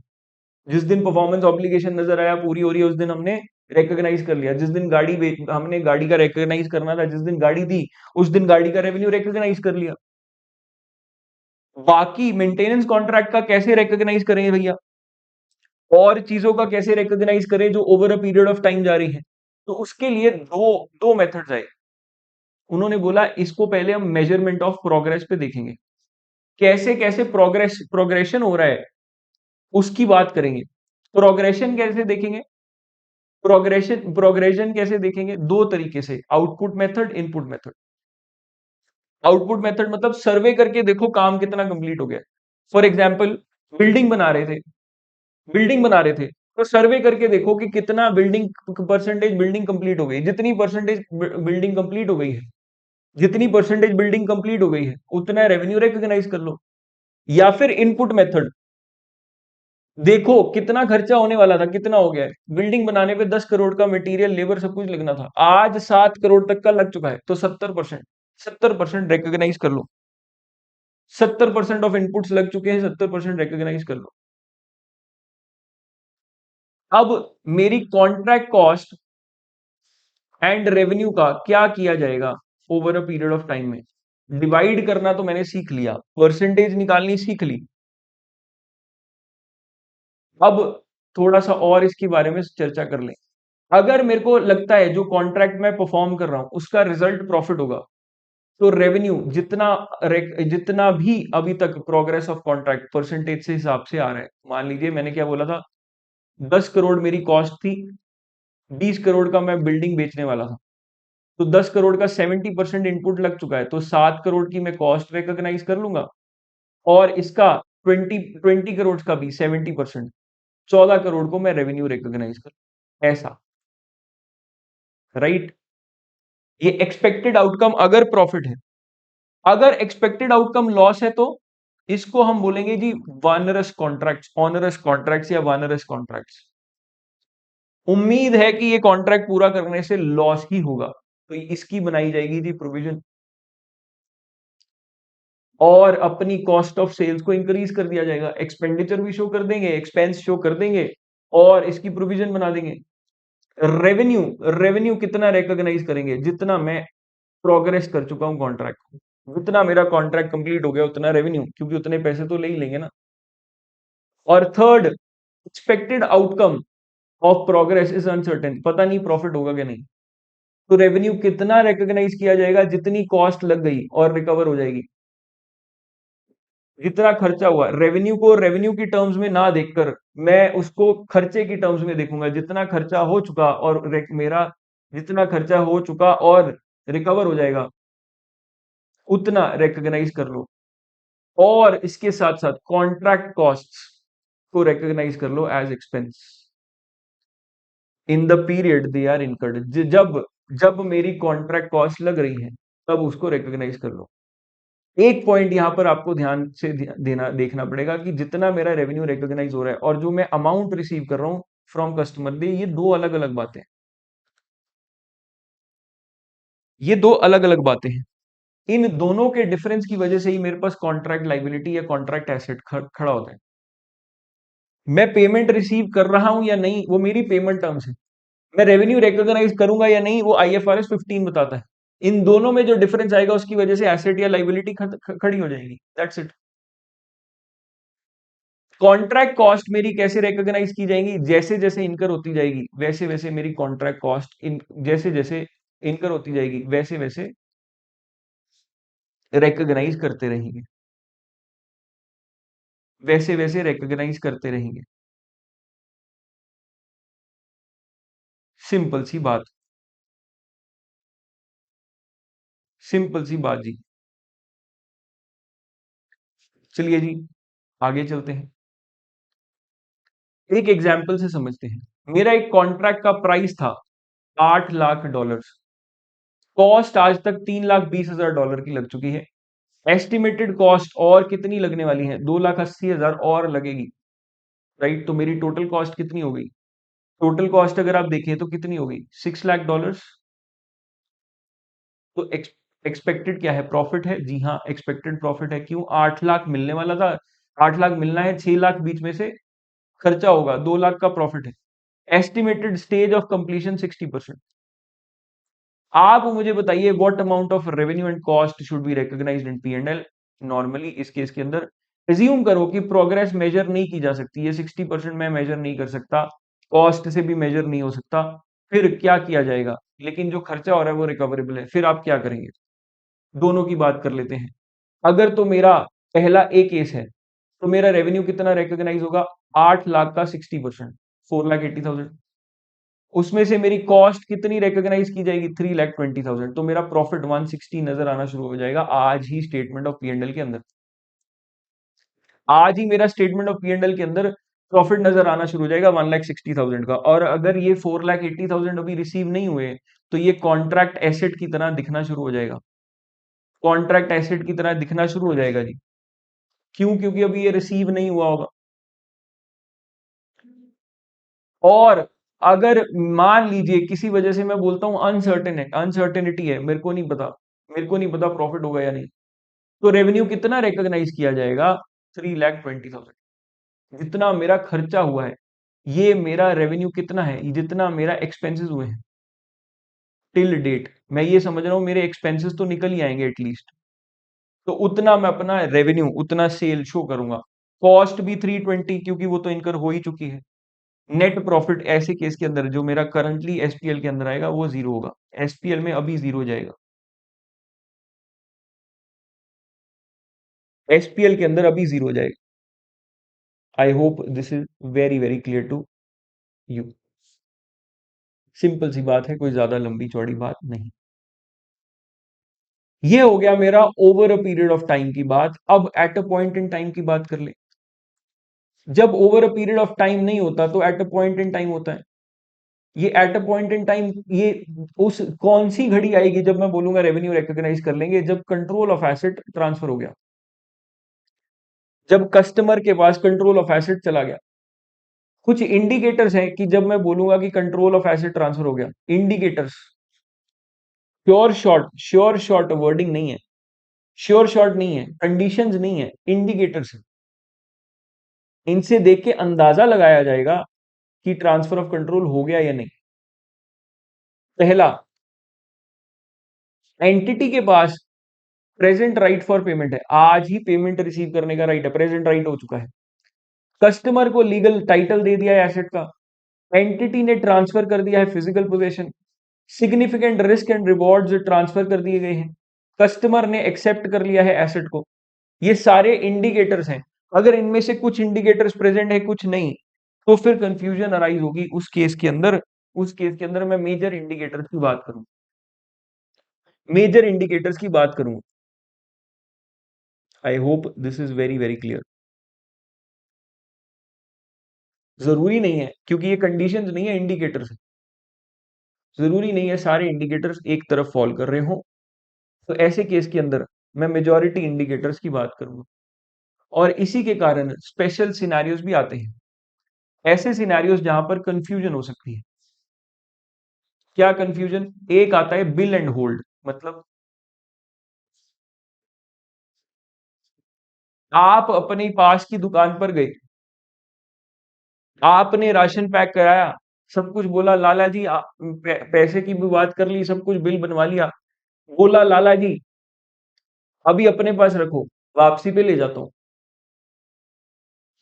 Speaker 1: जिस दिन परफॉर्मेंस ऑब्लिगेशन नजर आया पूरी हो रही है उस दिन हमने रिकॉग्नाइज कर लिया, जिस दिन हमने गाड़ी का रिकॉग्नाइज करना था, जिस दिन गाड़ी दी उस दिन गाड़ी का रेवेन्यू रिकॉग्नाइज कर लिया। बाकी मेंटेनेंस कॉन्ट्रैक्ट का कैसे रिकॉग्नाइज करेंगे भैया, और चीजों का कैसे रिकॉग्नाइज करें जो over a period of time जा रही है, तो उसके लिए दो दो मेथड्स आए। उन्होंने बोला इसको पहले हम मेजरमेंट ऑफ प्रोग्रेस पे देखेंगे, कैसे कैसे प्रोग्रेशन हो रहा है उसकी बात करेंगे। प्रोग्रेशन कैसे देखेंगे, प्रोग्रेशन कैसे देखेंगे, दो तरीके से, output method, input method. Output method मतलब सर्वे करके देखो काम कितना कंप्लीट हो गया। फॉर एग्जाम्पल, बिल्डिंग बना रहे थे, बिल्डिंग बना रहे थे, तो सर्वे करके देखो कि कितना बिल्डिंग परसेंटेज बिल्डिंग कंप्लीट हो गई, जितनी परसेंटेज बिल्डिंग कंप्लीट हो गई है, जितनी परसेंटेज बिल्डिंग कंप्लीट हो गई है उतना रेवेन्यू रिकॉग्नाइज कर लो। या फिर इनपुट मेथड, देखो कितना खर्चा होने वाला था, कितना हो गया है, बिल्डिंग बनाने पे 10 करोड़ का मटेरियल लेबर सब कुछ लगना था, आज 7 करोड़ तक का लग चुका है, तो 70%, 70% रिकॉग्नाइज कर लो। 70% ऑफ इनपुट्स लग चुके हैं, 70% रिकॉग्नाइज कर लो। अब मेरी कॉन्ट्रैक्ट कॉस्ट एंड रेवेन्यू का क्या किया जाएगा over a period of time में, डिवाइड करना तो मैंने सीख लिया, परसेंटेज निकालनी सीख ली। अब थोड़ा सा और इसके बारे में चर्चा कर लें। अगर मेरे को लगता है जो कॉन्ट्रैक्ट में परफॉर्म कर रहा हूं उसका रिजल्ट प्रॉफिट होगा, तो रेवेन्यू जितना भी अभी तक प्रोग्रेस ऑफ कॉन्ट्रैक्ट परसेंटेज से हिसाब से आ रहा है, मान लीजिए मैंने क्या बोला था, 10 करोड़ मेरी कॉस्ट थी, 20 करोड़ का मैं बिल्डिंग बेचने वाला था, तो 10 करोड़ का 70% इनपुट लग चुका है, तो 7 करोड़ की मैं कॉस्ट रिकॉग्नाइज कर लूंगा, और इसका 20 करोड़ का भी 70%, 14 करोड़ को मैं रेवेन्यू रिकॉग्नाइज कर, ऐसा, राइट। ये एक्सपेक्टेड आउटकम अगर प्रॉफिट है, अगर एक्सपेक्टेड आउटकम लॉस है तो इसको हम बोलेंगे जी वानरस कॉन्ट्रैक्ट्स, ऑनरस कॉन्ट्रैक्ट्स या वानरस कॉन्ट्रैक्ट्स। उम्मीद है कि ये कॉन्ट्रैक्ट पूरा करने से लॉस ही होगा, तो इसकी बनाई जाएगी जी प्रोविजन, और अपनी कॉस्ट ऑफ सेल्स को इंक्रीज कर दिया जाएगा, एक्सपेंडिचर भी शो कर देंगे, एक्सपेंस शो कर देंगे, और इसकी प्रोविजन बना देंगे। रेवेन्यू, रेवेन्यू कितना रिकॉग्नाइज करेंगे, जितना मैं प्रोग्रेस कर चुका हूं कॉन्ट्रैक्ट, जितना मेरा कॉन्ट्रैक्ट कंप्लीट हो गया उतना रेवेन्यू, क्योंकि उतने पैसे तो ले ही लेंगे ना। और third, expected outcome of progress is uncertain, पता नहीं प्रॉफिट होगा कि नहीं। तो रेवेन्यू कितना रिकॉग्नाइज किया जाएगा, जितनी कॉस्ट लग गई और रिकवर हो जाएगी। जितना खर्चा हुआ, रेवेन्यू को रेवेन्यू की टर्म्स में ना देखकर मैं उसको खर्चे की टर्म्स में देखूंगा, जितना खर्चा हो चुका और मेरा जितना खर्चा हो चुका और रिकवर हो जाएगा, उतना रिकॉग्नाइज कर लो। और इसके साथ साथ कॉन्ट्रैक्ट कॉस्ट्स को रिकॉग्नाइज कर लो as expense in the period they are incurred. जब जब मेरी कॉन्ट्रैक्ट कॉस्ट लग रही है तब उसको रिकॉग्नाइज कर लो। एक पॉइंट यहां पर आपको ध्यान से देना देखना पड़ेगा कि जितना मेरा रेवेन्यू रिकॉग्नाइज हो रहा है और जो मैं अमाउंट रिसीव कर रहा हूं फ्रॉम कस्टमर, ये दो अलग अलग बातें हैं। ये दो अलग अलग बातें हैं। इन दोनों के डिफरेंस की वजह से ही मेरे पास कॉन्ट्रैक्ट लाइबिलिटी या कॉन्ट्रैक्ट एसेट खड़ा होता है। मैं पेमेंट रिसीव कर रहा हूं या नहीं, वो मेरी पेमेंट टर्म्स है। मैं रेवेन्यू रिकॉग्नाइज करूंगा या नहीं, वो आईएफआरएस 15 बताता है। इन दोनों में जो डिफरेंस आएगा उसकी वजह से एसेट या लाइबिलिटी खड़ी हो जाएगी। That's it. कॉन्ट्रैक्ट कॉस्ट मेरी कैसे रिकॉग्नाइज की जाएंगी, जैसे जैसे इनकर होती जाएगी वैसे वैसे मेरी कॉन्ट्रैक्ट कॉस्ट इन जैसे जैसे इनकर होती जाएगी वैसे वैसे रिकॉग्नाइज करते रहेंगे, वैसे वैसे रिकॉग्नाइज करते रहेंगे। सिंपल सी बात, सिंपल सी बात जी। चलिए जी, आगे चलते हैं। एक एग्जाम्पल से समझते हैं। मेरा एक कॉन्ट्रैक्ट का प्राइस था $8 लाख। कॉस्ट आज तक $3,20,000 की लग चुकी है। एस्टिमेटेड कॉस्ट और कितनी लगने वाली है, 2,80,000 और लगेगी। राइट, तो मेरी टोटल कॉस्ट कितनी हो गई? टोटल कॉस्ट अगर आप देखें तो कितनी हो गई, $6 लाख। तो एक्सपेक्टेड क्या है, प्रॉफिट है। जी हाँ, एक्सपेक्टेड प्रॉफिट है। क्यों? 8 लाख मिलने वाला था, 8 लाख मिलना है, 6 लाख बीच में से खर्चा होगा, 2 लाख का प्रॉफिट है। Estimated stage of completion 60%। आप मुझे बताइए what amount of revenue and cost should be recognised in P&L। Normally इस केस के अंदर एज्यूम करो कि प्रोग्रेस मेजर नहीं की जा सकती है, 60% मैं मेजर नहीं कर सकता, कॉस्ट से भी मेजर नहीं हो सकता, फिर क्या किया जाएगा? लेकिन जो खर्चा हो रहा है वो रिकवरेबल है, फिर आप क्या करेंगे? दोनों की बात कर लेते हैं। अगर तो मेरा पहला ए केस है, तो मेरा रेवेन्यू कितना रिकॉग्नाइज होगा? 8 लाख का 60%, 4,80,000। उसमें से मेरी कॉस्ट कितनी रिकॉग्नाइज की जाएगी? 3,20,000। तो मेरा प्रॉफिट 160 नजर आना शुरू हो जाएगा आज ही स्टेटमेंट ऑफ P&L के अंदर। आज ही मेरा स्टेटमेंट ऑफ P&L के अंदर प्रॉफिट नजर आना शुरू हो जाएगा 1,60,000 का। और अगर ये 4,80,000 अभी रिसीव नहीं हुए, तो ये कॉन्ट्रैक्ट एसेट की तरह दिखना शुरू हो जाएगा। कॉन्ट्रैक्ट एसेट की तरह दिखना शुरू हो जाएगा जी। क्यों? क्योंकि अभी ये रिसीव नहीं हुआ होगा। और अगर मान लीजिए किसी वजह से मैं बोलता हूं अनसर्टेन है, अनसर्टेनिटी है, मेरे को नहीं पता, मेरे को नहीं पता प्रॉफिट होगा या नहीं, तो रेवेन्यू कितना रिकॉग्नाइज किया जाएगा? 3,20,000। जितना मेरा खर्चा हुआ है, ये मेरा रेवेन्यू कितना है, जितना मेरा एक्सपेंसेस हुए हैं टिल डेट। मैं ये समझ रहा हूं मेरे एक्सपेंसेस तो निकल ही आएंगे एटलीस्ट, तो उतना मैं अपना रेवेन्यू, उतना सेल शो करूंगा। कॉस्ट भी 320, क्योंकि वो तो इनकर हो ही चुकी है। नेट प्रॉफिट ऐसे केस के अंदर जो मेरा करंटली एसपीएल के अंदर आएगा वो जीरो होगा। एसपीएल में अभी जीरो जाएगा, एसपीएल के अंदर अभी जीरो जाएगा। I hope this is very very clear to you. Simple सी बात है, कोई ज्यादा लंबी चौड़ी बात नहीं। ये हो गया मेरा over a period of time की बात। अब eight a point in time की बात कर ले। जब over a period of time नहीं होता तो eight a point in time होता है। ये eight a point in time, ये उस कौन सी घड़ी आएगी जब मैं बोलूंगा रेवेन्यू रिकॉग्नाइज कर लेंगे? जब कंट्रोल ऑफ एसेट ट्रांसफर हो गया, जब कस्टमर के पास कंट्रोल ऑफ एसेट चला गया। कुछ इंडिकेटर्स हैं कि जब मैं बोलूंगा कि कंट्रोल ऑफ एसेट ट्रांसफर हो गया, इंडिकेटर्स। श्योर शॉर्ट वर्डिंग नहीं है, श्योर शॉर्ट नहीं है, कंडीशंस नहीं है, इंडिकेटर्स है। इनसे देख के अंदाजा लगाया जाएगा कि ट्रांसफर ऑफ कंट्रोल हो गया या नहीं। पहला, एंटिटी के पास प्रेजेंट राइट फॉर पेमेंट है, आज ही पेमेंट रिसीव करने का राइट है, प्रेजेंट राइट हो चुका है। कस्टमर को लीगल टाइटल दे दिया है एसेट का, एंटिटी ने ट्रांसफर कर दिया है physical possession, significant risk and rewards transfer कर दिए गए हैं, कस्टमर ने एक्सेप्ट कर लिया है एसेट को। ये सारे इंडिकेटर्स हैं। अगर इनमें से कुछ इंडिकेटर्स प्रेजेंट है, कुछ नहीं, तो फिर कंफ्यूजन अराइज होगी उस केस के अंदर। उस केस के अंदर मैं मेजर इंडिकेटर्स की बात करूं, मेजर इंडिकेटर्स की बात करूं। आई hope this is very very clear. जरूरी नहीं है, क्योंकि ये कंडीशंस नहीं है, इंडिकेटर्स है। जरूरी नहीं है सारे इंडिकेटर्स एक तरफ फॉल कर रहे हो। तो ऐसे केस के अंदर मैं मेजॉरिटी इंडिकेटर्स की बात करूंगा। और इसी के कारण स्पेशल सिनेरियोज भी आते हैं, ऐसे सिनेरियोज जहां पर कंफ्यूजन हो सकती है। क्या कंफ्यूजन? एक आता है बिल एंड होल्ड, मतलब आप अपने पास की दुकान पर गए, आपने राशन पैक कराया, सब कुछ बोला लाला जी, पैसे की भी बात कर ली, सब कुछ बिल बनवा लिया, बोला लाला जी अभी अपने पास रखो, वापसी पे ले जाता हूं।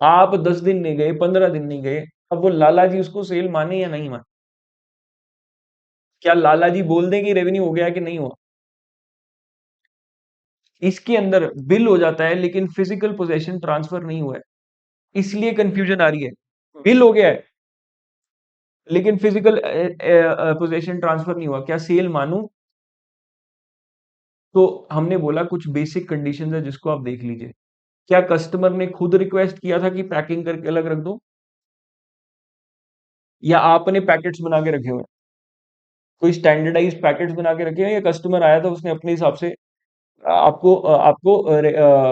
Speaker 1: आप 10 दिन नहीं गए, 15 दिन नहीं गए, अब वो लाला जी उसको सेल माने या नहीं माने? क्या लाला जी बोल दें कि रेवेन्यू हो गया कि नहीं हुआ? इसके अंदर बिल हो जाता है लेकिन फिजिकल पोजेशन ट्रांसफर नहीं हुआ है, इसलिए कंफ्यूजन आ रही है। बिल हो गया है लेकिन फिजिकल पोजेशन ट्रांसफर नहीं हुआ, क्या सेल मानूं? तो हमने बोला कुछ बेसिक कंडीशंस है जिसको आप देख लीजिए। क्या कस्टमर ने खुद रिक्वेस्ट किया था कि पैकिंग करके अलग रख दो, या आपने पैकेट्स बना के रखे हुए हैं? कोई स्टैंडर्डाइज पैकेट्स बना के रखे हैं, या कस्टमर आया था उसने अपने हिसाब से आपको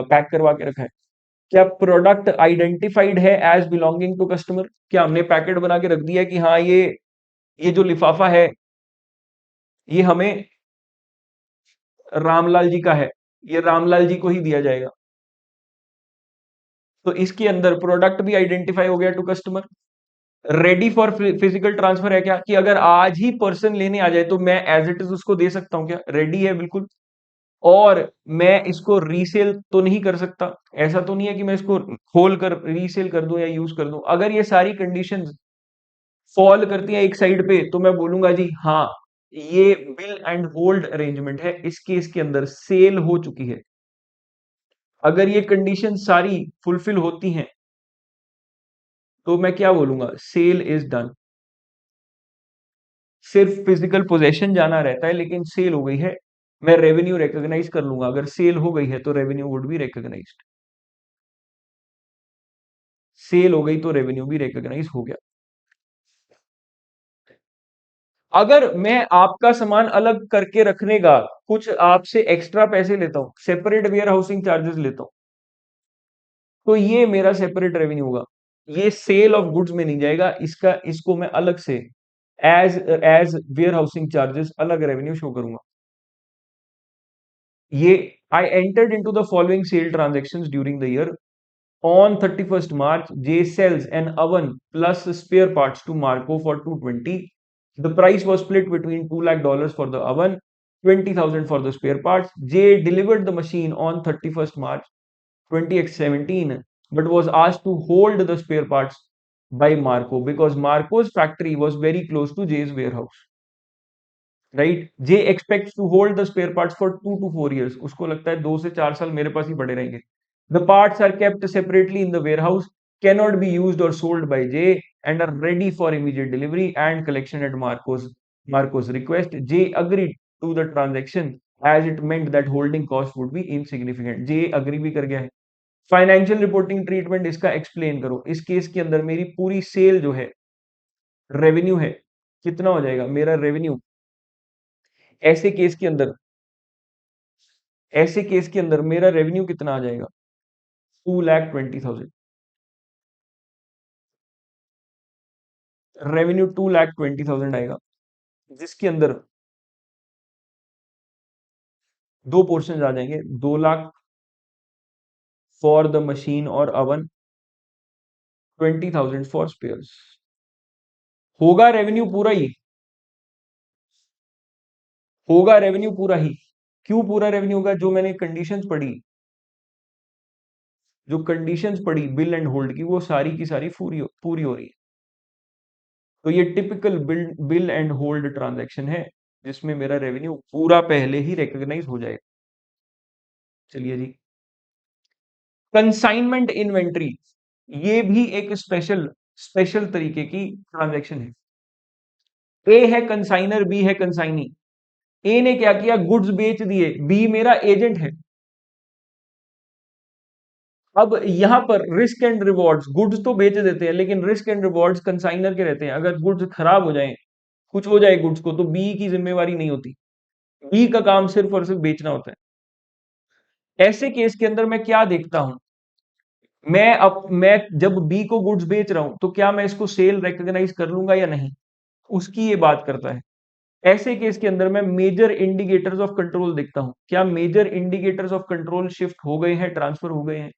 Speaker 1: पैक करवा के रखा है? क्या प्रोडक्ट आइडेंटिफाइड है एज बिलोंगिंग टू कस्टमर? क्या हमने पैकेट बना के रख दिया है कि हाँ ये जो लिफाफा है ये हमें रामलाल जी का है, ये रामलाल जी को ही दिया जाएगा? तो इसके अंदर प्रोडक्ट भी आइडेंटिफाई हो गया to customer. Ready for physical transfer है क्या, कि अगर आज ही पर्सन लेने आ जाए तो मैं एज इट इज उसको दे सकता हूं? क्या रेडी है? बिल्कुल। और मैं इसको रीसेल तो नहीं कर सकता, ऐसा तो नहीं है कि मैं इसको खोल कर रीसेल कर दूं या यूज कर दूं। अगर ये सारी कंडीशंस फॉल करती हैं एक साइड पे, तो मैं बोलूंगा जी हाँ, ये बिल एंड होल्ड अरेंजमेंट है, इस केस के अंदर सेल हो चुकी है। अगर ये कंडीशन सारी फुलफिल होती हैं तो मैं क्या बोलूंगा? Sale is done. सिर्फ फिजिकल पोजेशन जाना रहता है, लेकिन सेल हो गई है, मैं रेवेन्यू रिकॉग्नाइज कर लूंगा। अगर सेल हो गई है तो revenue would be recognised, sale हो गई तो रेवेन्यू भी रिकॉग्नाइज हो गया। अगर मैं आपका सामान अलग करके रखने का कुछ आपसे एक्स्ट्रा पैसे लेता हूं, सेपरेट वेयर हाउसिंग चार्जेस लेता हूं, तो ये मेरा सेपरेट रेवेन्यू होगा। ये सेल ऑफ गुड्स में नहीं जाएगा, इसका इसको मैं अलग से as as warehousing charges अलग रेवेन्यू शो करूंगा। ये I entered into the following sale transactions during the year. On 31st March, J sells an oven plus spare parts to Marco for 220. The price was split between $2 lakh for the oven, 20,000 for the spare parts. J delivered the machine on 31st March 2017, but was asked to hold the spare parts by Marco because Marco's factory was very close to J's warehouse. Right? J expects to hold the spare parts for 2 to 4 years, उसको लगता है 2 से 4 साल मेरे पास ही पड़े रहेंगे। The parts are kept separately in the warehouse, cannot be used और sold by J, and are ready for immediate delivery and collection at Marco's request. J agree to the transaction as it meant that holding cost would be insignificant. J agree भी कर गया है। Financial reporting treatment इसका explain करो। इस case के अंदर मेरी पूरी सेल जो है, रेवेन्यू है, कितना हो जाएगा मेरा रेवेन्यू? ऐसे केस के अंदर, ऐसे केस के अंदर मेरा रेवेन्यू कितना आ जाएगा? 2,20,000। रेवेन्यू 2,20,000 आएगा, जिसके अंदर दो पोर्शन आ जाएंगे। 2 लाख फॉर द मशीन और अवन, 20,000 फॉर स्पेयर्स। होगा रेवेन्यू पूरा ही, होगा रेवेन्यू पूरा ही। क्यों पूरा रेवेन्यू होगा? जो मैंने कंडीशंस पढ़ी, जो कंडीशंस पड़ी बिल एंड होल्ड की, वो सारी की सारी पूरी पूरी हो रही है। तो ये typical bill and hold transaction है, जिसमें मेरा रेवेन्यू पूरा पहले ही रिकॉग्नाइज हो जाएगा। चलिए जी, कंसाइनमेंट इन्वेंट्री, ये भी एक स्पेशल स्पेशल तरीके की ट्रांजैक्शन है। ए है कंसाइनर, बी है कंसाइनी। ए ने क्या किया, गुड्स बेच दिए, बी मेरा एजेंट है। अब यहां पर रिस्क एंड रिवॉर्ड्स, गुड्स तो बेच देते हैं लेकिन रिस्क एंड रिवॉर्ड्स कंसाइनर के रहते हैं। अगर गुड्स खराब हो जाए, कुछ हो जाए गुड्स को, तो बी की जिम्मेवारी नहीं होती। बी का काम सिर्फ और सिर्फ बेचना होता है। ऐसे केस के अंदर मैं क्या देखता हूं, मैं जब बी को गुड्स बेच रहा हूं, तो क्या मैं इसको सेल रिकॉग्नाइज कर लूंगा या नहीं, उसकी ये बात करता है। ऐसे केस के अंदर मैं मेजर इंडिकेटर्स ऑफ कंट्रोल देखता हूं, क्या major indicators of control shift हो गए हैं, ट्रांसफर हो गए हैं।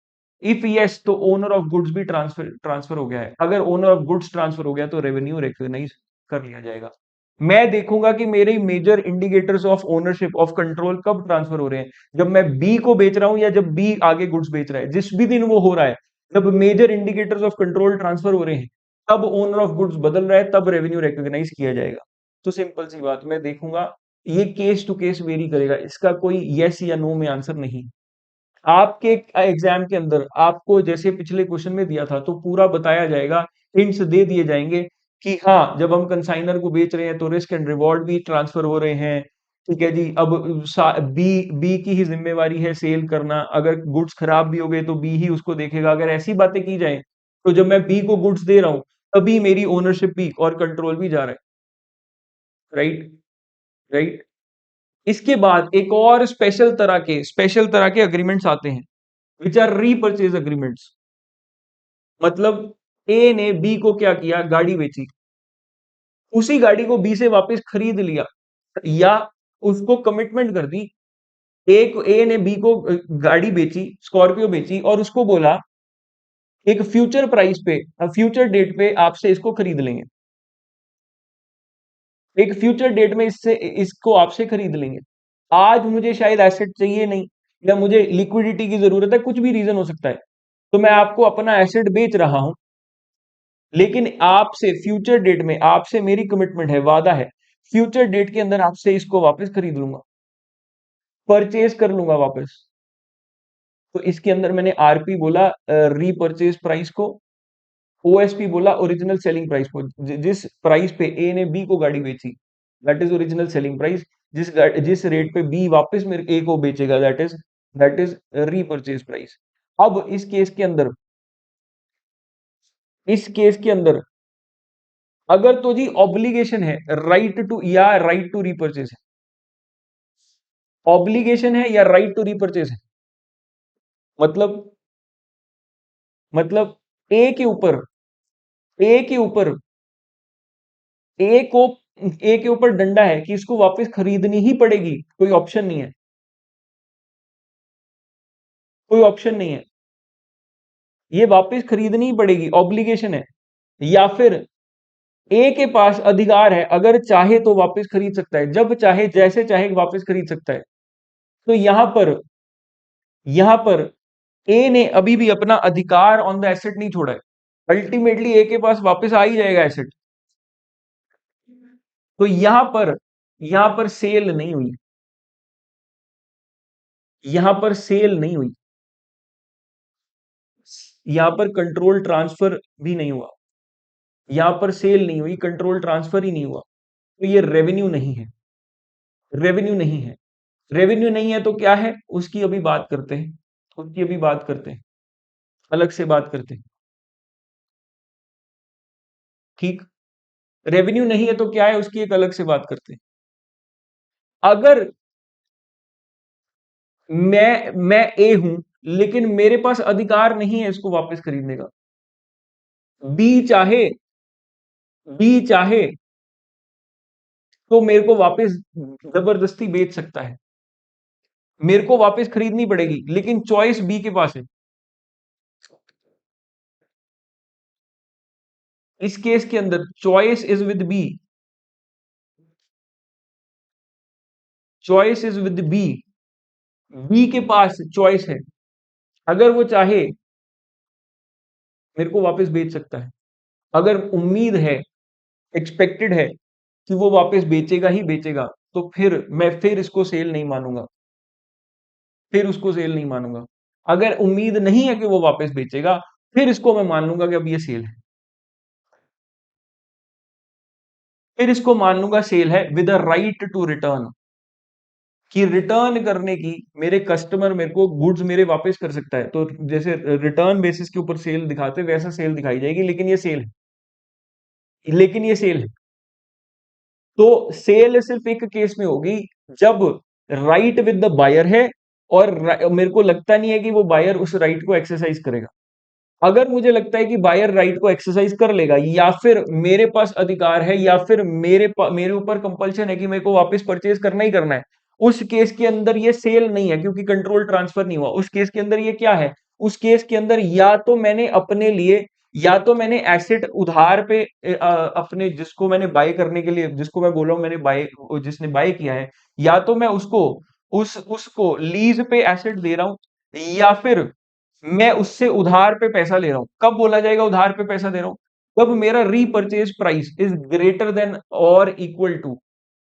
Speaker 1: इफ यस, तो ओनर ऑफ गुड्स भी ट्रांसफर ट्रांसफर हो गया है। अगर ओनर ऑफ गुड्स ट्रांसफर हो गया, तो रेवेन्यू रिकॉग्नाइज कर लिया जाएगा। मैं देखूंगा कि मेरे major indicators of ownership of control कब ट्रांसफर हो रहे हैं, जब मैं बी को बेच रहा हूं या जब बी आगे गुड्स बेच रहा है। जिस भी दिन वो हो रहा है, जब major indicators of control transfer हो रहे हैं, तब ओनर ऑफ गुड्स बदल रहा है, तब रेवेन्यू रिकॉग्नाइज किया जाएगा। तो सिंपल सी बात, मैं देखूंगा, ये केस टू केस वेरी करेगा, इसका कोई यस या नो में आंसर नहीं। आपके एग्जाम के अंदर आपको जैसे पिछले क्वेश्चन में दिया था, तो पूरा बताया जाएगा, हिंट्स दे दिए जाएंगे कि हाँ, जब हम कंसाइनर को बेच रहे हैं तो रिस्क एंड रिवॉर्ड भी ट्रांसफर हो रहे हैं। ठीक है जी, अब बी बी की ही जिम्मेवारी है सेल करना। अगर गुड्स खराब भी हो गए, तो बी ही उसको देखेगा। अगर ऐसी बातें की जाए, तो जब मैं बी को गुड्स दे रहा हूं, तभी मेरी ओनरशिप भी और कंट्रोल भी जा रहा है। Right, right. इसके बाद एक और स्पेशल तरह के अग्रीमेंट्स आते हैं, विच आर रीपर्चेज अग्रीमेंट्स। मतलब ए ने बी को क्या किया, गाड़ी बेची, उसी गाड़ी को बी से वापस खरीद लिया, या उसको कमिटमेंट कर दी। ए ने बी को गाड़ी बेची, स्कॉर्पियो बेची, और उसको बोला एक फ्यूचर प्राइस पे, फ्यूचर डेट पे आपसे इसको खरीद लेंगे। एक फ्यूचर डेट में इसको आपसे खरीद लेंगे। आज मुझे शायद एसेट चाहिए नहीं, या मुझे लिक्विडिटी की जरूरत है, कुछ भी रीजन हो सकता है, तो मैं आपको अपना एसेट बेच रहा हूं, लेकिन आपसे फ्यूचर डेट में आपसे मेरी कमिटमेंट है, वादा है, फ्यूचर डेट के अंदर आपसे इसको वापस खरीद लूंगा, परचेज कर लूंगा वापस। तो इसके अंदर मैंने आरपी बोला, रीपरचेज प्राइस को, ओएसपी बोला, ओरिजिनल सेलिंग प्राइस को। जिस प्राइस पे ए ने बी को गाड़ी बेची, that is original selling price. जिस रेट पे बी वापस मेरे ए को बेचेगा, दैट इज रीपरचेज प्राइस। अब इस केस के अंदर अगर तो जी ऑब्लिगेशन है, राइट टू रीपरचेज है, ऑब्लिगेशन है या राइट टू रीपरचेज है। मतलब मतलब ए के ऊपर ए के ऊपर ए को ए के ऊपर डंडा है कि इसको वापस खरीदनी ही पड़ेगी, कोई ऑप्शन नहीं है, कोई ऑप्शन नहीं है, ये वापस खरीदनी ही पड़ेगी, ऑब्लिगेशन है। या फिर ए के पास अधिकार है, अगर चाहे तो वापस खरीद सकता है, जब चाहे जैसे चाहे वापस खरीद सकता है। तो यहां पर ए ने अभी भी अपना अधिकार ऑन द एसेट नहीं छोड़ा है। अल्टीमेटली ए के पास वापस आ ही जाएगा एसेट। तो यहां पर सेल नहीं हुई, यहां पर सेल नहीं हुई, यहां पर कंट्रोल ट्रांसफर भी नहीं हुआ, यहां पर सेल नहीं हुई, कंट्रोल ट्रांसफर ही नहीं हुआ। तो ये रेवेन्यू नहीं है, रेवेन्यू नहीं है। रेवेन्यू नहीं है तो क्या है, उसकी अभी बात करते हैं, उसकी अभी बात करते हैं, अलग से बात करते हैं। ठीक, रेवेन्यू नहीं है तो क्या है, उसकी एक अलग से बात करते हैं। अगर मैं ए हूं, लेकिन मेरे पास अधिकार नहीं है इसको वापस खरीदने का, बी चाहे बी चाहे तो मेरे को वापस जबरदस्ती बेच सकता है, मेरे को वापस खरीदनी पड़ेगी, लेकिन चॉइस बी के पास है। इस केस के अंदर choice is with B, choice is with B, B के पास चॉइस है। अगर वो चाहे मेरे को वापस बेच सकता है। अगर उम्मीद है, एक्सपेक्टेड है कि वो वापस बेचेगा ही बेचेगा, तो फिर मैं फिर इसको सेल नहीं मानूंगा, फिर उसको सेल नहीं मानूंगा। अगर उम्मीद नहीं है कि वो वापस बेचेगा, फिर इसको मैं मान लूंगा कि अब ये सेल है, फिर इसको मान लूंगा सेल है with a right to return, कि रिटर्न करने की, मेरे कस्टमर मेरे को गुड्स मेरे वापस कर सकता है, तो जैसे रिटर्न बेसिस के ऊपर सेल दिखाते वैसा सेल दिखाई जाएगी, लेकिन ये सेल है, लेकिन ये सेल है। तो सेल सिर्फ एक केस में होगी, जब राइट विद द बायर है, और मेरे को लगता नहीं है कि वो बायर उस राइट को एक्सरसाइज करेगा। अगर मुझे लगता है कि बायर राइट को एक्सरसाइज कर लेगा, या फिर मेरे पास अधिकार है, या फिर मेरे ऊपर कंपल्शन है कि मेरे को वापस परचेज करना ही करना है, उस केस के अंदर ये सेल नहीं है, क्योंकि कंट्रोल ट्रांसफर नहीं हुआ। उस केस के अंदर ये क्या है, उस केस के अंदर या तो मैंने अपने लिए, या तो मैंने एसेट उधार पे अपने, जिसको मैंने बाय करने के लिए, जिसको मैं बोल रहा हूँ मैंने बाय, जिसने बाय किया है, या तो मैं उसको, उसको लीज पे एसेट दे रहा हूं, या फिर मैं उससे उधार पे पैसा ले रहा हूं। कब बोला जाएगा उधार पे पैसा दे रहा हूं, जब मेरा repurchase price is greater than और equal to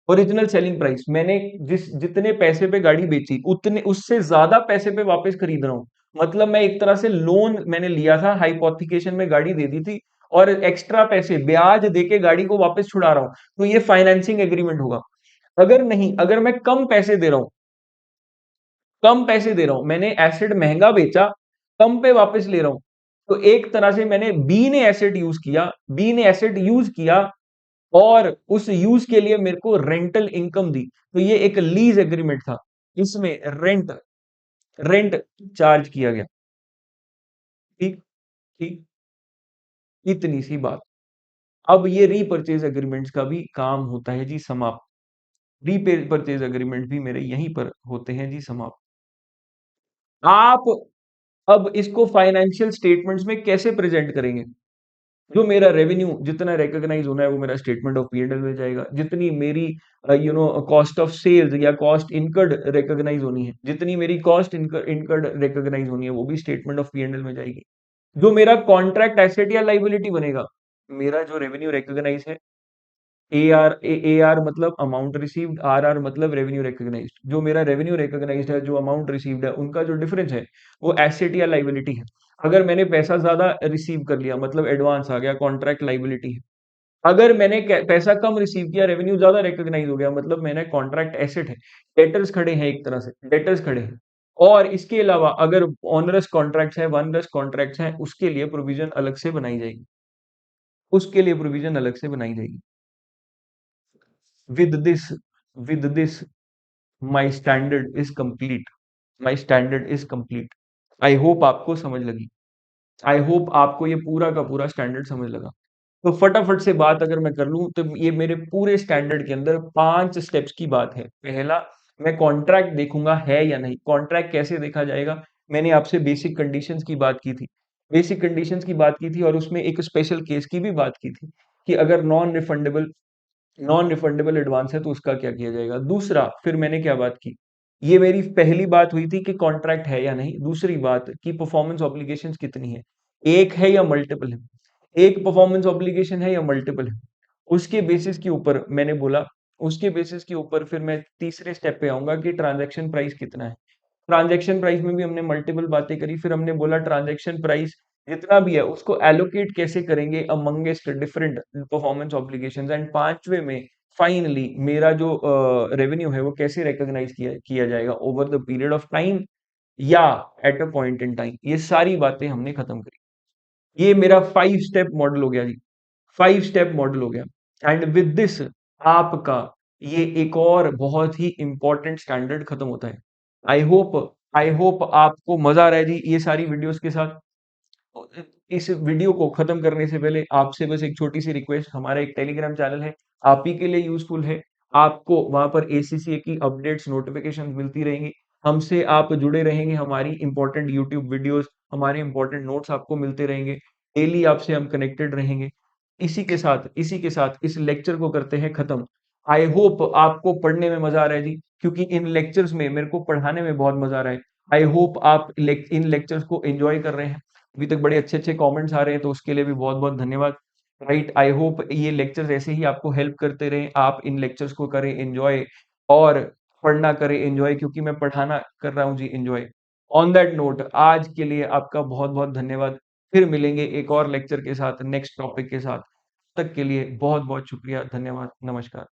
Speaker 1: original selling price. मैंने जितने पैसे पे गाड़ी बेची, उतने उससे ज्यादा पैसे पे वापस खरीद रहा हूँ। मतलब मैं एक तरह से लोन मैंने लिया था, हाइपोथिकेशन में गाड़ी दे दी थी, और एक्स्ट्रा पैसे ब्याज देके गाड़ी को वापस छुड़ा रहा हूँ, तो ये फाइनेंसिंग एग्रीमेंट होगा। अगर नहीं, अगर मैं कम पैसे दे रहा हूँ, कम पैसे दे रहा हूं, मैंने एसेट महंगा बेचा, कम पे वापस ले रहा हूं, तो एक तरह से मैंने बी ने एसेट यूज किया, बी ने एसेट यूज किया, और उस यूज के लिए मेरे को रेंटल इनकम दी, तो ये एक लीज एग्रीमेंट था। इसमें रेंट रेंट चार्ज किया गया। ठीक, ठीक, इतनी सी बात। अब ये रीपर्चेज एग्रीमेंट्स का भी काम होता है जी समाप्त। रीपर्चेज एग्रीमेंट भी मेरे यहीं पर होते हैं जी समाप्त। आप अब इसको फाइनेंशियल स्टेटमेंट्स में कैसे प्रेजेंट करेंगे? जो मेरा रेवेन्यू जितना रिकॉग्नाइज होना है वो मेरा statement of P and L में जाएगा, जितनी मेरी कॉस्ट ऑफ सेल्स या कॉस्ट इनकर्ड रिकॉग्नाइज होनी है, जितनी मेरी कॉस्ट इनकर्ड रिकॉग्नाइज होनी है, वो भी statement of P and L में जाएगी। जो मेरा कॉन्ट्रैक्ट एसेट या लाइबिलिटी बनेगा, मेरा जो रेवेन्यू रिकॉग्नाइज है, ए आर मतलब अमाउंट रिसीव्ड, आर आर मतलब रेवेन्यू रिकॉग्नाइज्ड, जो मेरा रेवेन्यू रिकॉग्नाइज्ड है, जो अमाउंट रिसीव्ड है, उनका जो डिफरेंस है, वो एसेट या लाइबिलिटी है। अगर मैंने पैसा ज्यादा रिसीव कर लिया, मतलब एडवांस आ गया, कॉन्ट्रैक्ट लाइबिलिटी है। अगर मैंने पैसा कम रिसीव किया, रेवेन्यू ज्यादा रिकॉग्नाइज हो गया, मतलब मैंने कॉन्ट्रैक्ट एसेट है, डेटर्स खड़े हैं, एक तरह से डेटर्स खड़े हैं। और इसके अलावा अगर ऑनरस कॉन्ट्रैक्ट्स है, वनरस कॉन्ट्रैक्ट्स हैं, उसके लिए प्रोविजन अलग से बनाई जाएगी, उसके लिए प्रोविजन अलग से बनाई जाएगी। with this with this my standard is complete, my standard is complete। I hope आपको समझ लगी, आई होप आपको ये पूरा का पूरा स्टैंडर्ड समझ लगा। तो फटाफट से बात अगर मैं कर लूं, तो ये मेरे पूरे स्टैंडर्ड के अंदर 5 स्टेप्स की बात है। पहला, मैं कॉन्ट्रैक्ट देखूंगा है या नहीं। कॉन्ट्रैक्ट कैसे देखा जाएगा, मैंने आपसे बेसिक कंडीशंस की बात की थी, बेसिक कंडीशंस की बात की थी, और उसमें एक स्पेशल केस की भी बात की थी, कि अगर नॉन रिफंडेबल एडवांस है तो उसका क्या किया जाएगा। दूसरा, फिर मैंने क्या बात की, ये मेरी पहली बात हुई थी कि कॉन्ट्रैक्ट है या नहीं। दूसरी बात कि परफॉर्मेंस ऑब्लिगेशंस कितनी है, एक है या मल्टीपल है, एक परफॉर्मेंस ऑब्लिगेशन है या मल्टीपल है। उसके बेसिस के ऊपर मैंने बोला, उसके बेसिस के ऊपर फिर मैं तीसरे स्टेप पे आऊंगा कि ट्रांजैक्शन प्राइस कितना है। ट्रांजैक्शन प्राइस में भी हमने मल्टीपल बातें करी, फिर हमने बोला ट्रांजैक्शन प्राइस जितना भी है उसको एलोकेट कैसे करेंगे amongst different performance obligations. And पांचवे में फाइनली मेरा जो रेवेन्यू है वो कैसे रिकॉग्नाइज किया जाएगा, over the period of time या at a point in time. ये सारी बातें हमने खत्म करी। ये मेरा 5 स्टेप मॉडल हो गया जी, 5 स्टेप मॉडल हो गया। एंड विद दिस आपका ये एक और बहुत ही इंपॉर्टेंट स्टैंडर्ड खत्म होता है। आई होप आई होप आपको मजा आ रहा है जी ये सारी वीडियोस के साथ। इस वीडियो को खत्म करने से पहले आपसे बस एक छोटी सी रिक्वेस्ट, हमारा एक टेलीग्राम चैनल है, आप ही के लिए यूजफुल है। आपको वहां पर एसीसीए की अपडेट्स नोटिफिकेशन मिलती रहेंगी, हमसे आप जुड़े रहेंगे, हमारी इंपॉर्टेंट यूट्यूब वीडियोस, हमारे इंपॉर्टेंट नोट्स आपको मिलते रहेंगे, डेली आपसे हम कनेक्टेड रहेंगे। इसी के साथ इस लेक्चर को करते हैं खत्म। आई होप आपको पढ़ने में मजा आ रहा है जी, क्योंकि इन लेक्चर्स में मेरे को पढ़ाने में बहुत मजा आ रहा है। आई होप आप इन लेक्चर्स को एंजॉय कर रहे हैं। अभी तक बड़े अच्छे-अच्छे कमेंट्स आ रहे हैं, तो उसके लिए भी बहुत-बहुत धन्यवाद। राइट, आई होप ये लेक्चर्स ऐसे ही आपको हेल्प करते रहें, आप इन लेक्चर्स को करें एन्जॉय और पढ़ना करें एन्जॉय, क्योंकि मैं पढ़ाना कर रहा हूँ जी एन्जॉय। ऑन दैट नोट आज के लिए आपका बहुत-बहुत धन्यवाद। फिर मिलेंगे एक और लेक्चर के साथ, नेक्स्ट टॉपिक के साथ। तब तक के लिए बहुत-बहुत शुक्रिया, धन्यवाद, नमस्कार।